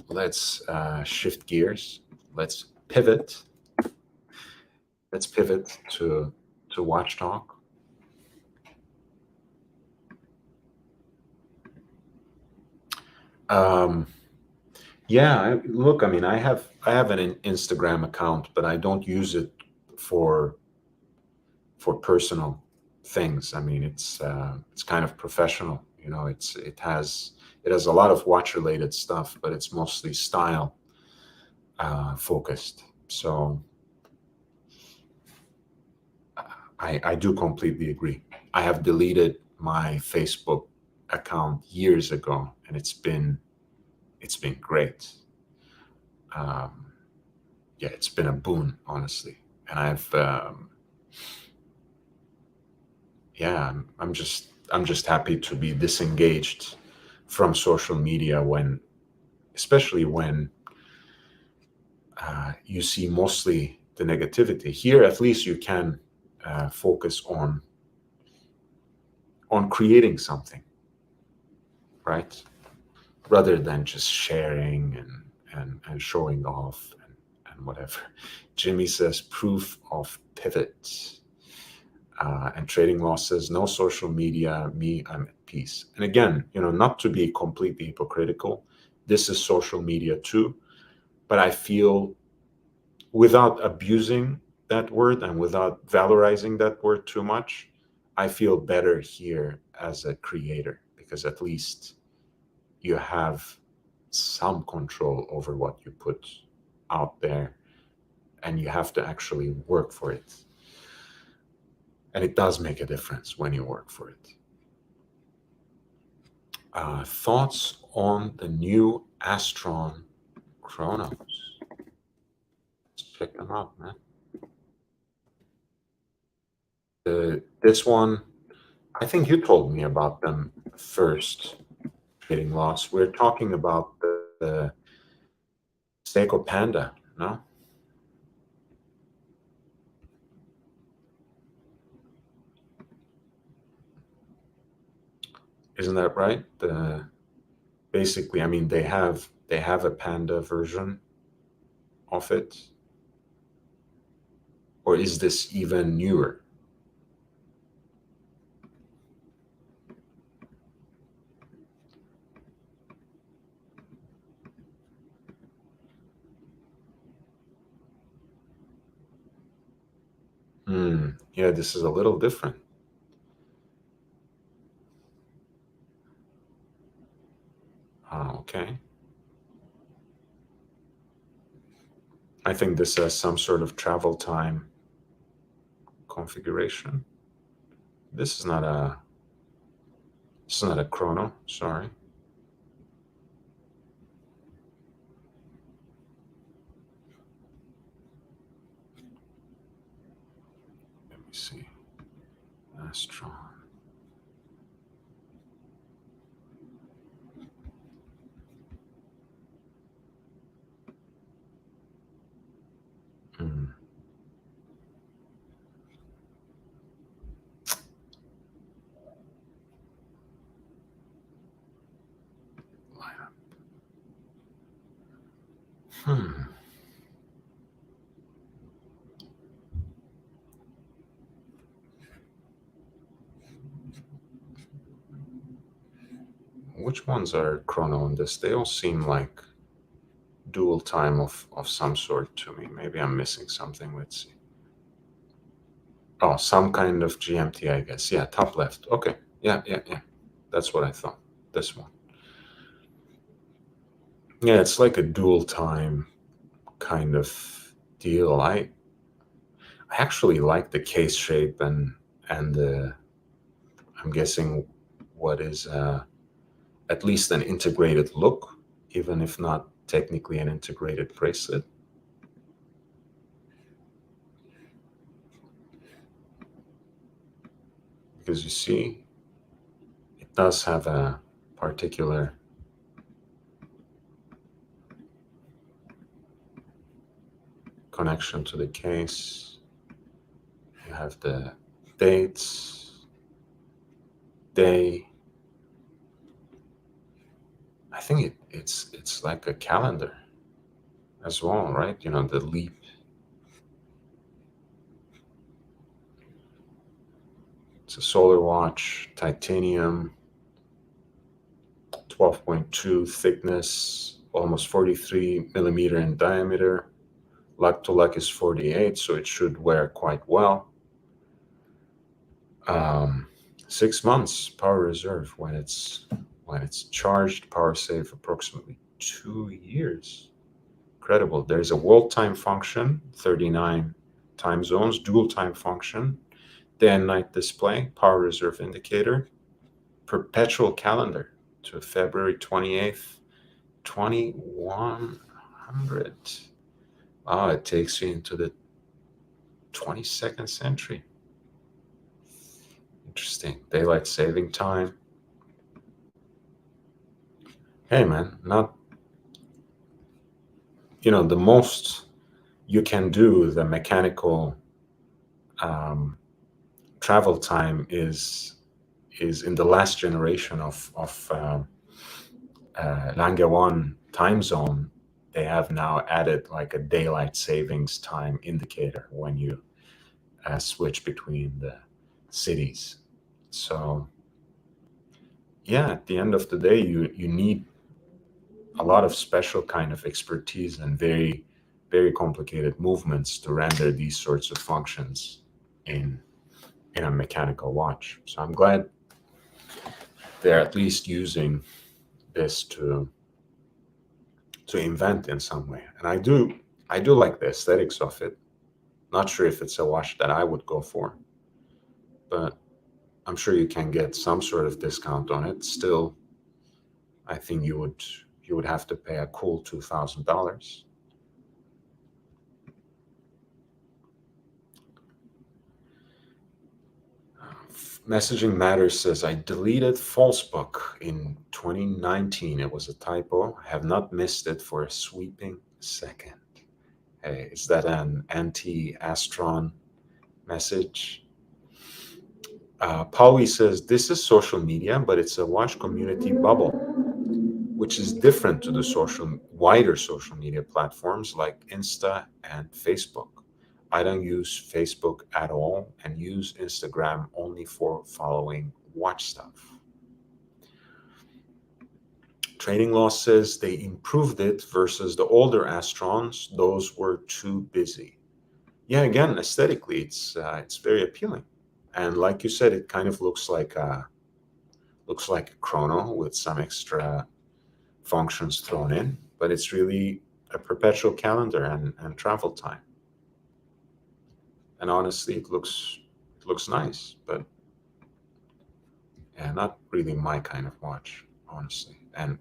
let's shift gears. Let's pivot. Let's pivot to Watch Talk. Yeah, look, I mean, I have an Instagram account, but I don't use it for personal things. I mean, it's kind of professional. It has a lot of watch related stuff, but it's mostly style focused. So I do completely agree. I have deleted my Facebook account years ago, and it's been great. Yeah, it's been a boon, honestly. And I'm just happy to be disengaged from social media especially when you see mostly the negativity. Here, at least you can focus on creating something, right? Rather than just sharing and showing off and whatever. Jimmy says proof of pivot. And trading losses, no social media, me, I'm at peace. And again, not to be completely hypocritical, this is social media too, but I feel without abusing that word and without valorizing that word too much, I feel better here as a creator because at least you have some control over what you put out there and you have to actually work for it. And it does make a difference when you work for it. Thoughts on the new Astron Chronos? Let's check them out, man. This one, I think you told me about them first, trading loss. We're talking about the Seiko Panda, no? Isn't that right? Basically, I mean, they have a Panda version of it, or is this even newer? Yeah, this is a little different. Okay. I think this has some sort of travel time configuration. This is not a chrono, sorry. Let me see. Astron. Hmm. Hmm. Which ones are chrono in this? They all seem like dual time of some sort to me. Maybe I'm missing something. Let's see. Oh, some kind of GMT, I guess. Yeah, top left. Okay. Yeah. That's what I thought. This one. Yeah, it's like a dual time kind of deal. I actually like the case shape and the, I'm guessing what is at least an integrated look, even if not technically an integrated bracelet. Because you see, it does have a particular connection to the case. You have the dates, day. I think it's like a calendar as well, right? You know, the leap. It's a solar watch, titanium, 12.2 thickness, almost 43 millimeter in diameter. Luck to luck is 48, so it should wear quite well. 6 months power reserve when it's charged. Power save approximately 2 years. Incredible. There's a world time function, 39 time zones, dual time function, day and night display, power reserve indicator, perpetual calendar to February 28th, 2100. Wow, it takes you into the 22nd century. Interesting. Daylight saving time. Hey man, not, the most you can do, the mechanical travel time is in the last generation of Langewan time zone. They have now added like a daylight savings time indicator when you switch between the cities. So yeah, at the end of the day, you need a lot of special kind of expertise and very, very complicated movements to render these sorts of functions in a mechanical watch. So I'm glad they're at least using this to invent in some way. And I do like the aesthetics of it. Not sure if it's a watch that I would go for, but I'm sure you can get some sort of discount on it. Still, I think you would have to pay a cool $2,000. Messaging Matters says, I deleted Facebook in 2019. It was a typo. I have not missed it for a sweeping second. Hey, is that an anti-Astron message? Polly says, this is social media, but it's a watch community bubble, which is different to the wider social media platforms like Insta and Facebook. I don't use Facebook at all and use Instagram only for following watch stuff. Trading Law says they improved it versus the older Astrons. Those were too busy. Yeah, again, aesthetically, it's very appealing, and like you said, it kind of looks like a chrono with some extra functions thrown in, but it's really a perpetual calendar and travel time. And honestly, it looks nice, but yeah, not really my kind of watch, honestly. And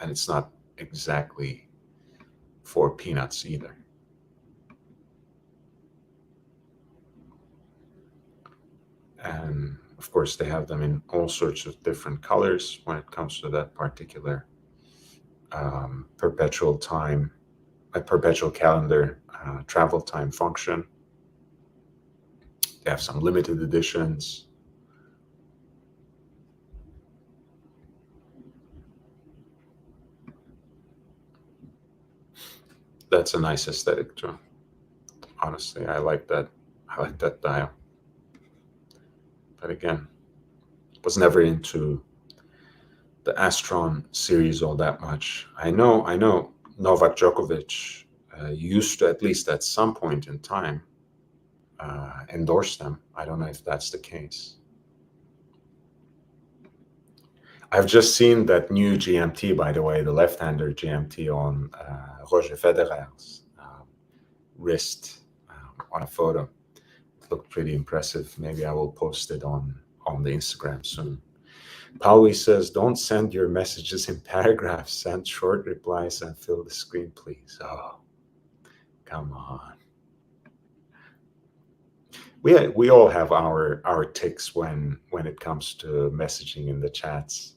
it's not exactly for peanuts either. And of course, they have them in all sorts of different colors when it comes to that particular perpetual calendar travel time function. They have some limited editions. That's a nice aesthetic too. Honestly, I like that. I like that dial. But again, was never into the Astron series all that much. I know Novak Djokovic used to, at least at some point in time, endorse them. I don't know if that's the case. I've just seen that new GMT, by the way, the left-hander GMT on Roger Federer's wrist on a photo. It looked pretty impressive. Maybe I will post it on the Instagram soon. Pauli says, don't send your messages in paragraphs. Send short replies and fill the screen, please. Oh, come on. We all have our tics when it comes to messaging in the chats.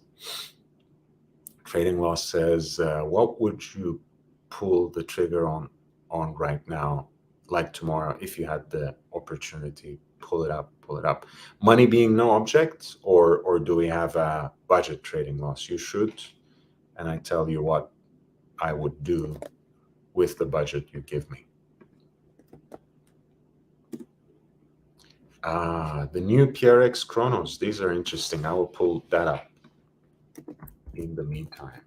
Trading Law says, what would you pull the trigger on right now, like tomorrow, if you had the opportunity? Pull it up. Money being no object, or do we have a budget? Trading Laws? You should, and I tell you what I would do with the budget you give me. The new PRX Chronos. These are interesting. I will pull that up in the meantime.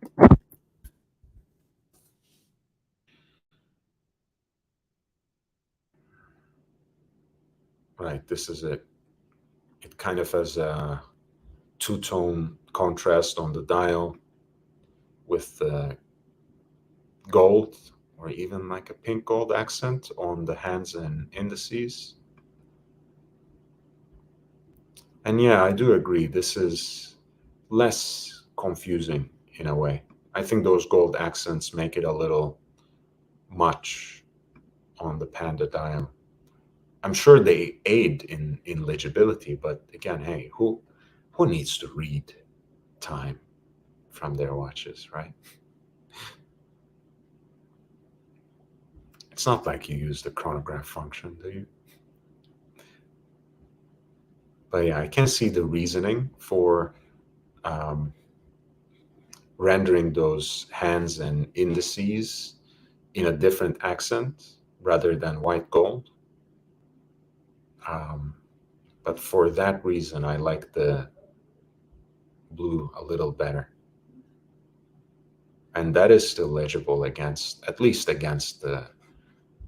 Right, this is it. It kind of has a two-tone contrast on the dial with gold, or even like a pink gold accent on the hands and indices. And yeah, I do agree. This is less confusing in a way. I think those gold accents make it a little much on the Panda dial. I'm sure they aid in legibility, but again, hey, who needs to read time from their watches, right? It's not like you use the chronograph function, do you? But yeah, I can see the reasoning for rendering those hands and indices in a different accent rather than white gold. But for that reason, I like the blue a little better. And that is still legible at least against the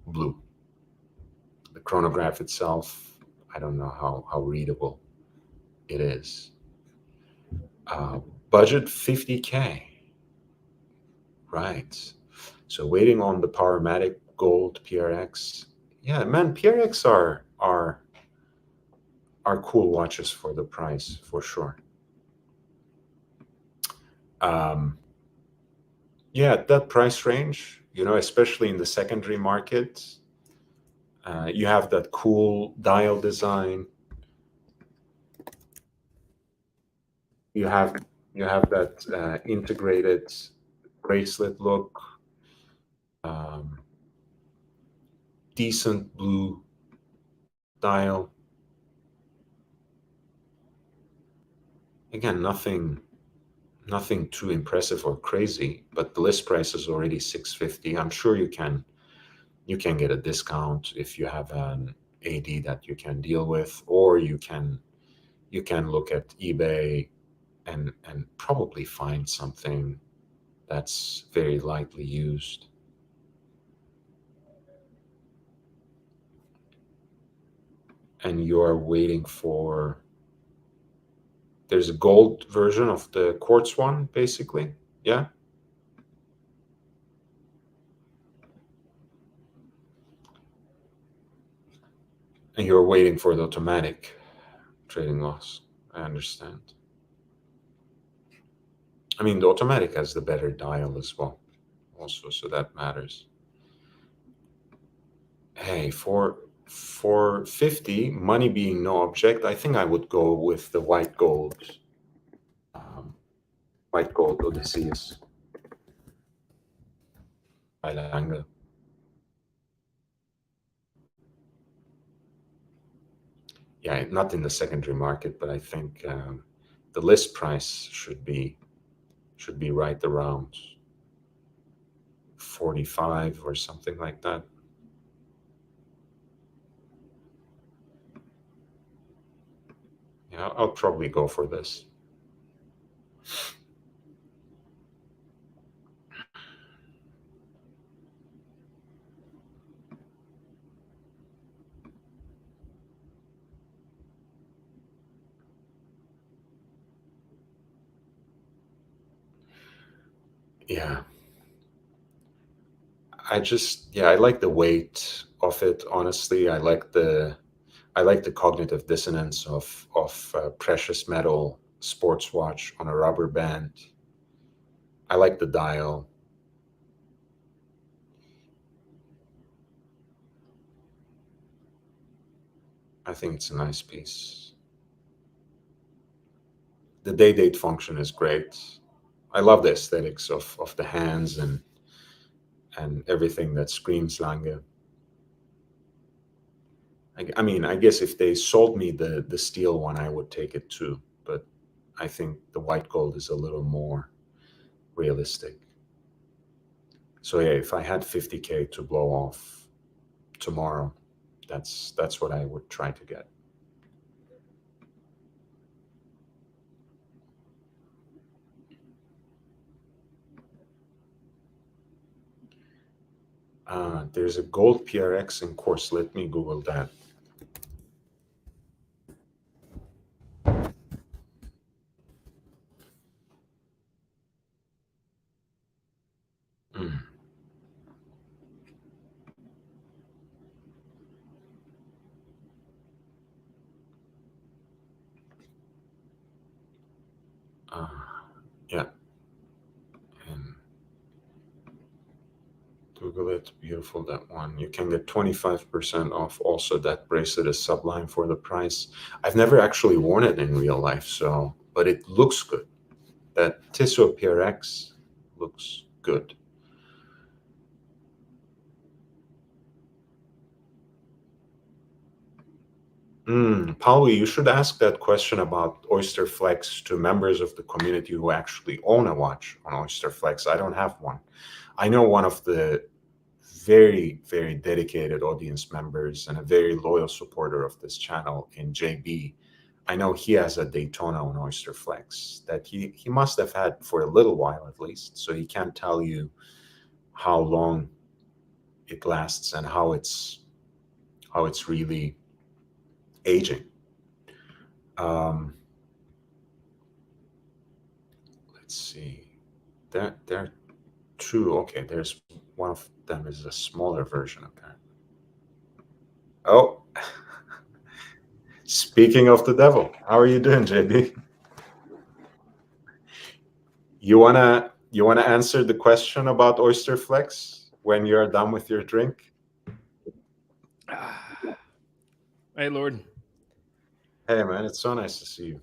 blue. The chronograph itself, I don't know how readable it is. Budget 50K. Right. So waiting on the Powermatic Gold PRX. Yeah, man, PRX are cool watches for the price, for sure. Yeah, that price range, especially in the secondary market, you have that cool dial design. you have that integrated bracelet look, um, decent blue dial. Again, nothing too impressive or crazy, but the list price is already 650. I'm sure you can get a discount if you have an AD that you can deal with, or you can look at eBay and probably find something that's very lightly used. And you are waiting for, there's a gold version of the quartz one, basically. Yeah. And you're waiting for the automatic trading loss. I understand. I mean, the automatic has the better dial as well, also, so that matters. Hey, for 50, money being no object, I think I would go with the um, white gold Odysseus by Lange. Yeah, not in the secondary market, but I think the list price should be right around 45 or something like that. Yeah, I'll probably go for this. Yeah. I like the weight of it, honestly. I like the cognitive dissonance of precious metal sports watch on a rubber band. I like the dial. I think it's a nice piece. The day date function is great. I love the aesthetics of the hands and everything that screams Lange. I mean, I guess if they sold me the steel one, I would take it too. But I think the white gold is a little more realistic. So yeah, if I had 50K to blow off tomorrow, that's what I would try to get. There's a gold PRX in course. Let me Google that. Mm. Uh, yeah, and Google it. Beautiful, that one. You can get 25% off. Also, that bracelet is sublime for the price. I've never actually worn it in real life, so, but it looks good. That Tissot PRX looks good. Pauli, you should ask that question about Oyster Flex to members of the community who actually own a watch on Oyster Flex. I don't have one. I know one of the very, very dedicated audience members and a very loyal supporter of this channel in JB. I know he has a Daytona on Oyster Flex that he must have had for a little while at least. So he can't tell you how long it lasts and how it's really aging. Um, let's see. There are two. Okay, there's one of them is a smaller version apparently. Oh, speaking of the devil, how are you doing, JB? You wanna answer the question about Oyster Flex when you're done with your drink? Hey, Lord. Hey man, it's so nice to see you.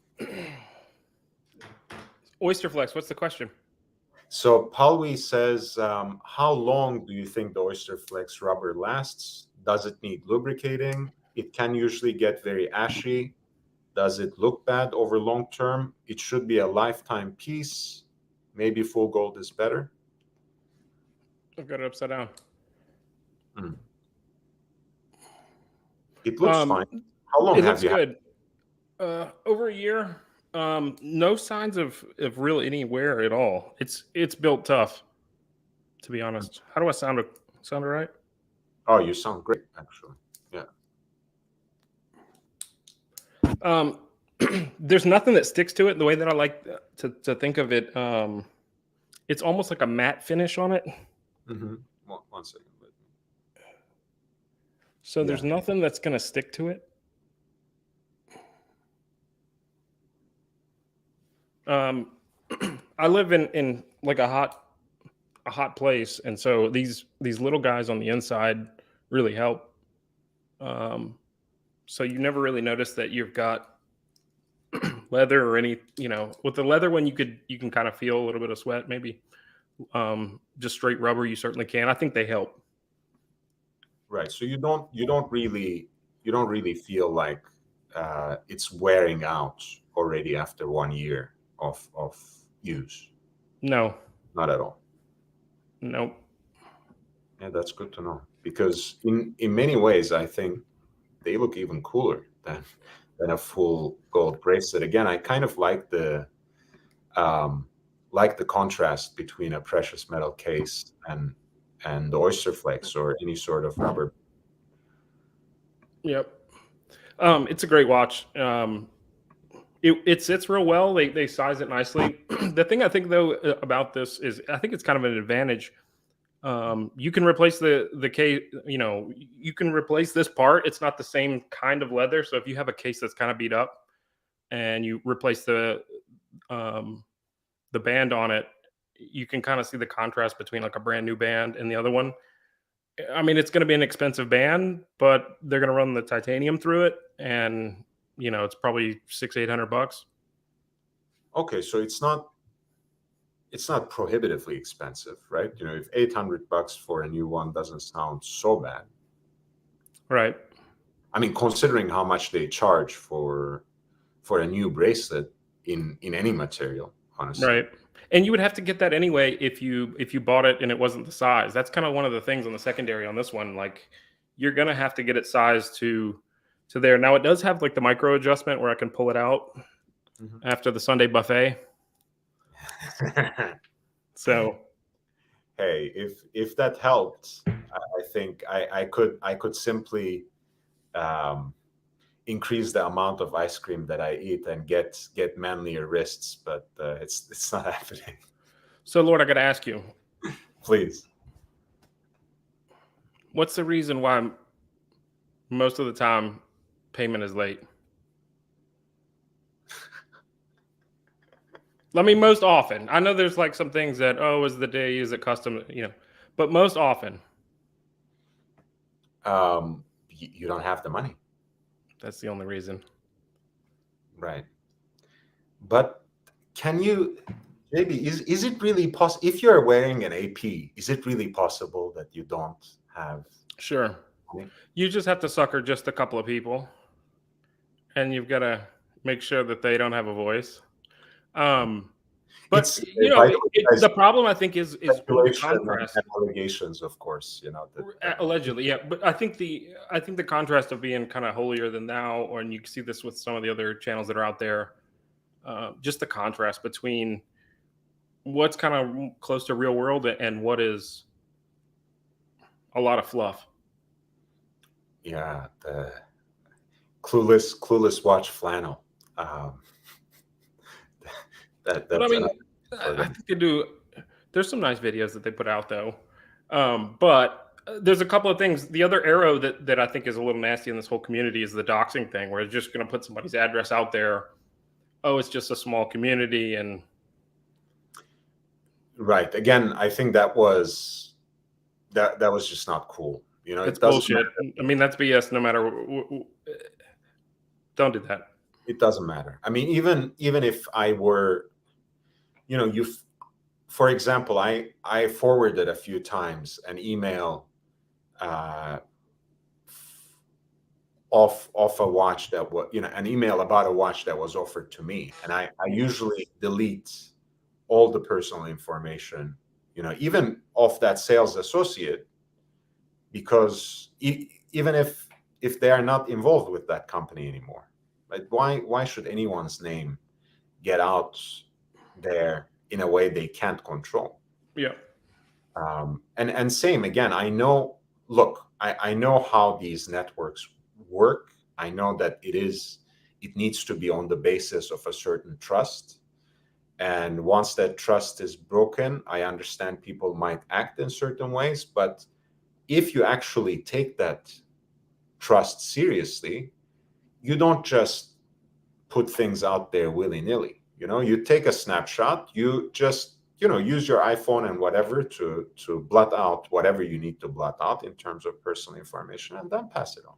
Oyster Flex, what's the question? So Palwi says, how long do you think the Oyster Flex rubber lasts? Does it need lubricating? It can usually get very ashy. Does it look bad over long term? It should be a lifetime piece. Maybe full gold is better. I've got it upside down. It looks fine. How long It have looks you had? good. Over a year. No signs of real any wear at all. It's built tough, to be honest. How do I sound? Sound all right? Oh, you sound great, actually. Yeah. There's nothing that sticks to it. The way that I like to think of it, it's almost like a matte finish on it. Mm-hmm. One second. So there's nothing that's going to stick to it. I live in like a hot place, and so these little guys on the inside really help. So you never really notice that you've got leather or any, with the leather one, you can kind of feel a little bit of sweat, maybe. Just straight rubber, you certainly can. I think they help. Right. So you don't really feel like it's wearing out already after 1 year of use. No. Not at all. Nope. Yeah, that's good to know, because in many ways I think they look even cooler than a full gold bracelet. Again, I kind of like the contrast between a precious metal case and the Oyster Flex or any sort of rubber. Yep. It's a great watch. It sits real well. They size it nicely. The thing I think though about this is I think it's kind of an advantage. You can replace the case, you can replace this part. It's not the same kind of leather. So if you have a case that's kind of beat up and you replace the band on it, you can kind of see the contrast between like a brand new band and the other one. I mean, it's going to be an expensive band, but they're going to run the titanium through it, and it's probably $600-800. Okay, so it's not prohibitively expensive, right? If $800 for a new one doesn't sound so bad, right? I mean, considering how much they charge for a new bracelet in any material, honestly. Right. And you would have to get that anyway if you bought it and it wasn't the size. That's kind of one of the things on the secondary on this one. Like, you're gonna have to get it sized to there. Now it does have like the micro adjustment where I can pull it out after the Sunday buffet. So, hey, if that helped, I think I could simply increase the amount of ice cream that I eat and get manlier wrists, but it's not happening. So, Lord, I got to ask you, please. What's the reason why most of the time payment is late? I mean, most often. I know there's like some things that, is the day, is it custom, but most often. You don't have the money. That's the only reason. Right. But can you, maybe, is it really possible, if you're wearing an AP, is it really possible that you don't have? Sure. Money? You just have to sucker just a couple of people, and you've got to make sure that they don't have a voice. But the problem I think is the contrast. Allegations, of course, allegedly, yeah. But I think the contrast of being kind of holier than thou, and you can see this with some of the other channels that are out there. Just the contrast between what's kind of close to real world and what is a lot of fluff. Yeah, the clueless watch flannel. But I mean, I think they do. There's some nice videos that they put out though. But there's a couple of things. The other arrow that I think is a little nasty in this whole community is the doxing thing, where it's just going to put somebody's address out there. Oh, it's just a small community, and right. Again, I think that was just not cool. It's bullshit. Matter. I mean, that's BS. No matter. Don't do that. It doesn't matter. I mean, even if I were you know, for example, I forwarded a few times an email off a watch that was, you know, an email about a watch that was offered to me, and I usually delete all the personal information, you know, even of that sales associate, because even if they are not involved with that company anymore, like why should anyone's name get out there in a way they can't control? Yeah. And same again, I know. Look, I know how these networks work. I know that it needs to be on the basis of a certain trust. And once that trust is broken, I understand people might act in certain ways. But if you actually take that trust seriously, you don't just put things out there willy-nilly. You know, you take a snapshot, you just, you know, use your iPhone and whatever to blot out whatever you need to blot out in terms of personal information, and then pass it on.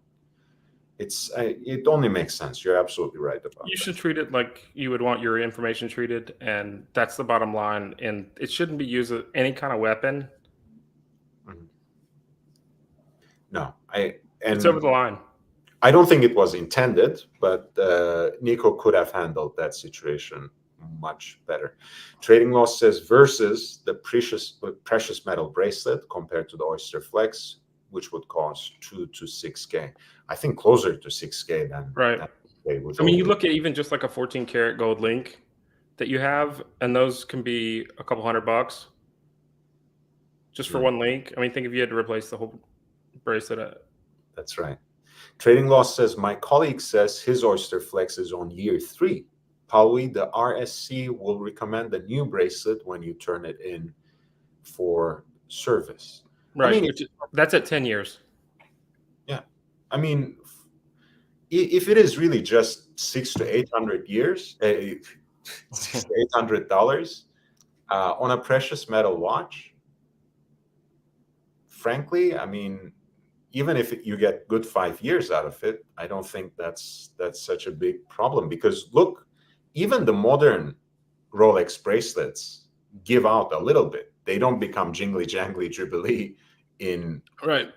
It only makes sense. You're absolutely right about You that. should treat it like you would want your information treated, and that's the bottom line. And it shouldn't be used as any kind of weapon. Mhm. No, It's over the line. I don't think it was intended, but Nico could have handled that situation much better. Trading Loss says versus the precious metal bracelet compared to the Oyster Flex, which would cost 2 to 6K. I think closer to 6K than Right. they would. I mean, you look at even just like a 14 karat gold link that you have, and those can be a couple $100 just for one link. I mean, think if you had to replace the whole bracelet. That's right. Trading Loss says, my colleague says his Oyster Flex is on year 3. Probably the RSC will recommend a new bracelet when you turn it in for service. Right. I mean, that's at 10 years. Yeah. I mean, if it is really just 600 to 800 years, $600 to $800 on a precious metal watch, frankly, I mean, even if you get good 5 years out of it, I don't think that's such a big problem, because look, even the modern Rolex bracelets give out a little bit. They don't become jingly jangly jubilee right,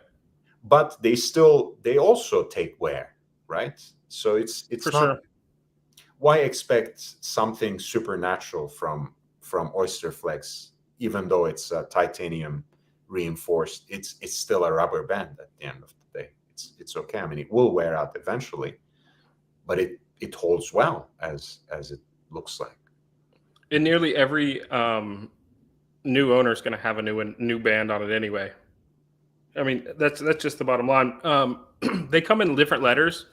but they also take wear, right? So it's for not sure. Why expect something supernatural from Oyster Flex, even though it's titanium reinforced? It's still a rubber band at the end of the day. It's okay. I mean, it will wear out eventually, but it holds well as it looks like. And nearly every new owner is going to have a new band on it anyway. I mean, that's just the bottom line. They come in different letters,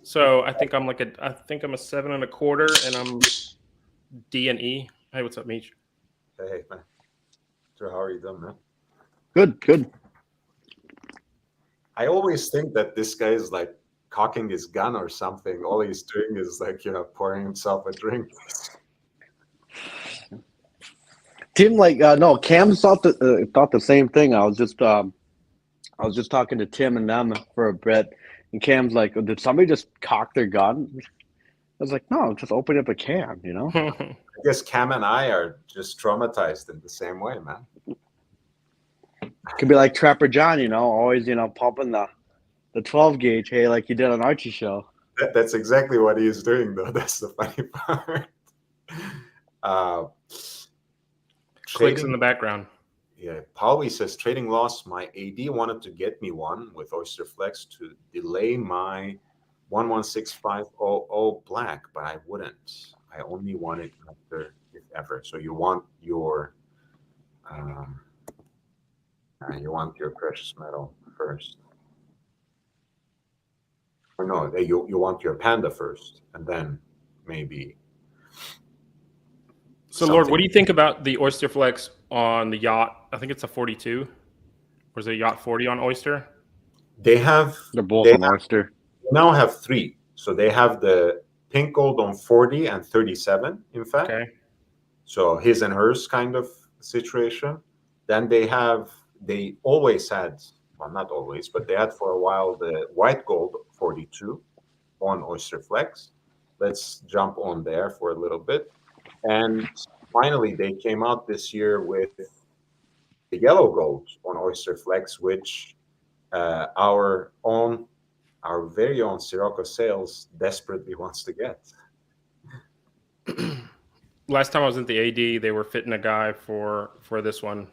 so I think I'm a 7 1/4, and I'm D and E. Hey, what's up, Meech? Hey man, so how are you doing, man? Good. I always think that this guy is like cocking his gun or something. All he's doing is like, pouring himself a drink. Tim, no, Cam thought the same thing. I was just talking to Tim and them for a bit, and Cam's like, "Did somebody just cock their gun?" I was like, "No, just open up a can, you know." I guess Cam and I are just traumatized in the same way, man. Could be like Trapper John, always pumping the 12 gauge, hey, like you did on Archie's show. That's exactly what he's doing, though. That's the funny part. Clicks in the background. Yeah, Pauli says, trading loss. My AD wanted to get me one with Oyster Flex to delay my 116500 black, but I wouldn't. I only want it after, if ever. So you want your precious metal first. Or no, you want your Panda first, and then maybe. So, Lord, what do you think about the Oyster Flex on the yacht? I think it's a 42. Or is it a yacht 40 on Oyster? They're both on Oyster. They now have 3. So they have the pink gold on 40 and 37, in fact. Okay. So his and hers kind of situation. Then they always had, well, not always, but they had for a while the white gold 42 on Oyster Flex. Let's jump on there for a little bit. And finally they came out this year with the yellow gold on Oyster Flex, which our very own Sirocco Sales desperately wants to get. Last time I was at the AD, they were fitting a guy for this one.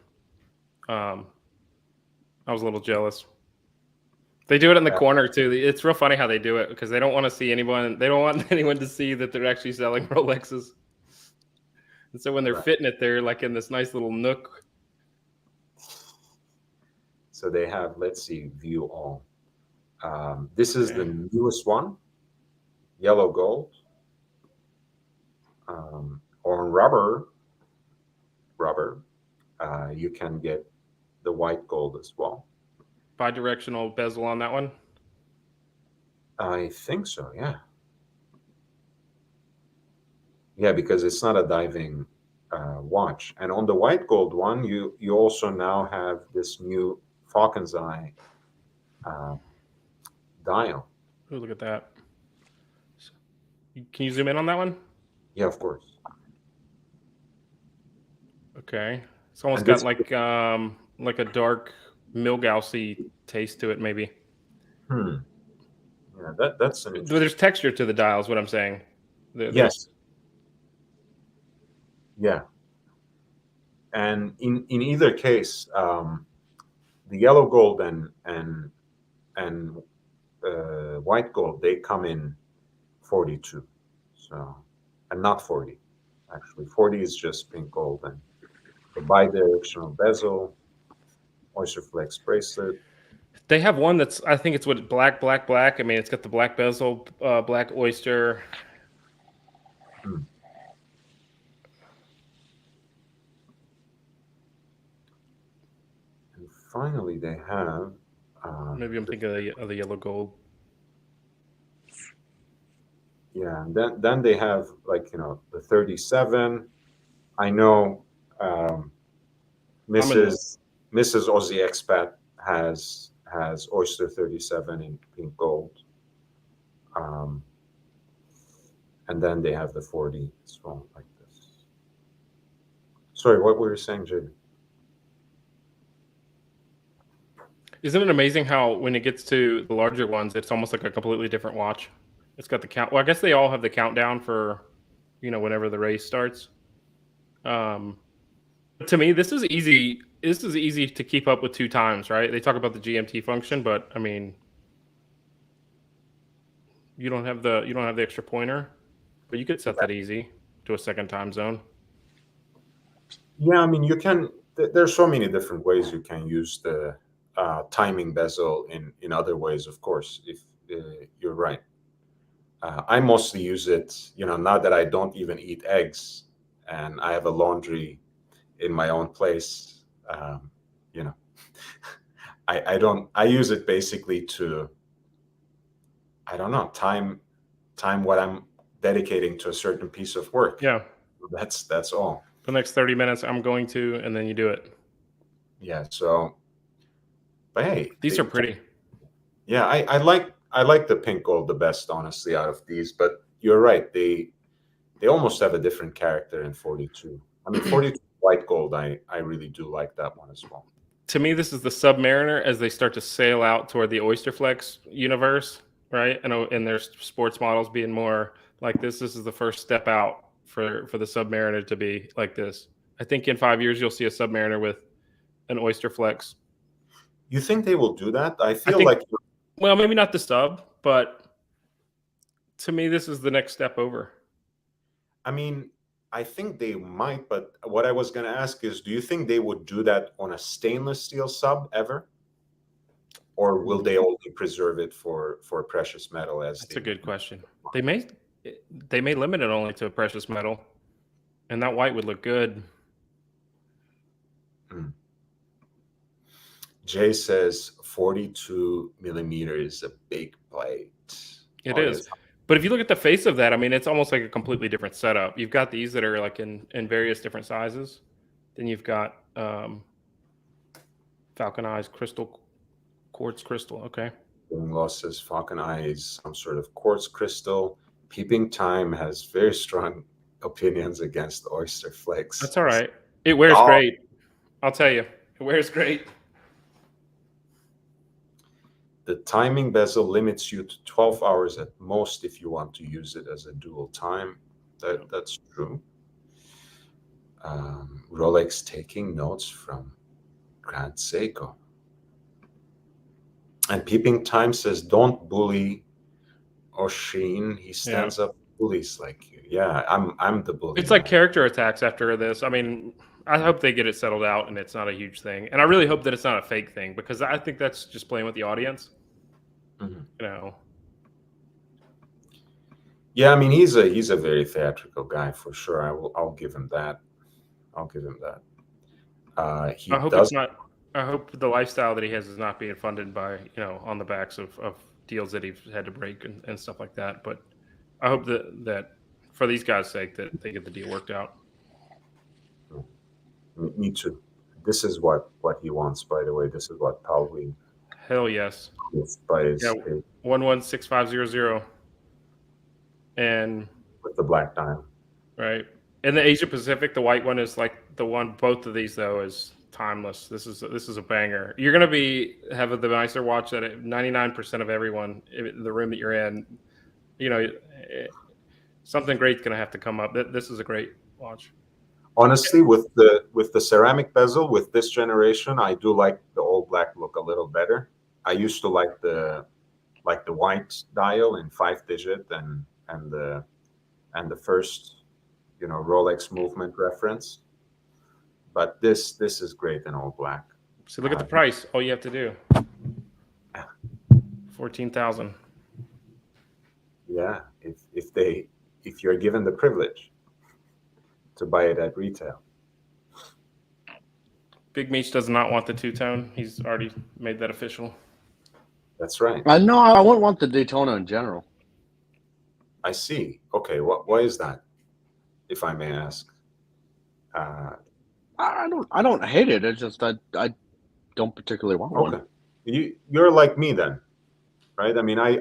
I was a little jealous. They do it in the corner too. It's real funny how they do it because they don't want to see anyone. They don't want anyone to see that they're actually selling Rolexes. And so when they're fitting it, they're like in this nice little nook. So they have, let's see, view all. This is the newest one, yellow gold. On rubber, you can get the white gold as well. Bi-directional bezel on that one? I think so, yeah. Yeah, because it's not a diving watch. And on the white gold one, you also now have this new Falcon's Eye dial. Oh, look at that. Can you zoom in on that one? Yeah, of course. Okay. It's almost got like a dark Milgaussy taste to it, maybe. Yeah, that's an interesting. There's texture to the dial, is what I'm saying. Yes. Yeah. And in either case, the yellow gold and white gold, they come in 42. So, and not 40. Actually, 40 is just pink gold and the bi-directional bezel, Oyster Flex bracelet. They have one that's, I think it's black. I mean, it's got the black bezel, black oyster. And finally, they have. Maybe I'm thinking of the yellow gold. Yeah, and then they have the 37. I know Mrs. Aussie Expat has Oyster 37 in pink gold. And then they have the 40 as well, like this. Sorry, what were you saying, Jay? Isn't it amazing how when it gets to the larger ones, it's almost like a completely different watch? It's got the count. Well, I guess they all have the countdown for, whenever the race starts. To me, this is easy. This is easy to keep up with 2 times, right? They talk about the GMT function, but I mean, you don't have the extra pointer, but you could set that easy to a second time zone. Yeah, I mean, you can. There's so many different ways you can use the timing bezel in other ways. Of course, if you're right. I mostly use it, now that I don't even eat eggs and I have a laundry in my own place. I use it basically to, I don't know, time what I'm dedicating to a certain piece of work. Yeah. That's all. For the next 30 minutes, I'm going to, and then you do it. Yeah. So, but hey, these are pretty. Yeah, I like the pink gold the best, honestly, out of these. But you're right; they almost have a different character in 42. I mean, 42 white gold. I really do like that one as well. To me, this is the Submariner as they start to sail out toward the Oyster Flex universe, right? And their sports models being more like this. This is the first step out for the Submariner to be like this. I think in 5 years you'll see a Submariner with an Oyster Flex. You think they will do that? I think, like. Well, maybe not the sub, but to me, this is the next step over. I mean, I think they might, but what I was going to ask is, do you think they would do that on a stainless steel sub ever? Or will they only preserve it for precious metal? That's a good question. They may limit it only to a precious metal, and that white would look good. Jay says 42 millimeters is a big plate. It is. But if you look at the face of that, I mean, it's almost like a completely different setup. You've got these that are like in various different sizes. Then you've got Falcon Eyes quartz crystal. Okay. Loss says Falcon Eyes, some sort of quartz crystal. Peeping Time has very strong opinions against oyster flakes. That's all right. It wears Oh. great. I'll tell you, it wears great. The timing bezel limits you to 12 hours at most if you want to use it as a dual time. That's true. Rolex taking notes from Grand Seiko. And Peeping Time says, don't bully Oshin. He stands up bullies like you. Yeah, I'm the bully. It's like character attacks after this. I mean, I hope they get it settled out and it's not a huge thing. And I really hope that it's not a fake thing, because I think that's just playing with the audience. Mhm. You know. Yeah, I mean, he's a very theatrical guy for sure. I'll give him that. I'll give him that. He I hope does. it's not. I hope the lifestyle that he has is not being funded by, you know, on the backs of deals that he's had to break and stuff like that. But I hope that for these guys' sake that they get the deal worked out. Me too. This is what he wants, by the way. This is what probably Hell yes. by his, Yeah, 116500. And with the black dial. right. In the Asia Pacific, the white one is like the one. Both of these though is timeless. This is a banger. You're gonna have the nicer watch that 99% of everyone in the room that you're in, you know, something great's gonna have to come up. This is a great watch. Honestly, with the ceramic bezel with this generation, I do like the all black look a little better. I used to like the white dial in 5-digit and the first, you know, Rolex movement reference. But this is great in all black. So look at the price. All you have to do. 14,000. Yeah, if you're given the privilege to buy it at retail. Big Meech does not want the two-tone. He's already made that official. That's right. No, I wouldn't want the Daytona in general. I see. Okay, why is that, if I may ask? I don't hate it. It's just I don't particularly want one. Okay, you're like me then, right? I mean, I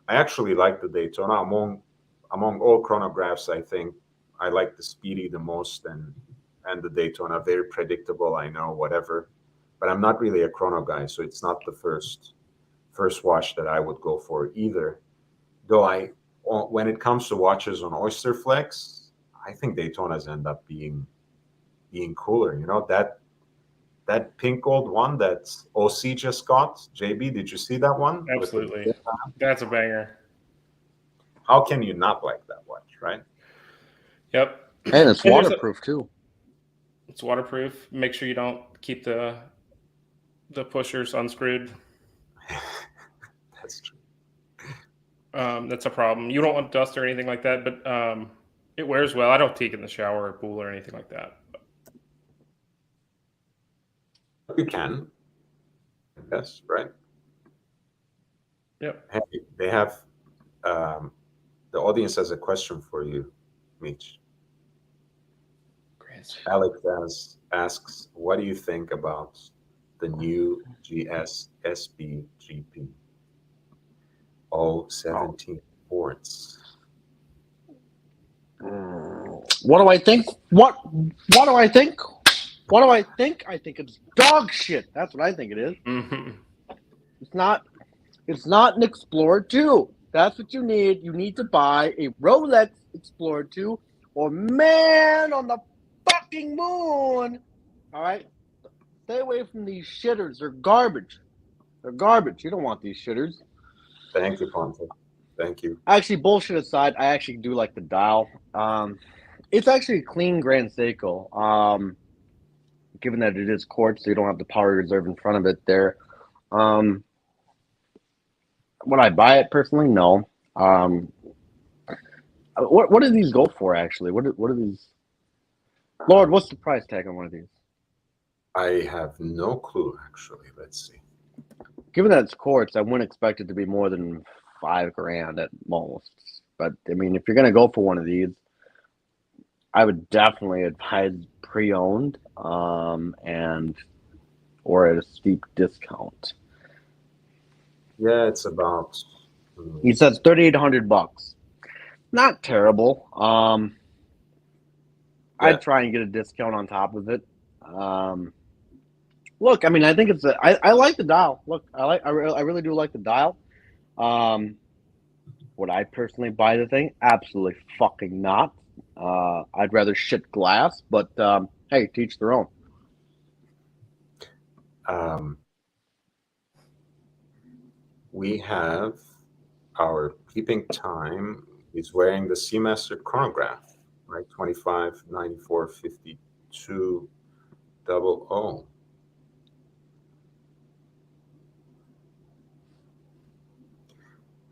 actually like the Daytona among all chronographs. I think I like the Speedy the most, and the Daytona, very predictable. I know, whatever, but I'm not really a chrono guy, so it's not the first watch that I would go for either. Though when it comes to watches on Oyster Flex, I think Daytonas end up being cooler. You know, that pink gold one that OC just got. JB, did you see that one? Absolutely. That's a banger. How can you not like that watch, right? Yep. And it's waterproof too. It's waterproof. Make sure you don't keep the pushers unscrewed. That's true. That's a problem. You don't want dust or anything like that, but it wears well. I don't take it in the shower or pool or anything like that. You can. Yes, right. Yep. Hey, they have the audience has a question for you, Mitch. Alex asks, what do you think about the new GS SB GP 017 Fords? What do I think? What do I think? What do I think? I think it's dog shit. That's what I think it is. Mm-hmm. It's not an Explorer 2. That's what you need. You need to buy a Rolex Explorer 2 or Man on the fucking Moon. All right? Stay away from these shitters. They're garbage. They're garbage. You don't want these shitters. Thank you, Ponte. Thank you. Actually, bullshit aside, I actually do like the dial. It's actually a clean Grand Seiko. Given that it is quartz, so you don't have the power reserve in front of it there. Would I buy it personally? No. What do these go for, actually? What are these? Lord, what's the price tag on one of these? I have no clue, actually. Let's see. Given that it's quartz, I wouldn't expect it to be more than $5,000 at most. But I mean, if you're gonna go for one of these, I would definitely advise pre-owned, and or at a steep discount. Yeah, it's about. He says $3,800. Not terrible. I'd try and get a discount on top of it. Look, I mean, I think I like the dial. Look, I really do like the dial. Would I personally buy the thing? Absolutely fucking not. I'd rather shit glass, but hey, teach their own. We have our peeping time. He's wearing the Seamaster chronograph, right? 25, 94, 52, 00.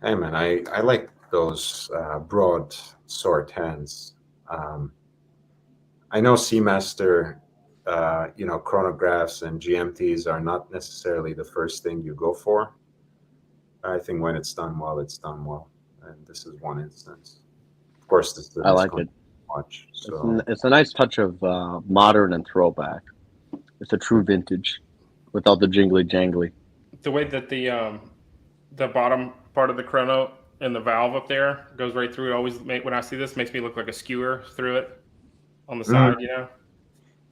Hey man, I like those broad sword hands. I know Seamaster, chronographs and GMTs are not necessarily the first thing you go for. I think when it's done well, it's done well, and this is one instance. Of course, this is a I nice like it. watch. So It's a nice touch of modern and throwback. It's a true vintage, without the jingly jangly. The way that the bottom part of the chrono and the valve up there goes right through it always when I see this makes me look like a skewer through it on the side, you know.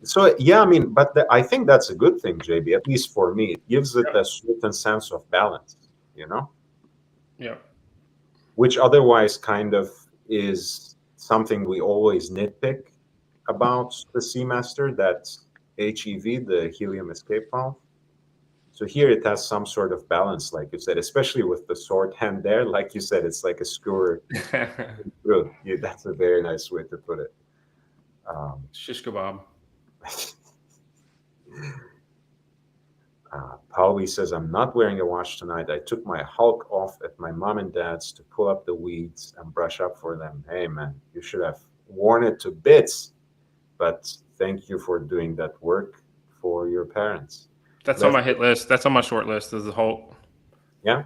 So yeah, I mean, but I think that's a good thing, JB. At least for me, it gives it a certain sense of balance, you know, Yeah. which otherwise kind of is something we always nitpick about the Seamaster. That HEV, the helium escape valve. So here it has some sort of balance, like you said, especially with the sword hand there. Like you said, it's like a skewer through. Yeah, that's a very nice way to put it. Shish kebab. Pauli says, I'm not wearing a watch tonight. I took my Hulk off at my mom and dad's to pull up the weeds and brush up for them. Hey, man, you should have worn it to bits. But thank you for doing that work for your parents. That's on my hit list. That's on my short list. Is the Hulk. Yeah.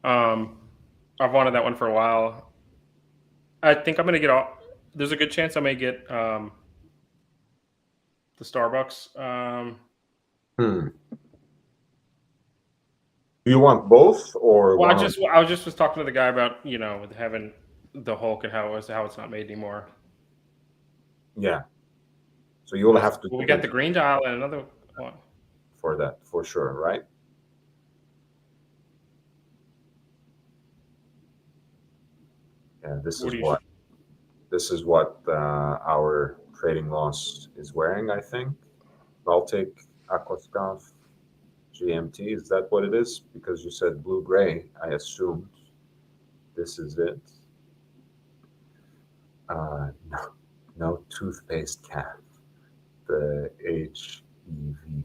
I've wanted that one for a while. I think I'm gonna get all. There's a good chance I may get the Starbucks. Do you want both or Well, one? I was just was talking to the guy about having the Hulk and how it's not made anymore. Yeah. So you'll have to. Well, we got the green dial and another one for that, for sure, right? Yeah, this is what our trading loss is wearing, I think. Baltic Aquascaf GMT, is that what it is? Because you said blue gray, I assumed this is it. No toothpaste cap. The HEV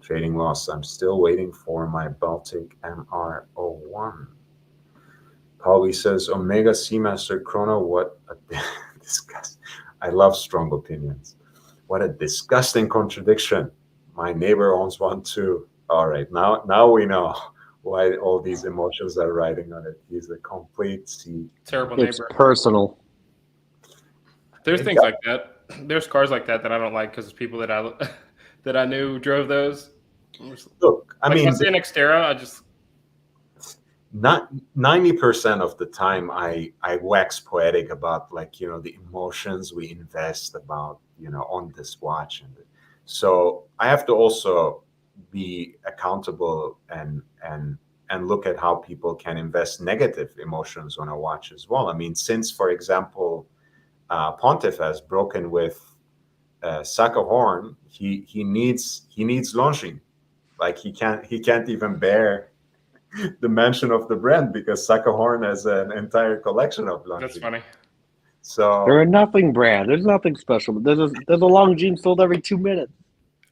trading loss. I'm still waiting for my Baltic MR01. Pauli says, Omega Seamaster Chrono, what a disgust. I love strong opinions. What a disgusting contradiction. My neighbor owns one too. All right, now we know why all these emotions are riding on it. He's a complete terrible neighbor. It's personal. There's things like that. There's cars like that I don't like because people that I knew drove those. Look, I mean, if I see an Xterra, I just not 90% of the time I wax poetic about the emotions we invest about on this watch, and so I have to also be accountable and look at how people can invest negative emotions on a watch as well. I mean, since for example Pontiff has broken with Saka Horn, he needs launching. Like he can't even bear the mention of the brand because Saka Horn has an entire collection of launching. That's funny. So they're a nothing brand. There's nothing special. But there's a long jean sold every 2 minutes.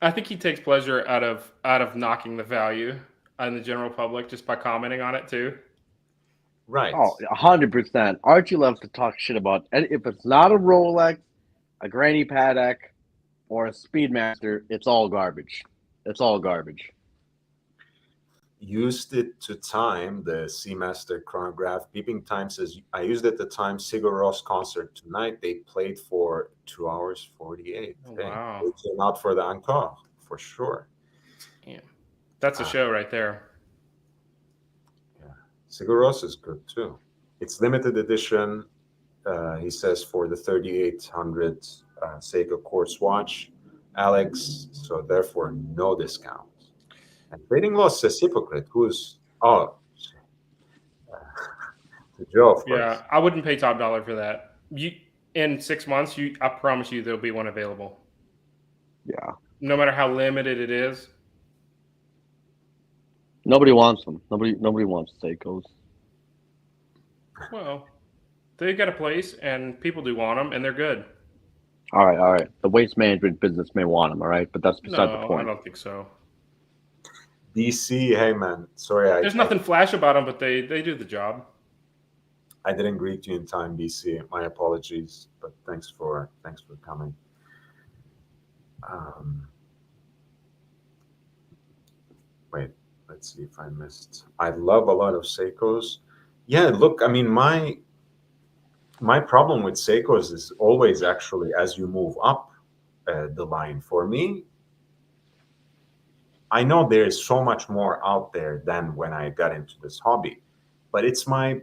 I think he takes pleasure out of knocking the value on the general public just by commenting on it too. Right. Oh, 100%. Archie loves to talk shit about, and if it's not a Rolex, a Granny Paddock, or a Speedmaster, it's all garbage. It's all garbage. Used it to time the Seamaster chronograph. Beeping Time says, I used it to time Sigur Rós concert tonight. They played for 2 hours 48. Oh, wow. They came out for the encore, for sure. Yeah. That's a show right there. Yeah. Sigur Rós is good too. It's limited edition, he says, for the 3800 Seiko quartz watch, Alex. So therefore, no discount. And Trading Loss says hypocrite. Who's to Joe, of course. Yeah, I wouldn't pay top dollar for that. You in 6 months, I promise you there'll be one available. Yeah. No matter how limited it is. Nobody wants them. Nobody wants Seikos. Well, they got a place, and people do want them, and they're good. All right. The waste management business may want them, all right, but that's beside the No, I point. don't think so. DC, hey man, sorry, There's nothing flash about them, but they do the job. I didn't greet you in time, BC. My apologies, but thanks for coming. Wait, let's see if I missed. I love a lot of Seikos. Yeah, look, I mean, my problem with Seikos is always actually as you move up the line. For me, I know there is so much more out there than when I got into this hobby, but it's my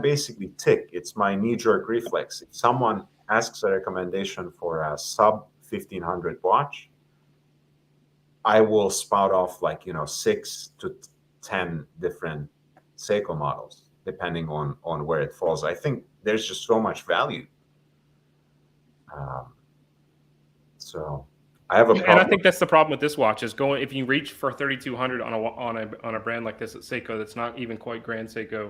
basically tick. It's my knee-jerk reflex. If someone asks a recommendation for a sub 1500 watch, I will spout off like 6 to 10 different Seiko models depending on where it falls. I think there's just so much value. So I have a problem. And I think that's the problem with this watch is going if you reach for 3200 on a brand like this at Seiko that's not even quite Grand Seiko.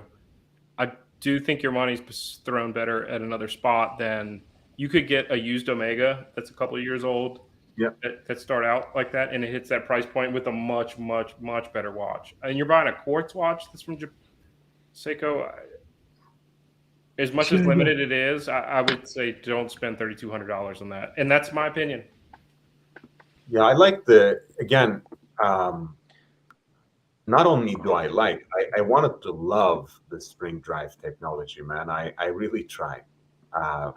I do think your money's thrown better at another spot than you could get a used Omega that's a couple of years old. Yeah, that start out like that, and it hits that price point with a much, much, much better watch. And you're buying a quartz watch that's from Seiko. As much as limited it is, I would say don't spend $3,200 on that. And that's my opinion. Yeah, I like not only do I wanted to love the spring drive technology, man. I really tried.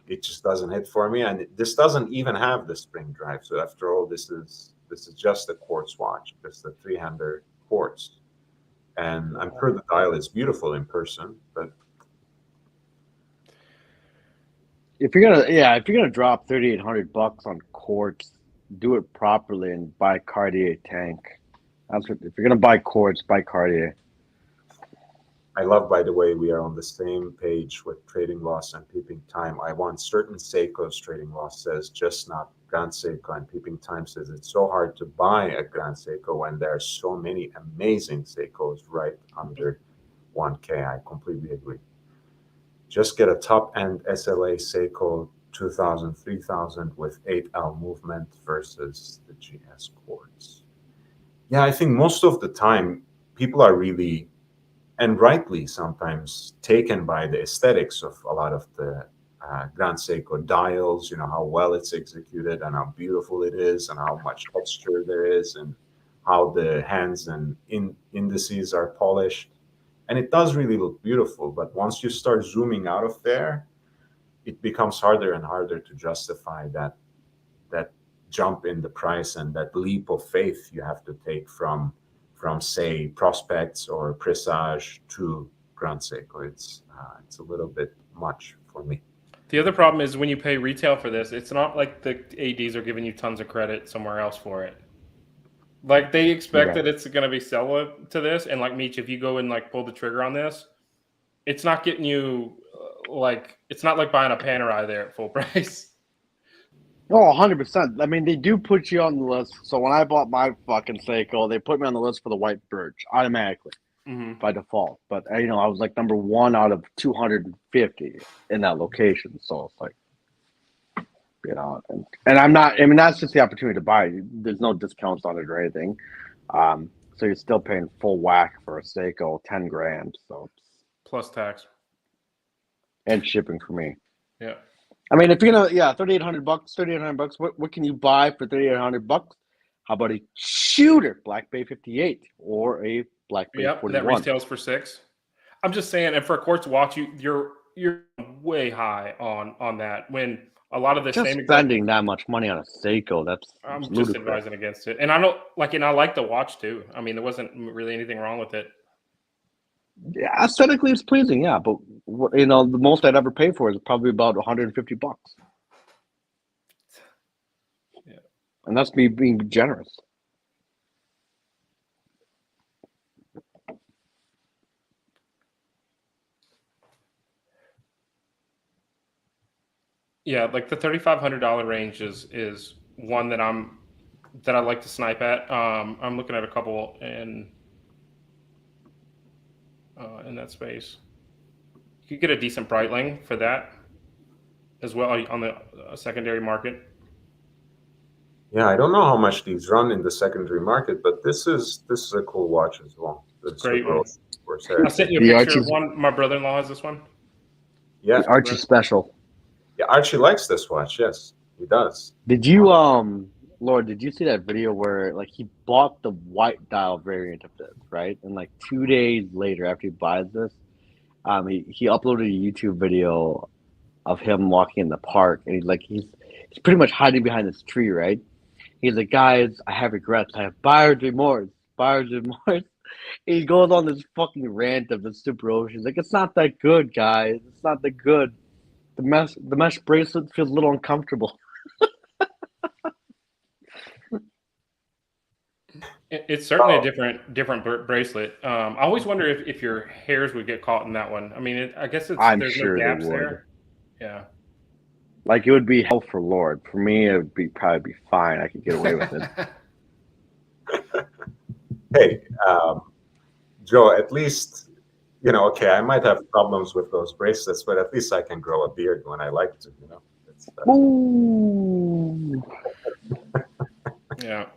It just doesn't hit for me, and this doesn't even have the spring drive. So after all, this is just a quartz watch, just a 300 quartz, and I'm sure the dial is beautiful in person, but if you're gonna drop $3,800 on quartz, do it properly and buy Cartier tank. If you're gonna buy quartz, buy Cartier. I love, by the way, we are on the same page with trading loss and peeping time. I want certain Seiko's trading loss says, just not Grand Seiko, and peeping time says it's so hard to buy a Grand Seiko when there are so many amazing Seikos right under 1K. I completely agree. Just get a top-end SLA Seiko 2000, 3000 with 8L movement versus the GS quartz. Yeah, I think most of the time people are really, and rightly sometimes, taken by the aesthetics of a lot of the Grand Seiko dials, how well it's executed and how beautiful it is and how much texture there is and how the hands and indices are polished. And it does really look beautiful, but once you start zooming out of there, it becomes harder and harder to justify that jump in the price and that leap of faith you have to take from say Prospects or Presage to Grand Seiko. It's a little bit much for me. The other problem is when you pay retail for this, it's not like the ADs are giving you tons of credit somewhere else for it. Like they expect that it's going to be sell to this, and like Meech, if you go and like pull the trigger on this, it's not getting you it's not like buying a Panerai there at full price. Oh, 100%. I mean, they do put you on the list. So when I bought my fucking Seiko, they put me on the list for the white birch automatically by default. But I was like number 1 out of 250 in that location. So it's like, and I'm not. I mean, that's just the opportunity to buy. There's no discounts on it or anything. So you're still paying full whack for a Seiko, 10 grand. So plus tax and shipping for me. Yeah. I mean, if you're gonna, $3,800. What can you buy for $3,800? How about a shooter Black Bay 58 or a Black Bay 41? That retails for $6,000. I'm just saying, and for a quartz watch, you're way high on that. When a lot of the just spending that much money on a Seiko, I'm just advising against it. And I don't and I like the watch too. I mean, there wasn't really anything wrong with it. Yeah, aesthetically it's pleasing, yeah, but the most I'd ever pay for is probably about $150. And that's me being generous. Yeah, like the $3,500 range is one that I like to snipe at. I'm looking at a couple in that space. You could get a decent Breitling for that as well on the secondary market. Yeah, I don't know how much these run in the secondary market, but this is a cool watch as well. The Great Super one. Ocean Sports I Heritage. sent you a The picture of Archie's one. My brother-in-law has this one. Yeah, the Archie special. yeah, Archie likes this watch. Yes, he does. Did you Lord, did you see that video where like he bought the white dial variant of this, right? And like 2 days later after he buys this, he uploaded a YouTube video of him walking in the park and he's pretty much hiding behind this tree, right? He's like, guys, I have regrets. I have buyer's remorse. Buyer's remorse. He goes on this fucking rant of the Super Ocean. He's like, it's not that good, guys. It's not that good. The mesh bracelet feels a little uncomfortable. It's certainly a different bracelet. I always wonder if your hairs would get caught in that one. I mean, I guess I'm there's sure no they gaps would. there. Yeah. Like it would be hell for Lord. For me, it would probably be fine. I could get away with it. Hey, Joe, at least, okay, I might have problems with those bracelets, but at least I can grow a beard when I like to, It's, Ooh. Yeah.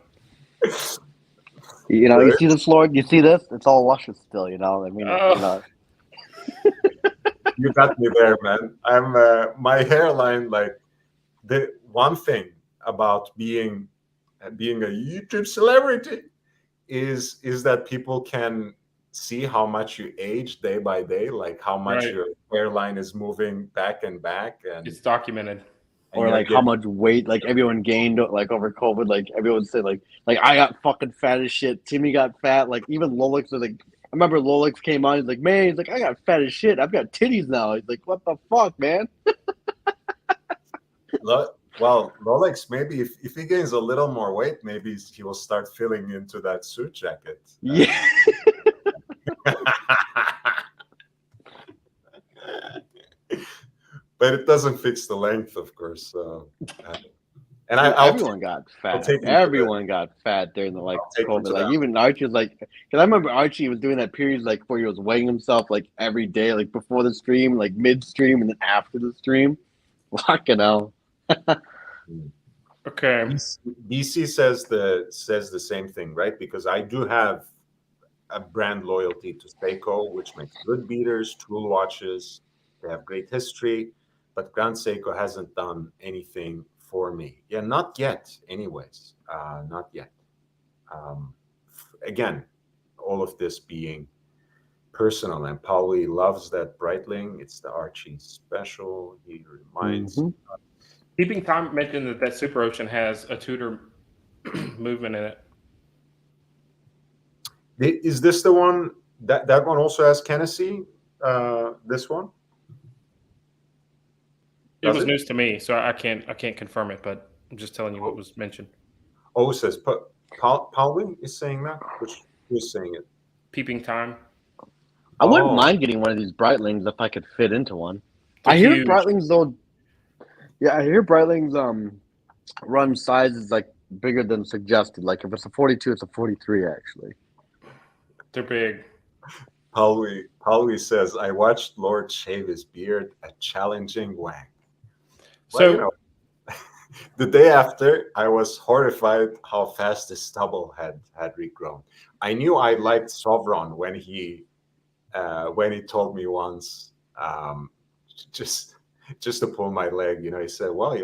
You see this, Lord? You see this? It's all luscious still, I mean, You got me there, man. I'm my hairline, like the one thing about being a YouTube celebrity is that people can see how much you age day by day, like how much Right. your hairline is moving back and back, and It's documented. or like how much weight like everyone gained like over COVID. Like everyone said like I got fucking fat as shit. Timmy got fat. Like even Lolix was like, I remember Lolix came on. He's like, man, he's like, I got fat as shit. I've got titties now. He's like, what the fuck, man? Well, Rolex, maybe if he gains a little more weight, maybe he will start filling into that suit jacket. Yeah. But it doesn't fix the length, of course. So, and everyone got fat. Everyone got fat during the COVID. Like even Archie was like, because I remember Archie was doing that period like where he was weighing himself like every day, like before the stream, like midstream, and then after the stream. Fucking hell. Okay. BC says the same thing, right? Because I do have a brand loyalty to Seiko, which makes good beaters, tool watches. They have great history, but Grand Seiko hasn't done anything for me. Yeah, not yet. Anyways, not yet. Again, all of this being personal, and Paulie loves that Breitling. It's the Archie special. He reminds. Keeping Time mentioned that Super Ocean has a Tudor movement in it. Is this the one that one also has Tennessee? This one? It was news to me, so I can't confirm it, but I'm just telling you what was mentioned. Oh, it says Paulie is saying that. Who's saying it? Peeping Time. I wouldn't mind getting one of these Breitlings if I could fit into one. I hear Breitlings though. Yeah, I hear Breitlings run size is like bigger than suggested. Like if it's a 42, it's a 43 actually. They're big. Paulie says, I watched Lord shave his beard, a challenging wank. So the day after, I was horrified how fast his stubble had regrown. I knew I liked Sovron when he told me once, just to pull my leg. He said, well,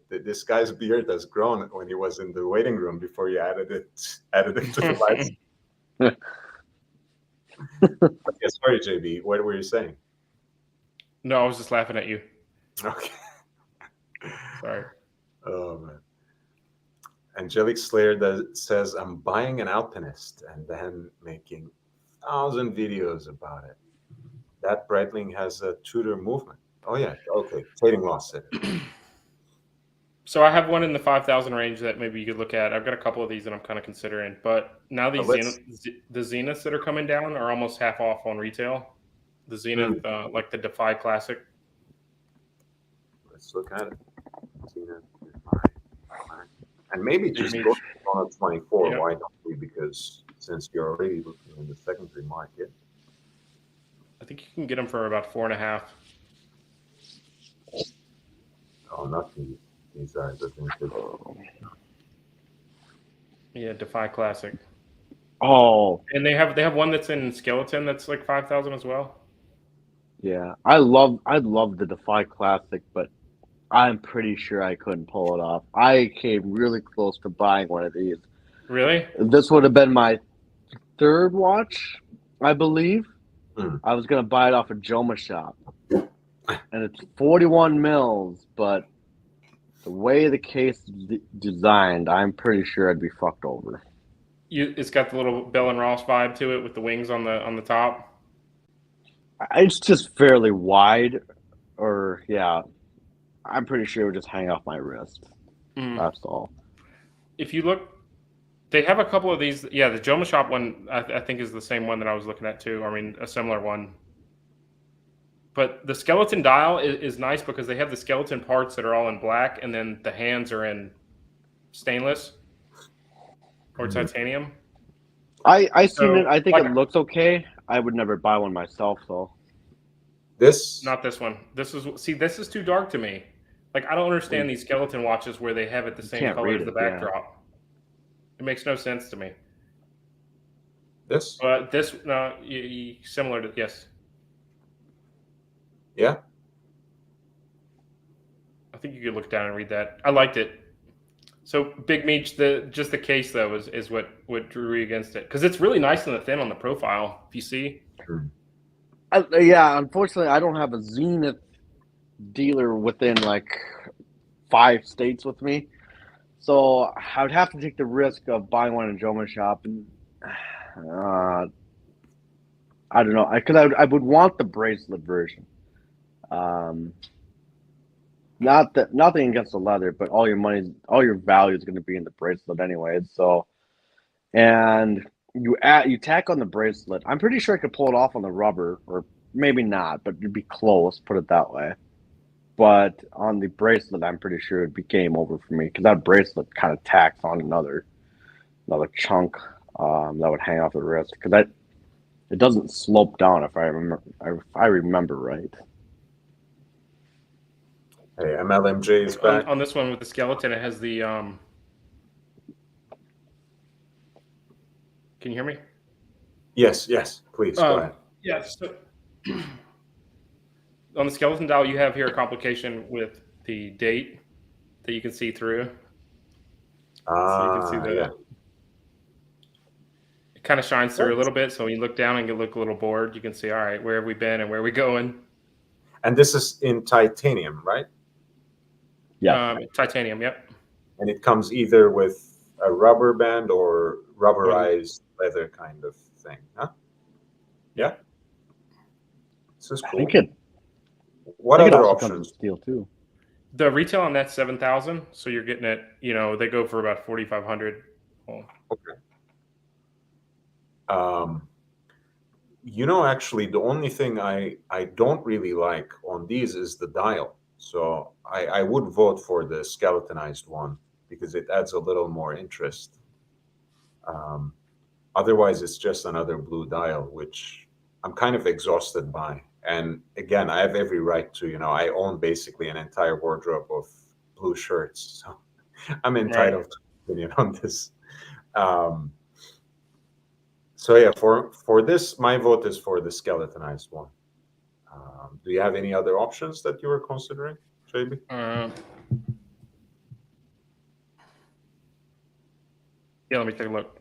this guy's beard has grown when he was in the waiting room before you added it to the lights. Yeah, sorry, JB. What were you saying? No, I was just laughing at you. Okay. Sorry. Oh man. Angelic Slayer says, I'm buying an Alpinist and then making 1,000 videos about it. That Breitling has a Tudor movement. Oh yeah. Okay. Trading loss said it. So I have one in the 5,000 range that maybe you could look at. I've got a couple of these that I'm kind of considering, but now these let's the Zeniths that are coming down are almost half off on retail. The Zenith, like the Defy Classic. let's look at it. Zenith, and maybe Big just Meech. go on a 24. Yeah. Why don't we? Because since you're already looking in the secondary market, I think you can get them for about 4.5. oh, not these. These are the vintage. Yeah, Defy Classic. Oh, And they have one that's in skeleton that's like 5,000 as well. yeah. I love the Defy Classic, but I'm pretty sure I couldn't pull it off. I came really close to buying one of these. Really? This would have been my third watch, I believe. Hmm. I was gonna buy it off of Joma Shop, and it's 41 mils. But the way the case is designed, I'm pretty sure I'd be fucked over. It's got the little Bell and Ross vibe to it with the wings on the top. It's just fairly wide, or yeah, I'm pretty sure it would just hang off my wrist. That's all. If you look, they have a couple of these. Yeah, the Joma Shop one I think is the same one that I was looking at too. I mean, a similar one. But the skeleton dial is nice because they have the skeleton parts that are all in black, and then the hands are in stainless or titanium. I seen it. I think like- it looks okay. I would never buy one myself, though. This Not this one. This is too dark to me. Like, I don't understand these skeleton watches where they have it the same can't color read as the it, yeah. backdrop. It makes no sense to me. this But this, no, similar to, yes. yeah. I think you could look down and read that. I liked it. So Big Meech, just the case though is what drew you against it, because it's really nice and thin on the profile. If you see, Yeah, unfortunately, I don't have a Zenith dealer within like 5 states with me, so I would have to take the risk of buying one in Joma Shop, and I don't know, because I would want the bracelet version. Nothing against the leather, but all your value is going to be in the bracelet anyway. So, and you tack on the bracelet. I'm pretty sure I could pull it off on the rubber, or maybe not, but you'd be close. Put it that way. But on the bracelet, I'm pretty sure it'd be game over for me, because that bracelet kind of tacks on another chunk that would hang off the wrist, because it doesn't slope down if I remember right. Hey, MLMJ is back. on this one with the skeleton, it has the. Can you hear me? Yes, please go ahead. Yeah. So on the skeleton dial, you have here a complication with the date that you can see through. So you can see the. Yeah. It kind of shines through a little bit. So when you look down and you look a little bored, you can see, all right, where have we been and where are we going? And this is in titanium, right? Yeah. Titanium, yep. And it comes either with a rubber band or rubberized leather kind of thing, huh? Yeah. This is I cool. think it. What I think it other also comes options? with steel too. The retail on that's 7,000, so you're getting it. They go for about 4,500. Well, Okay. Actually, the only thing I don't really like on these is the dial. So I would vote for the skeletonized one because it adds a little more interest. Otherwise, it's just another blue dial, which I'm kind of exhausted by. And again, I have every right to, I own basically an entire wardrobe of blue shirts. So I'm entitled to an opinion on this. So yeah, for this, my vote is for the skeletonized one. Do you have any other options that you were considering, JB? Yeah, let me take a look.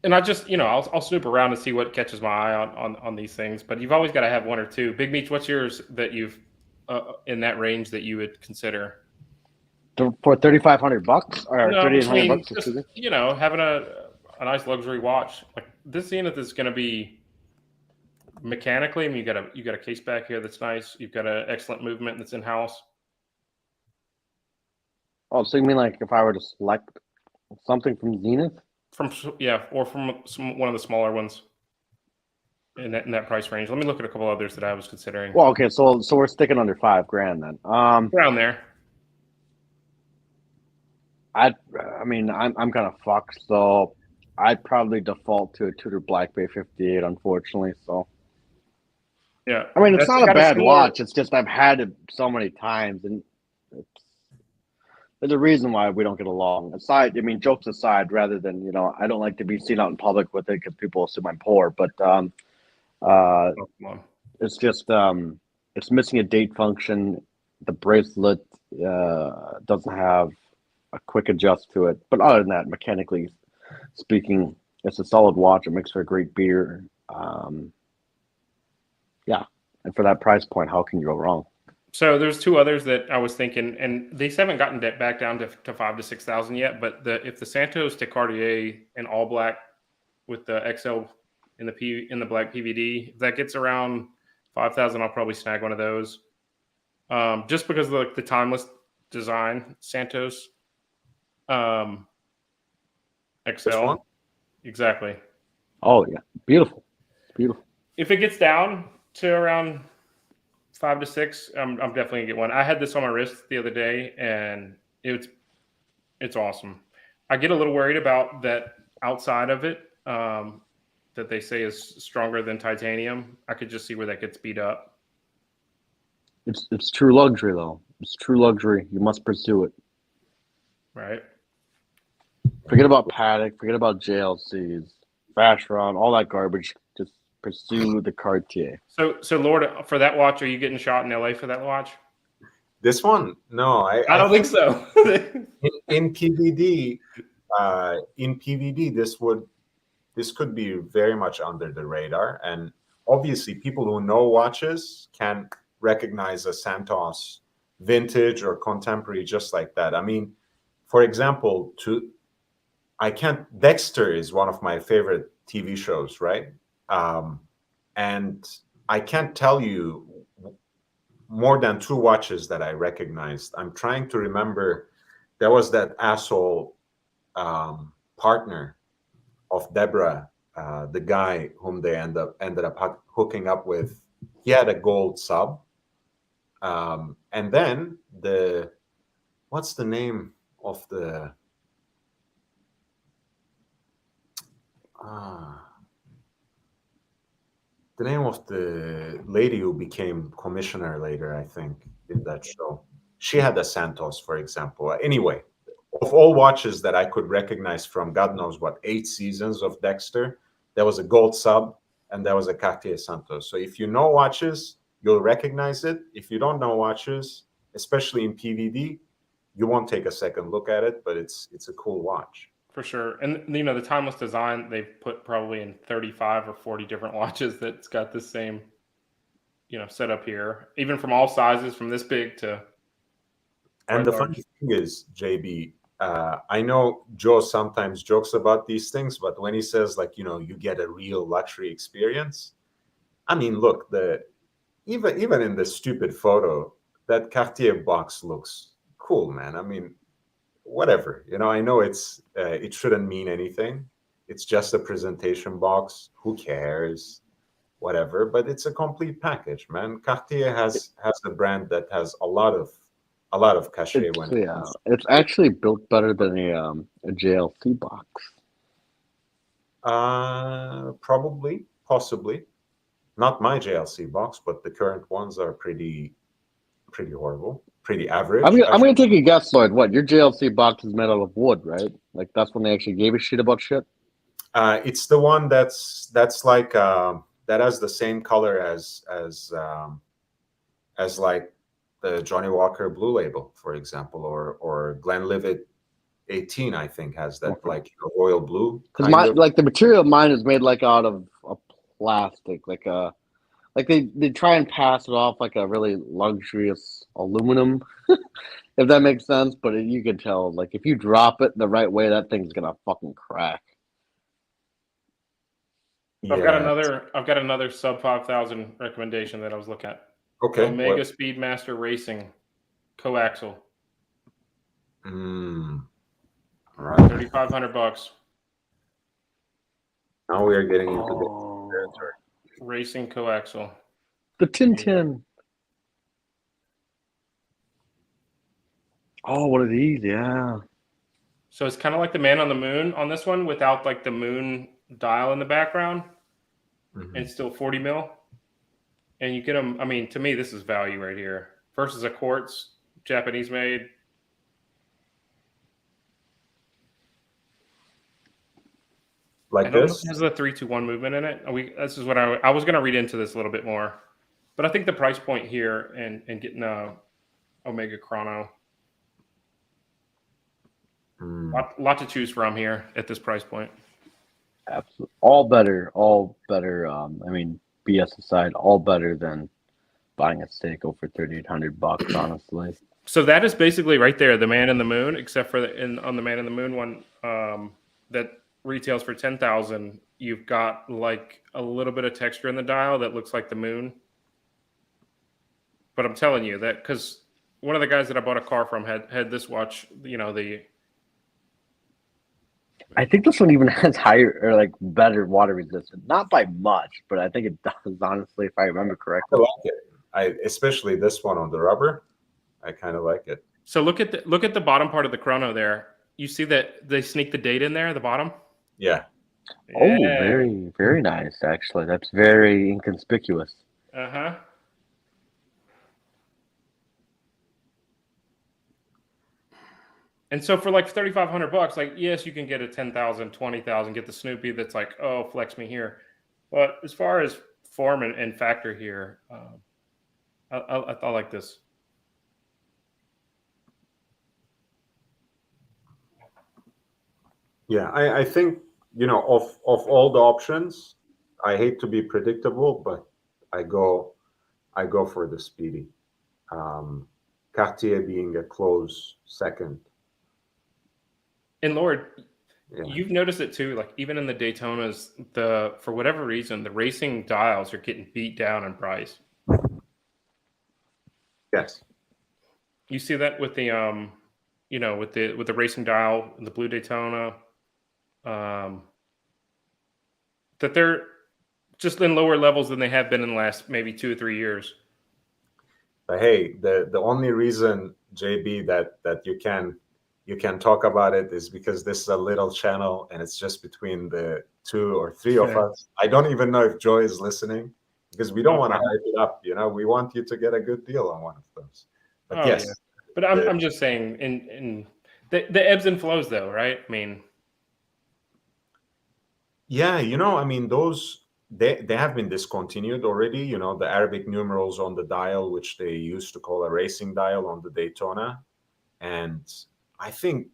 And I just, I'll snoop around and see what catches my eye on these things. But you've always got to have one or two. Big Meech, what's yours that you've in that range that you would consider? For $3,500 or No, $3,800. just, having a nice luxury watch like this Zenith is going to be mechanically. I mean, you got a case back here that's nice. You've got an excellent movement that's in house. Oh, so you mean like if I were to select something from Zenith? Or from one of the smaller ones in that price range. Let me look at a couple others that I was considering. Well, okay, so we're sticking under $5,000 then. Around there. I mean, I'm kind of fucked, so I'd probably default to a Tudor Black Bay 58, unfortunately. So Yeah. I mean, it's not a got bad similar- watch. It's just I've had it so many times, and there's a reason why we don't get along. Aside, I mean, jokes aside, rather than I don't like to be seen out in public with it because people assume I'm poor. But Oh, come on. it's just it's missing a date function. The bracelet doesn't have a quick adjust to it. But other than that, mechanically speaking, it's a solid watch. It makes for a great beer. Yeah, and for that price point, how can you go wrong? So there's two others that I was thinking, and these haven't gotten back down to 5,000 to 6,000 yet. But if the Santos de Cartier in all black with the XL in the black PVD, if that gets around 5,000, I'll probably snag one of those. Just because of the timeless design, Santos XL. This one? Exactly. Oh yeah, beautiful, beautiful. If it gets down to around 5 to 6, I'm definitely gonna get one. I had this on my wrist the other day, and it's awesome. I get a little worried about that outside of it that they say is stronger than titanium. I could just see where that gets beat up. It's true luxury though. It's true luxury. You must pursue it. Right. Forget about Paddock. Forget about JLCs, Vacheron, all that garbage. Just pursue the Cartier. So Lord, for that watch, are you getting shot in LA for that watch? This one? No, I don't think so. in PVD, this could be very much under the radar, and obviously people who know watches can recognize a Santos vintage or contemporary just like that. I mean, for example, Dexter is one of my favorite TV shows, right? And I can't tell you more than 2 watches that I recognized. I'm trying to remember. There was that asshole partner of Deborah, the guy whom they ended up hooking up with. He had a gold sub, and then what's the name of the lady who became commissioner later, I think, in that show. She had a Santos, for example. Anyway, of all watches that I could recognize from God knows what 8 seasons of Dexter, there was a gold sub and there was a Cartier Santos. So if you know watches, you'll recognize it. If you don't know watches, especially in PVD, you won't take a second look at it, but it's a cool watch. For sure. And the timeless design, they've put probably in 35 or 40 different watches that's got the same setup here, even from all sizes, from this big to and the funny thing is, JB, I know Joe sometimes jokes about these things, but when he says you get a real luxury experience, I mean, look, even in the stupid photo, that Cartier box looks cool, man. I mean, whatever, I know it shouldn't mean anything. It's just a presentation box. Who cares? Whatever, but it's a complete package, man. Cartier has a brand that has a lot of cachet it's actually built better than a JLC box. Probably, possibly. Not my JLC box, but the current ones are pretty horrible, pretty average. I'm gonna take a guess, Lloyd. What, your JLC box is made out of wood, right? Like that's when they actually gave a shit about shit. It's the one that's like that has the same color as like the Johnny Walker Blue Label, for example, or Glenlivet 18, I think, has that royal blue. Because the material of mine is made out of a plastic, like they try and pass it off like a really luxurious aluminum, if that makes sense. But you can tell, if you drop it the right way, that thing's gonna fucking crack. I've got another sub 5,000 recommendation that I was looking at. Okay. Omega Speedmaster Racing coaxial. All right. 3,500 bucks. Now we are getting into the Oh, territory. Racing coaxial. the Tintin. Oh, what are these? Yeah. So it's kind of like the Man on the Moon on this one without like the moon dial in the background. Mhm. And it's still 40 mil. And you get them, I mean, to me, this is value right here. Versus a quartz, Japanese made. Like I don't know this? if it has a 3-2-1 movement in it. This is what I was going to read into this a little bit more. But I think the price point here and getting a Omega Chrono, lot to choose from here at this price point. Absolutely. All better. All better. I mean, BS aside, all better than buying a Seiko for $3,800, honestly. So that is basically right there, the Man in the Moon, except for on the Man in the Moon one that retails for 10,000. You've got like a little bit of texture in the dial that looks like the moon. But I'm telling you that because one of the guys that I bought a car from had this watch. You know, I think this one even has higher or like better water resistance. Not by much, but I think it does, honestly, if I remember I correctly. like it. Especially this one on the rubber. I kind of like it. So look at the bottom part of the chrono there. You see that they sneak the date in there at the bottom? Yeah. Oh, Yeah. very, very nice, actually. That's very inconspicuous. Uh-huh. And so for like 3,500 bucks, like, yes, you can get a 10,000, 20,000, get the Snoopy that's like, oh, flex me here. But as far as form and factor here, I like this. Yeah, I think, of all the options, I hate to be predictable, but I go for the Speedy. Cartier being a close second. And Lord, Yeah. you've noticed it too. Like even in the Daytonas, for whatever reason, the racing dials are getting beat down in price. Yes. You see that with the with the racing dial, the blue Daytona, that they're just in lower levels than they have been in the last maybe 2 or 3 years. But hey, the only reason, JB, that you can talk about it is because this is a little channel and it's just between the 2 or 3 of us. I don't even know if Joy is listening because we don't want to hype it up. We want you to get a good deal on one of those. But yes. Yeah. But I'm just saying in the ebbs and flows though, right? I mean, yeah, I mean, those they have been discontinued already. The Arabic numerals on the dial, which they used to call a racing dial on the Daytona, and I think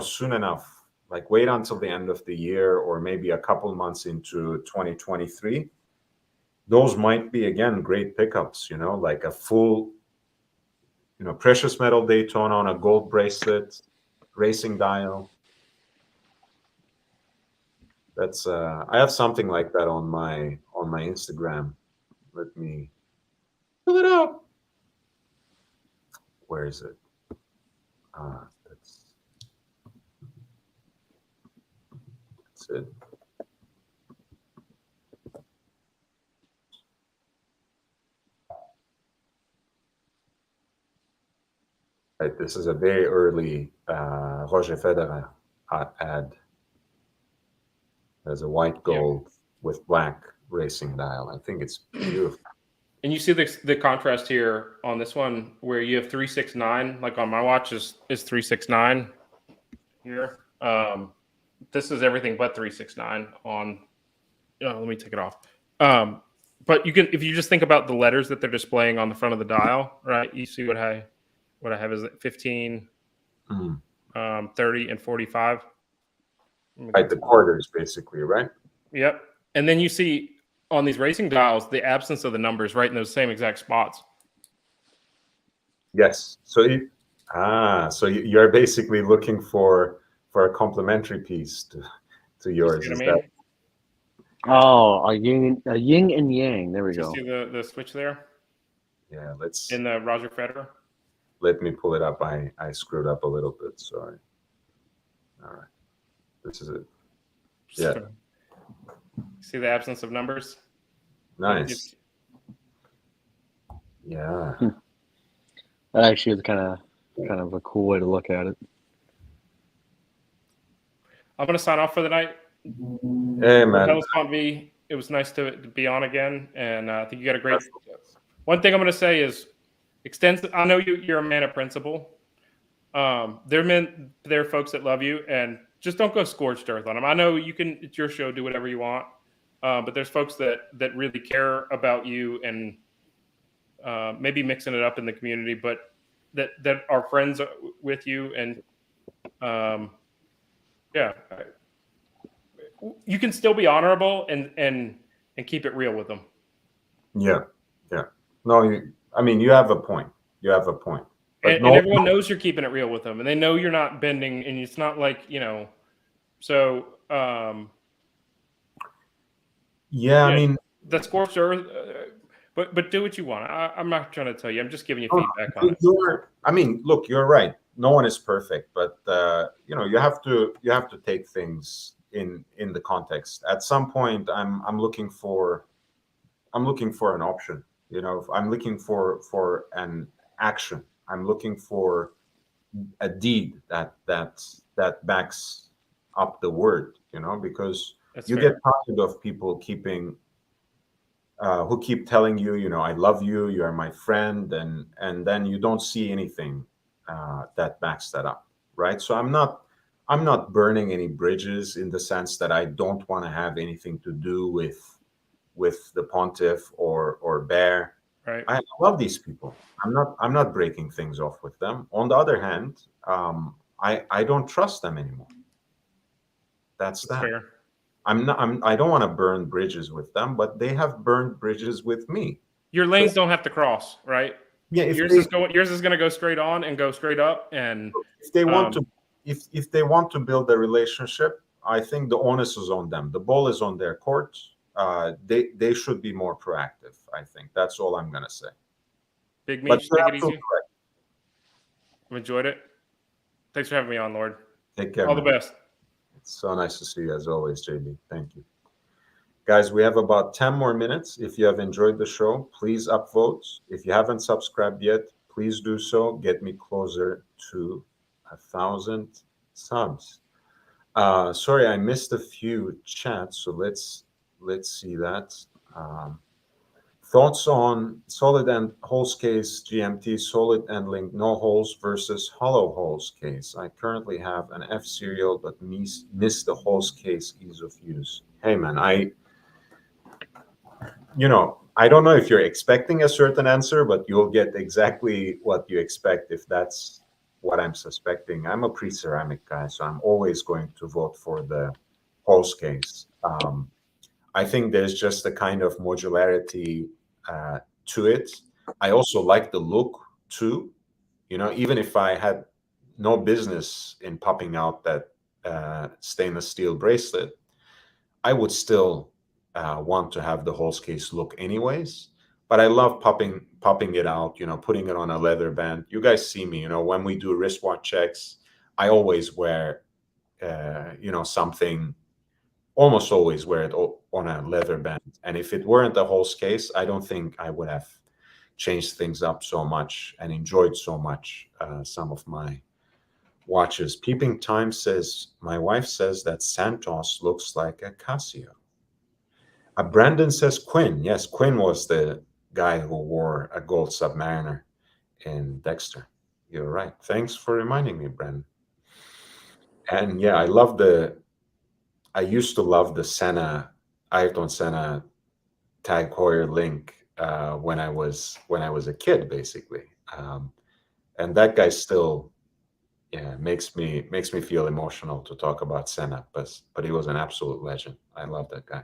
soon enough, like wait until the end of the year or maybe a couple months into 2023, those might be again great pickups. Like a full, precious metal Daytona on a gold bracelet, racing dial. That's I have something like that on my Instagram. Let me pull it up. Where is it? That's it. Right, this is a very early Roger Federer ad. There's a white gold with black racing dial. I think it's beautiful. and you see the contrast here on this one where you have 369, like on my watch is 369 here. This is everything but 369 on. Let me take it off. But you can, if you just think about the letters that they're displaying on the front of the dial, right? You see what I have is 15, 30, and 45. Right, the quarters basically, right? Yep. And then you see on these racing dials the absence of the numbers right in those same exact spots. Yes. So you're basically looking for a complementary piece to yours. You see Is what I mean? that? Oh, a yin and yang. There we Do you go. see the switch there Yeah. Let's in the Roger Federer? Let me pull it up. I screwed up a little bit. Sorry. All right. This is it. Yeah. See the absence of numbers? Nice. Yeah. That actually is kind of a cool way to look at it. I'm going to sign off for the night. Hey, man. Hellespont V, it was nice to be on again. And I think you got a great... One thing I'm going to say is, I know you're a man of principle. There are folks that love you, and just don't go scorched earth on them. I know it's your show, do whatever you want. But there's folks that really care about you and maybe mixing it up in the community, but that are friends with you. And yeah, you can still be honorable and keep it real with them. Yeah. No, you have a point. You have a point. But and everyone knows you're keeping it real with them, and they know you're not bending, and it's not like, so yeah, I mean, the scorched earth, but do what you want. I'm not trying to tell you. I'm just giving you feedback on it. Look, you're right. No one is perfect, but you have to take things in the context. At some point, I'm looking for an option. I'm looking for an action. I'm looking for a deed that backs up the word. Because That's you fair. get tired of people who keep telling you, I love you, you are my friend, and then you don't see anything that backs that up, right? So I'm not burning any bridges in the sense that I don't want to have anything to do with the pontiff or Bear. Right. I love these people. I'm not breaking things off with them. On the other hand, I don't trust them anymore. That's that. Fair. I don't want to burn bridges with them, but they have burned bridges with me. Your lanes don't have to cross, right? Yeah, yours is going to go straight on and go straight up. And if they want to, if they want to build a relationship, I think the onus is on them. The ball is on their court. They should be more proactive. I think that's all I'm gonna say. Big Meech, take it easy. I've enjoyed it. Thanks for having me on, Lord. Take care. All the best. It's so nice to see you as always, JB. Thank you. Guys, we have about 10 more minutes. If you have enjoyed the show, please upvote. If you haven't subscribed yet, please do so. Get me closer to 1,000 subs. Sorry, I missed a few chats, so let's see that. Thoughts on solid end holes case GMT, solid end link no holes versus hollow holes case. I currently have an F serial, but miss the holes case ease of use. Hey man, I don't know if you're expecting a certain answer, but you'll get exactly what you expect if that's what I'm suspecting. I'm a pre-ceramic guy, so I'm always going to vote for the holes case. I think there's just a kind of modularity to it. I also like the look too. Even if I had no business in popping out that stainless steel bracelet, I would still want to have the holes case look anyways. But I love popping it out, putting it on a leather band. You guys see me, when we do wristwatch checks, I always wear, something. Almost always wear it on a leather band. And if it weren't a holes case, I don't think I would have changed things up so much and enjoyed so much some of my watches. Peeping Time says, my wife says that Santos looks like a Casio. Brandon says Quinn. Yes, Quinn was the guy who wore a gold Submariner in Dexter. You're right. Thanks for reminding me, Brandon. And yeah, I used to love the Senna, Ayrton Senna Tag Heuer link when I was a kid, basically. And that guy still, makes me feel emotional to talk about Senna, but he was an absolute legend. I love that guy.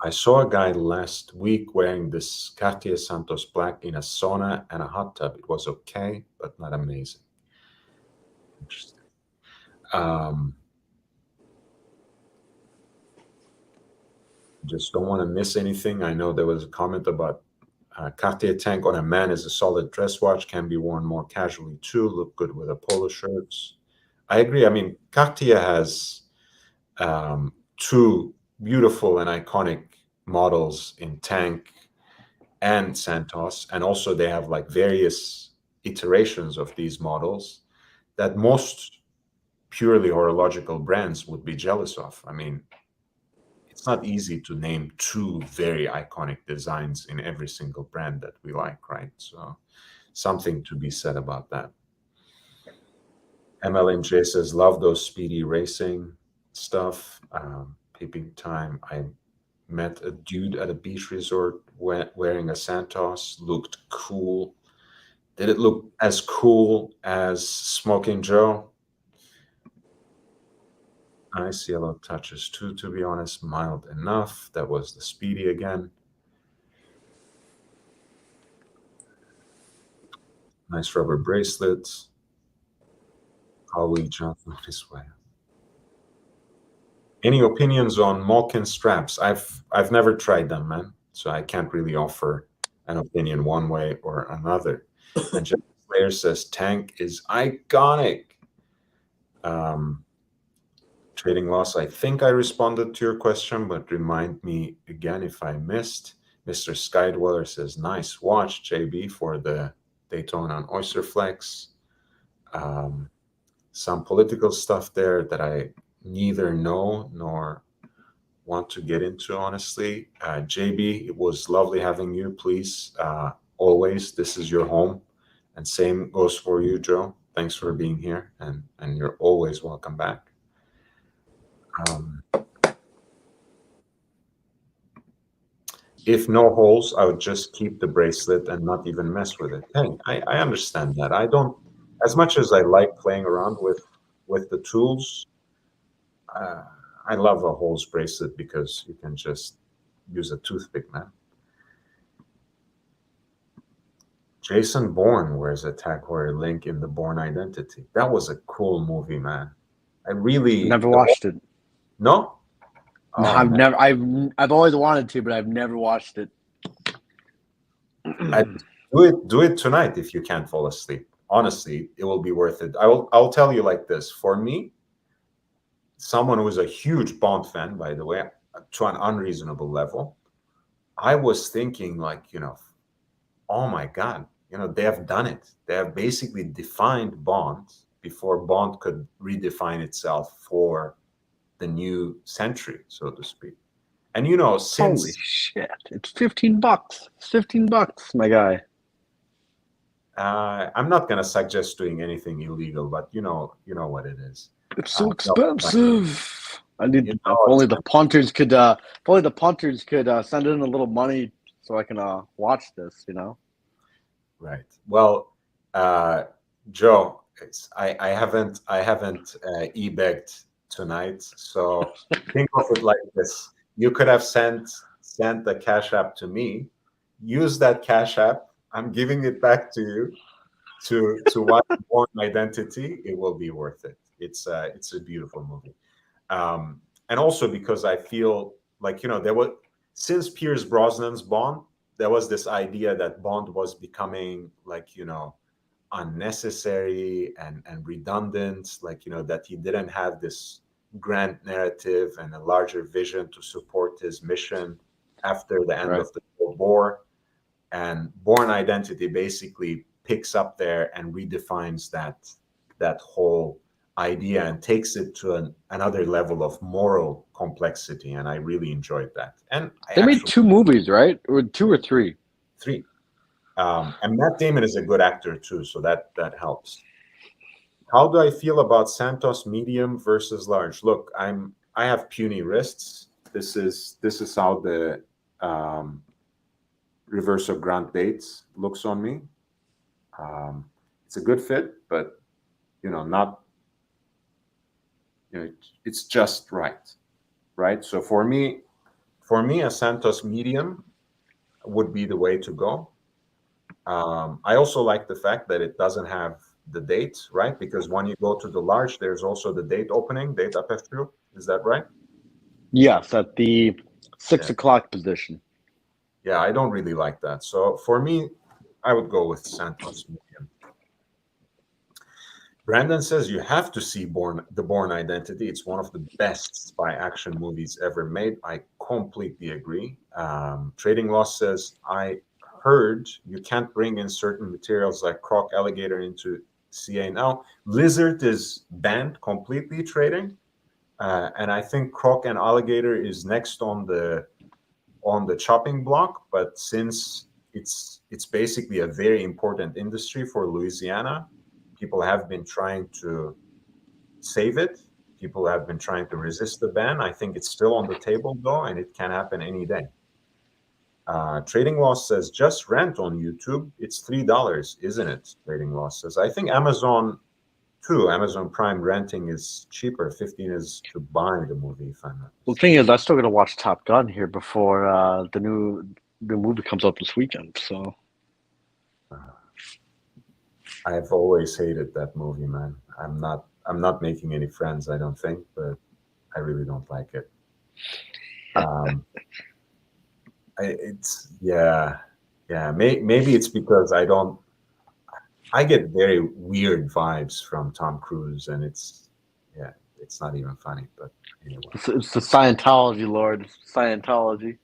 I saw a guy last week wearing this Cartier Santos Black in a sauna and a hot tub. It was okay, but not amazing. Interesting. Just don't want to miss anything. I know there was a comment about Cartier tank on a man is a solid dress watch, can be worn more casually too, look good with a polo shirts. I agree. I mean, Cartier has two beautiful and iconic models in tank and Santos, and also they have like various iterations of these models that most purely horological brands would be jealous of. I mean, it's not easy to name two very iconic designs in every single brand that we like, right? So something to be said about that. MLNJ says, love those speedy racing stuff. Peeping time. I met a dude at a beach resort wearing a Santos, looked cool. Did it look as cool as Smoking Joe? Nice yellow touches too, to be honest, mild enough. That was the speedy again. Nice rubber bracelets. How we jump this way. Any opinions on Malkin straps? I've never tried them, man, so I can't really offer an opinion one way or another. And Jeff Slayer says tank is iconic. Trading loss. I think I responded to your question, but remind me again if I missed. Mr. Skydweller says, nice watch, JB, for the Daytona on Oyster Flex. Some political stuff there that I neither know nor want to get into, honestly. JB, it was lovely having you. Please, always, this is your home. And same goes for you, Joe. Thanks for being here, and you're always welcome back. If no holes, I would just keep the bracelet and not even mess with it. Hey, I understand that. I don't, as much as I like playing around with the tools, I love a holes bracelet because you can just use a toothpick, man. Jason Bourne wears a Tag Heuer link in the Bourne Identity. That was a cool movie, man. I really Never watched it. No? No, I've never. I've always wanted to, but I've never watched it. Do it tonight if you can't fall asleep. Honestly, it will be worth it. I'll tell you like this. For me, someone who is a huge Bond fan, by the way, to an unreasonable level, I was thinking like, oh my God, they have done it. They have basically defined Bond before Bond could redefine itself for the new century, so to speak. And since holy shit, it's $15. It's $15, my guy. I'm not gonna suggest doing anything illegal, but you know what it is. It's so expensive. I need. If only the punters could. If only the punters could send in a little money so I can watch this. Right. Well, Joe, I haven't e-begged tonight, so think of it like this: you could have sent the Cash App to me. Use that Cash App. I'm giving it back to you to watch Bourne Identity. It will be worth it. It's a beautiful movie, and also because I feel like there was, since Pierce Brosnan's Bond, there was this idea that Bond was becoming like unnecessary and redundant, like that he didn't have this grand narrative and a larger vision to support his mission after the end of the Cold War. And Bourne Identity basically picks up there and redefines that whole idea and takes it to another level of moral complexity. And I really enjoyed that. And they made 2 movies, right? Or 2 or 3? 3. And Matt Damon is a good actor too, so that helps. How do I feel about Santos medium versus large? Look, I have puny wrists. This is how the reverse of Grant Bates looks on me. It's a good fit, but not. It's just right. So for me, a Santos medium would be the way to go. I also like the fact that it doesn't have the date, right? Because when you go to the large, there's also the date opening, date aperture. Is that right? Yes, at the 6 o'clock position. Yeah, I don't really like that. So for me, I would go with Santos Medium. Brandon says you have to see The Bourne Identity. It's one of the best spy action movies ever made. I completely agree. Trading Loss says I heard you can't bring in certain materials like croc alligator into CA now. Lizard is banned completely trading, and I think croc and alligator is next on the chopping block. But since it's basically a very important industry for Louisiana, people have been trying to save it. People have been trying to resist the ban. I think it's still on the table though, and it can happen any day. Trading Loss says just rent on YouTube. It's $3, isn't it? Trading Loss says I think Amazon too. Amazon Prime renting is cheaper. 15 is to buy the movie. If I'm not. Well, the thing is, I still got to watch Top Gun here before the movie comes out this weekend. So I've always hated that movie, man. I'm not making any friends, I don't think, but I really don't like it. Maybe it's because I get very weird vibes from Tom Cruise, and it's not even funny. But anyway, it's the Scientology, Lord. It's Scientology.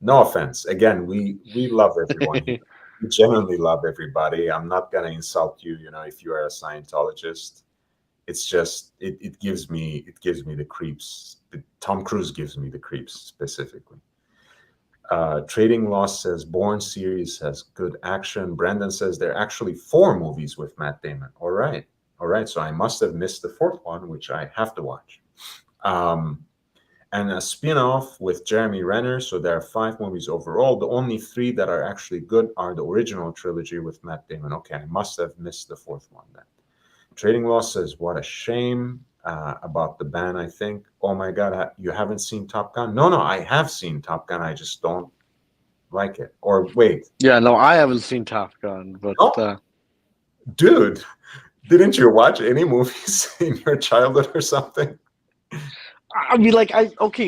No offense. Again, we love everyone. We genuinely love everybody. I'm not gonna insult you. If you are a Scientologist, it's just it gives me the creeps. Tom Cruise gives me the creeps specifically. Trading Loss says Bourne series has good action. Brandon says there are actually 4 movies with Matt Damon. All right. So I must have missed the 4th one, which I have to watch. And a spin-off with Jeremy Renner. So there are 5 movies overall. The only 3 that are actually good are the original trilogy with Matt Damon. Okay, I must have missed the 4th one then. Trading Loss says, what a shame about the ban, I think. Oh my God, you haven't seen Top Gun? No, I have seen Top Gun. I just don't like it. Or wait. Yeah, no, I haven't seen Top Gun, but dude, didn't you watch any movies in your childhood or something? I mean,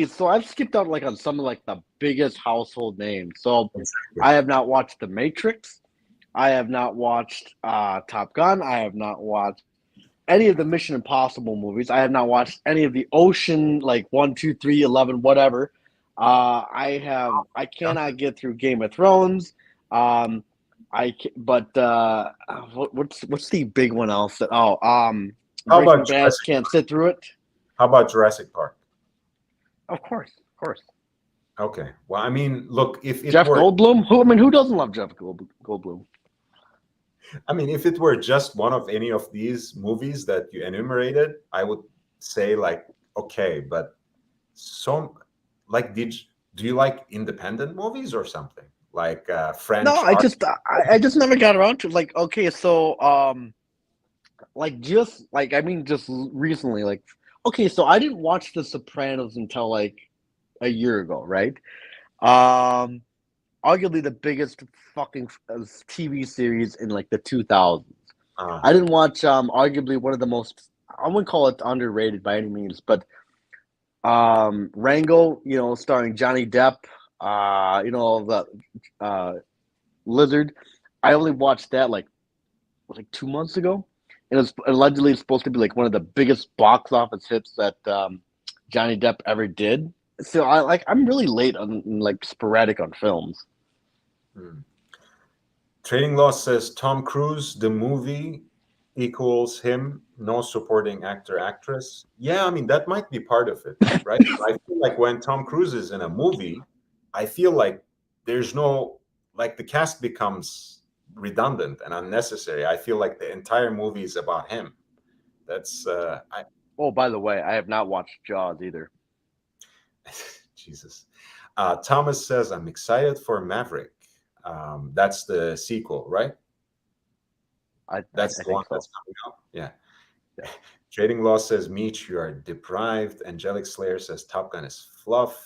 so I've skipped out on some of the biggest household names. So exactly. I have not watched The Matrix. I have not watched Top Gun. I have not watched any of the Mission Impossible movies. I have not watched any of the Ocean 1, 2, 3, 11, whatever. I cannot get through Game of Thrones. What's the big one else that Breaking Bad can't sit through it. How about Jurassic Park? Of course. Okay. Well, I mean, look, if it Jeff were Goldblum, who doesn't love Jeff Goldblum? I mean, if it were just one of any of these movies that you enumerated, I would say okay, but do you like independent movies or something French? No, I just never got around to okay, so just recently okay, so I didn't watch The Sopranos until a year ago, right? Arguably the biggest fucking TV series in the 2000s. I didn't watch arguably one of the most, I wouldn't call it underrated by any means, but Rango, starring Johnny Depp, the Lizard. I only watched that 2 months ago. And it's allegedly supposed to be one of the biggest box office hits that Johnny Depp ever did. So I'm really late on sporadic on films. Trading Loss says Tom Cruise, the movie equals him, no supporting actor, actress. Yeah, I mean, that might be part of it, right? I feel when Tom Cruise is in a movie, I feel there's no, the cast becomes redundant and unnecessary. I feel the entire movie is about him. That's Oh, by the way, I have not watched Jaws either. Jesus. Thomas says, I'm excited for Maverick. That's the sequel, right? That's the one that's coming out. Yeah. Trading Loss says, Meech, you are deprived. Angelic Slayer says, Top Gun is fluff.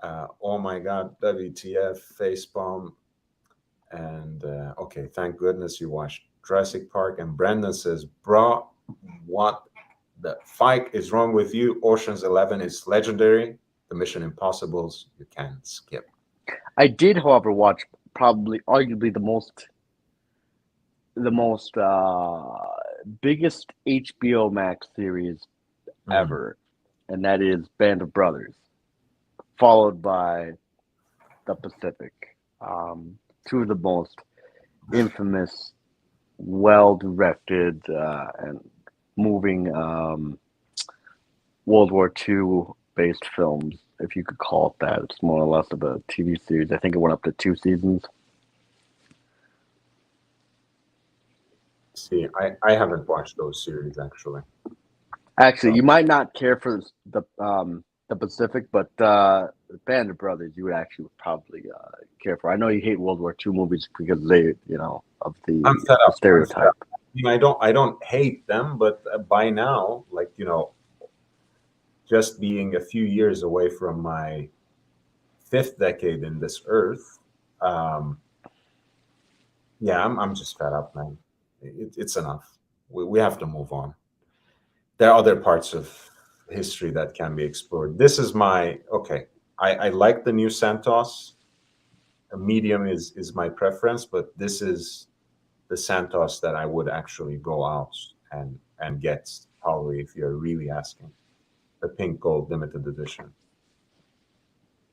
Oh my God, WTF, facepalm. And okay, thank goodness you watched Jurassic Park. And Brandon says, bro, what the fuck is wrong with you? Ocean's 11 is legendary. The Mission Impossibles, you can skip. I did, however, watch arguably the most biggest HBO Max series ever, and that is Band of Brothers, followed by The Pacific. Two of the most infamous, well-directed, and moving World War II based films, if you could call it that. It's more or less of a TV series. I think it went up to 2 seasons. See, I haven't watched those series actually. Actually, So, you might not care for the Pacific, but Band of Brothers you would actually probably care for. I know you hate World War II movies because they, of the I'm fed up. stereotype. I don't hate them, but by now, like, just being a few years away from my 5th decade in this earth, yeah, I'm just fed up, man. It's enough. We have to move on. There are other parts of history that can be explored. This is okay. I like the new Santos. A medium is my preference, but this is the Santos that I would actually go out and get, probably, if you're really asking. The pink gold limited edition.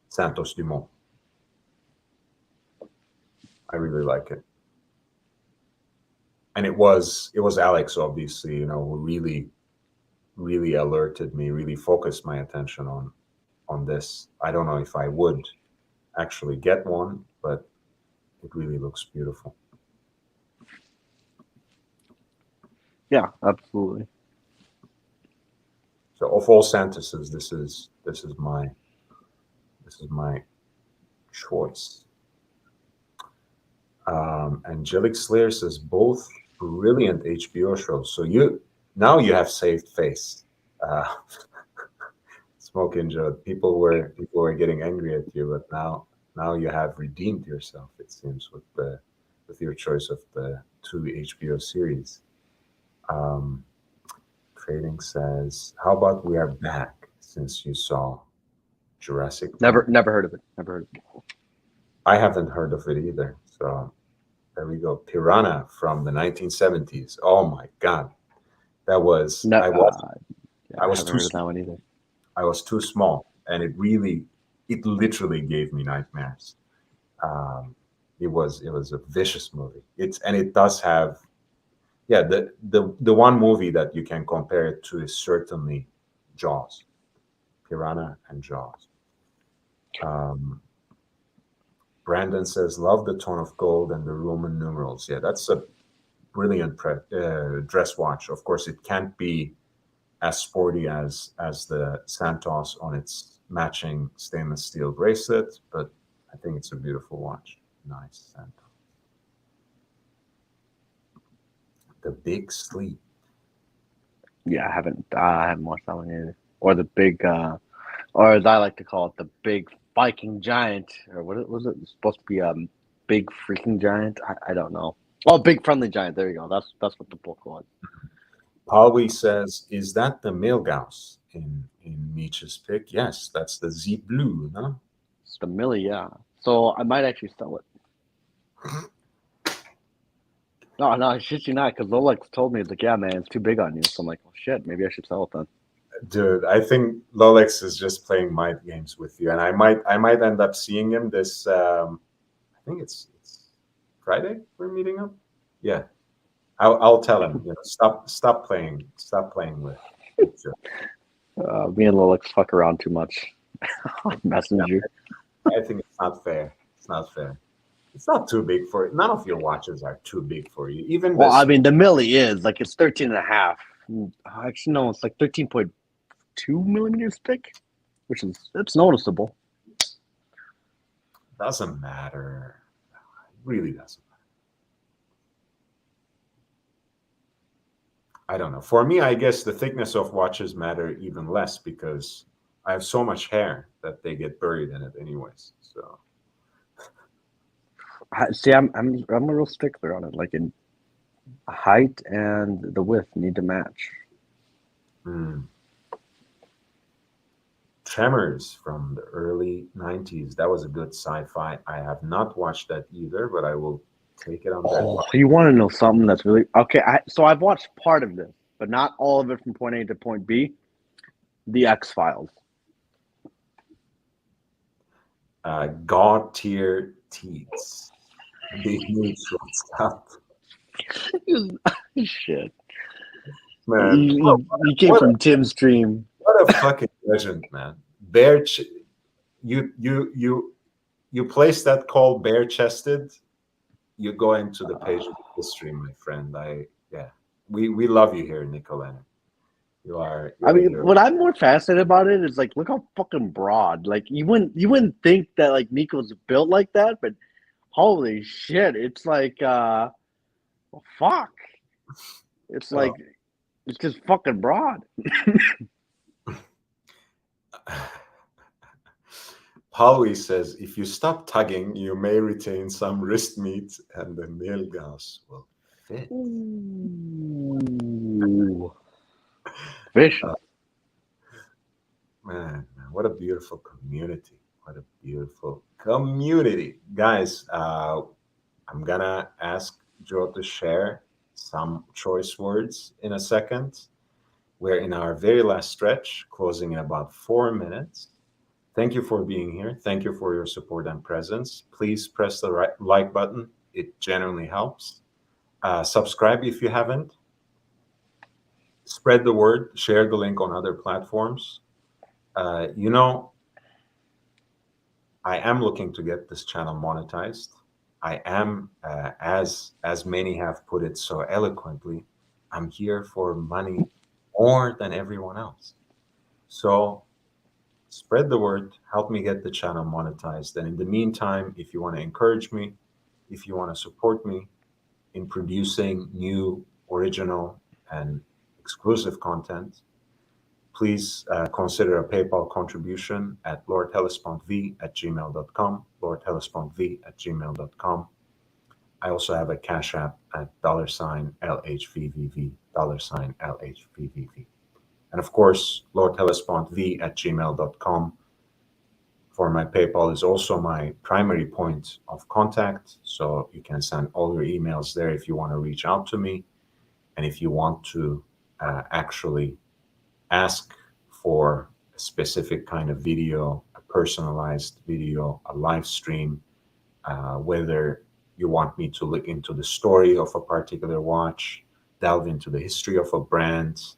Santos Dumont. I really like it. And it was Alex, obviously, who really alerted me, really focused my attention on this. I don't know if I would actually get one, but it really looks beautiful. Yeah, absolutely. So of all Santoses, this is my choice. Angelic Slayer says both brilliant HBO shows. So now you have saved face. Smoking Joe. People were getting angry at you, but now you have redeemed yourself, it seems, with your choice of the 2 HBO series. Trading says, how about We Are Back, since you saw Jurassic Park? Never heard of it. Never heard of it. I haven't heard of it either. So there we go. Piranha from the 1970s. Oh my God. That was, No, I was haven't too heard of that one either. I was too small, and it literally gave me nightmares. It was a vicious movie. It does have, yeah, the one movie that you can compare it to is certainly Jaws, Piranha and Jaws. Brandon says, love the tone of gold and the Roman numerals. Yeah, that's a brilliant dress watch. Of course, it can't be as sporty as the Santos on its matching stainless steel bracelet, but I think it's a beautiful watch. Nice Santos. The Big Sleep. Yeah, I haven't watched that one either. Or the big, or as I like to call it, the big Viking giant, or what was it? It's supposed to be big freaking giant. I don't know. Oh, big friendly giant. There you go. That's what the book was. Pauli says, is that the Milgauss in Nietzsche's pick? Yes, that's the Z Blue, no? It's the Millie, yeah. So I might actually sell it. No, shit you not, because Lolex told me, it's like, yeah, man, it's too big on you. So I'm like, well, shit, maybe I should sell it then. Dude, I think Lolex is just playing mind games with you, and I might end up seeing him this. I think it's Friday. We're meeting up. Yeah, I'll tell him. Stop playing with. Me and Lolex fuck around too much. Messenger. I think it's not fair. It's not fair. It's not too big for it. None of your watches are too big for you. Even Well, this, I mean, the Millie is like, it's 13 and a half. Actually, no, it's like 13.2 millimeters thick, it's noticeable. doesn't matter. It really doesn't matter. I don't know. For me, I guess the thickness of watches matter even less because I have so much hair that they get buried in it anyways. So See, I'm a real stickler on it. Like, in height and the width need to match. Tremors from the early 90s. That was a good sci-fi. I have not watched that either, but I will take it on that. Oh, you want to know something that's really okay? So I've watched part of this, but not all of it from point A to point B. The X-Files. God tier teats. Big news shortstop. Shit. Man, You came what from Tim's stream. what a fucking legend, man. You place that call bare chested, you go into the page of history, my friend. We love you here, Nicolene. You are I mean, here. what I'm more fascinated about it is like, look how fucking broad. Like, you wouldn't think that like Nico's built like that, but holy shit, it's like, well, fuck. It's Oh. like, it's just fucking broad. Pauli says, if you stop tugging, you may retain some wrist meat and the nail gas will fit. Ooh. Vicious. Man, what a beautiful community. What a beautiful community. Guys, I'm going to ask Joe to share some choice words in a second. We're in our very last stretch, closing in about 4 minutes. Thank you for being here. Thank you for your support and presence. Please press the like button. It genuinely helps. Subscribe if you haven't. Spread the word. Share the link on other platforms. I am looking to get this channel monetized. I am, as many have put it so eloquently, I'm here for money more than everyone else. So spread the word, help me get the channel monetized. And in the meantime, if you want to encourage me, if you want to support me in producing new, original, and exclusive content, please consider a PayPal contribution at lordhellespontv@gmail.com, lordhellespontv@gmail.com. I also have a Cash App at $LHVVV, $LHVVV. And of course, lordhellespontv@gmail.com for my PayPal is also my primary point of contact. So you can send all your emails there if you want to reach out to me. And if you want to actually ask for a specific kind of video, a personalized video, a live stream, whether you want me to look into the story of a particular watch, delve into the history of a brand,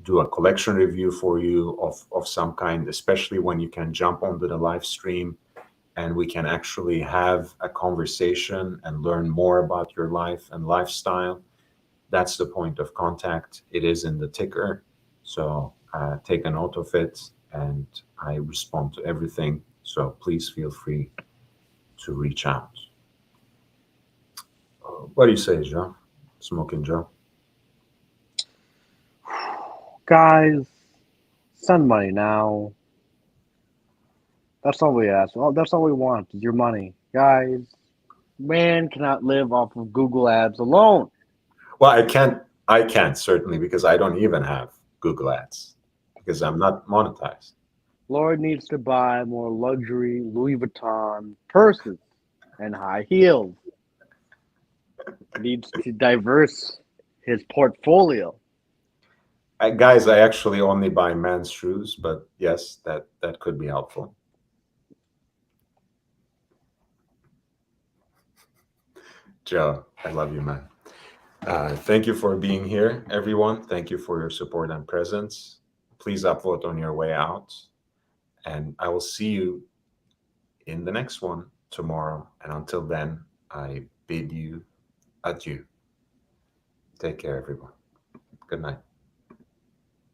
do a collection review for you of some kind, especially when you can jump onto the live stream and we can actually have a conversation and learn more about your life and lifestyle. That's the point of contact. It is in the ticker. So take a note of it, and I respond to everything. So please feel free to reach out. What do you say, Joe? Smoking Joe? Guys, send money now. That's all we ask. That's all we want is your money. Guys, man cannot live off of Google ads alone. Well, I can't certainly, because I don't even have Google Ads because I'm not monetized. Lord needs to buy more luxury Louis Vuitton purses and high heels. Needs to diverse his portfolio. Guys, I actually only buy men's shoes, but yes, that could be helpful. Joe, I love you, man. Thank you for being here, everyone. Thank you for your support and presence. Please upvote on your way out. And I will see you in the next one tomorrow. And until then, I bid you adieu. Take care, everyone. Good night.